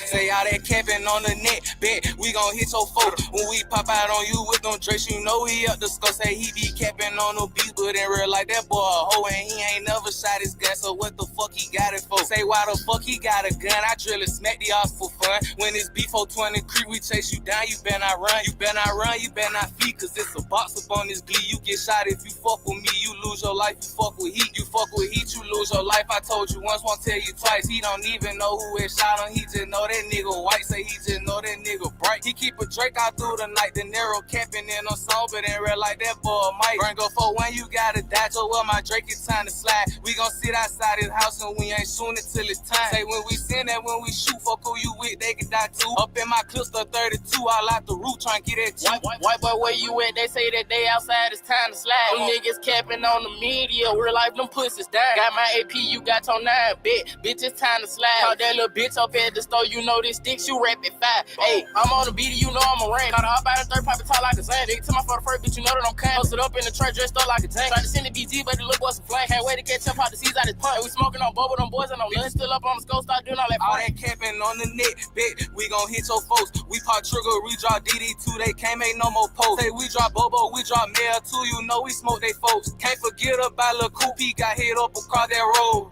Say all that capping on the net, bet we gon' hit your photo. When we pop out on you with them drakes, you know he up the skull, say he be capping on the beat, but in real life that boy a hoe and he ain't never shot his gun. So what the fuck he got it for? Say why the fuck he got a gun? I drill and smack the ass for fun. When it's B420 creep, we chase you down. You better not run. You better not run. You better not flee. Cause it's a box up on this glee. You get shot if you fuck with me. You lose your life. You fuck with heat. You fuck with heat. You lose your life. I told you once, won't tell you twice. He don't even know who it shot him. He just know that nigga white. Say he just know that nigga bright. He keep a Drake out through the night. The narrow camping in a song, but in real like that boy Mike. Burn go for when you gotta die. So well, my Drake it's time to slide. We gon' sit outside his house and we ain't shooting it till it's time. Say when we send that, when we shoot, fuck who you with, they can die too. Up in my cluster 32, all out the roof, trying to get that cheap. White boy, where you at? They say that they outside, it's time to slide. Them niggas capping on the media, real life, them pussies down. Got my AP, you got your 9, bet. Bitch, it's time to slide. Caught that little bitch up at the store, you know this sticks, you rapid fire. Hey, I'm on the beat, you know I'm a rain. Caught her up out of third, poppin' tall like a Zane. Nigga, to my for the first, bitch, you know that I'm kind. Posted up in the church, dressed up like a tank. Tried to send the BG, but the little boy's a flame. Can't wait to catch up, out the seas out his punt. We smoking on bubble, them boys, and I'm living still up on the scope, start doing all that fun. All that camping on the net, bet we gon' hit your folks. We pop trigger, we drop DD2, they can't make no more posts. Say we drop Bobo, we drop Mail too, you know we smoke they folks. Can't forget about Lil Coop, he got hit up across that road.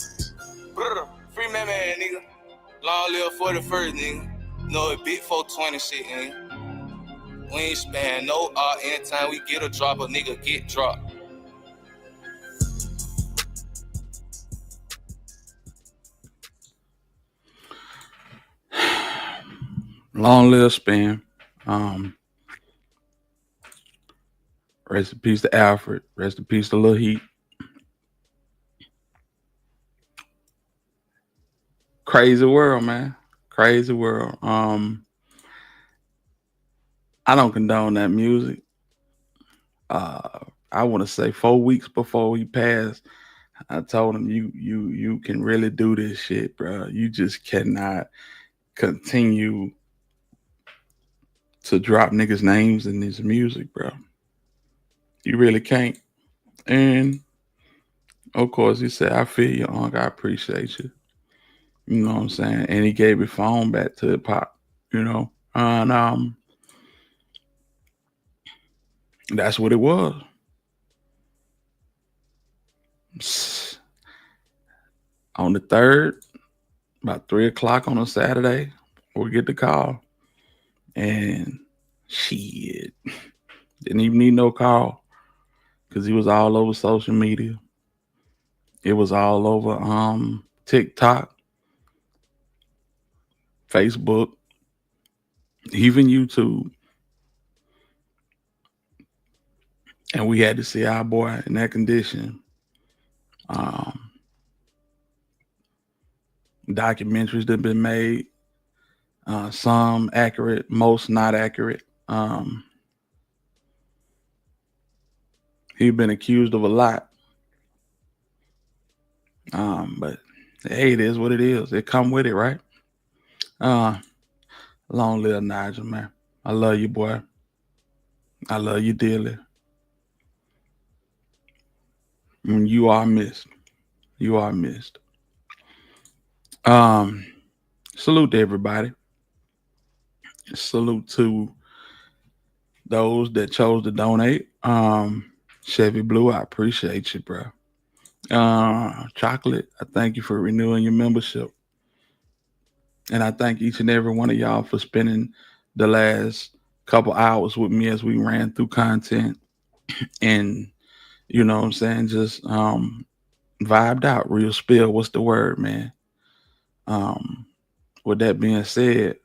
Brr, free man, nigga. Long live 41st, nigga. No, it big 420 shit, nigga. We ain't span no art anytime we get a drop, a nigga get dropped. Long live Span. Rest in peace to Alfred. Rest in peace to Lil Heat. Crazy world, man. Crazy world. I don't condone that music. I want to say 4 weeks before he passed, I told him you can really do this shit, bro. You just cannot continue to drop niggas' names in this music, bro. You really can't. And of course, he said, I feel you, Unc. I appreciate you. You know what I'm saying? And he gave his phone back to Hip Hop, you know. And that's what it was. On the 3rd, about 3 o'clock on a Saturday, we get the call. And shit, didn't even need no call because he was all over social media. It was all over TikTok, Facebook, even YouTube. And we had to see our boy in that condition. Documentaries that have been made, some accurate, most not accurate. He's been accused of a lot. But hey, it is what it is. It come with it, right? Long live Nigel, man. I love you, boy. I love you dearly. You are missed. You are missed. Salute to everybody. Salute to those that chose to donate. Chevy Blue, I appreciate you, bro. Chocolate, I thank you for renewing your membership. And I thank each and every one of y'all for spending the last couple hours with me as we ran through content. And, you know what I'm saying, just vibed out, real spill. What's the word, man? With that being said,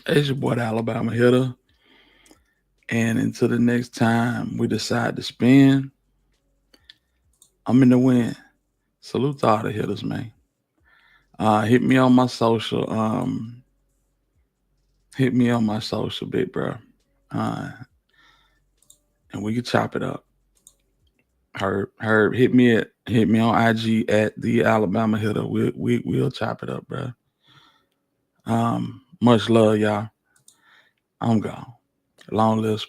it's your boy, the Alabama Hitter. And until the next time we decide to spin, I'm in the win. Salute to all the hitters, man. Hit me on my social. Hit me on my social, big bro. And we can chop it up. Herb, hit me on IG at the Alabama Hitter. We'll chop it up, bro. Much love, y'all. I'm gone. Long live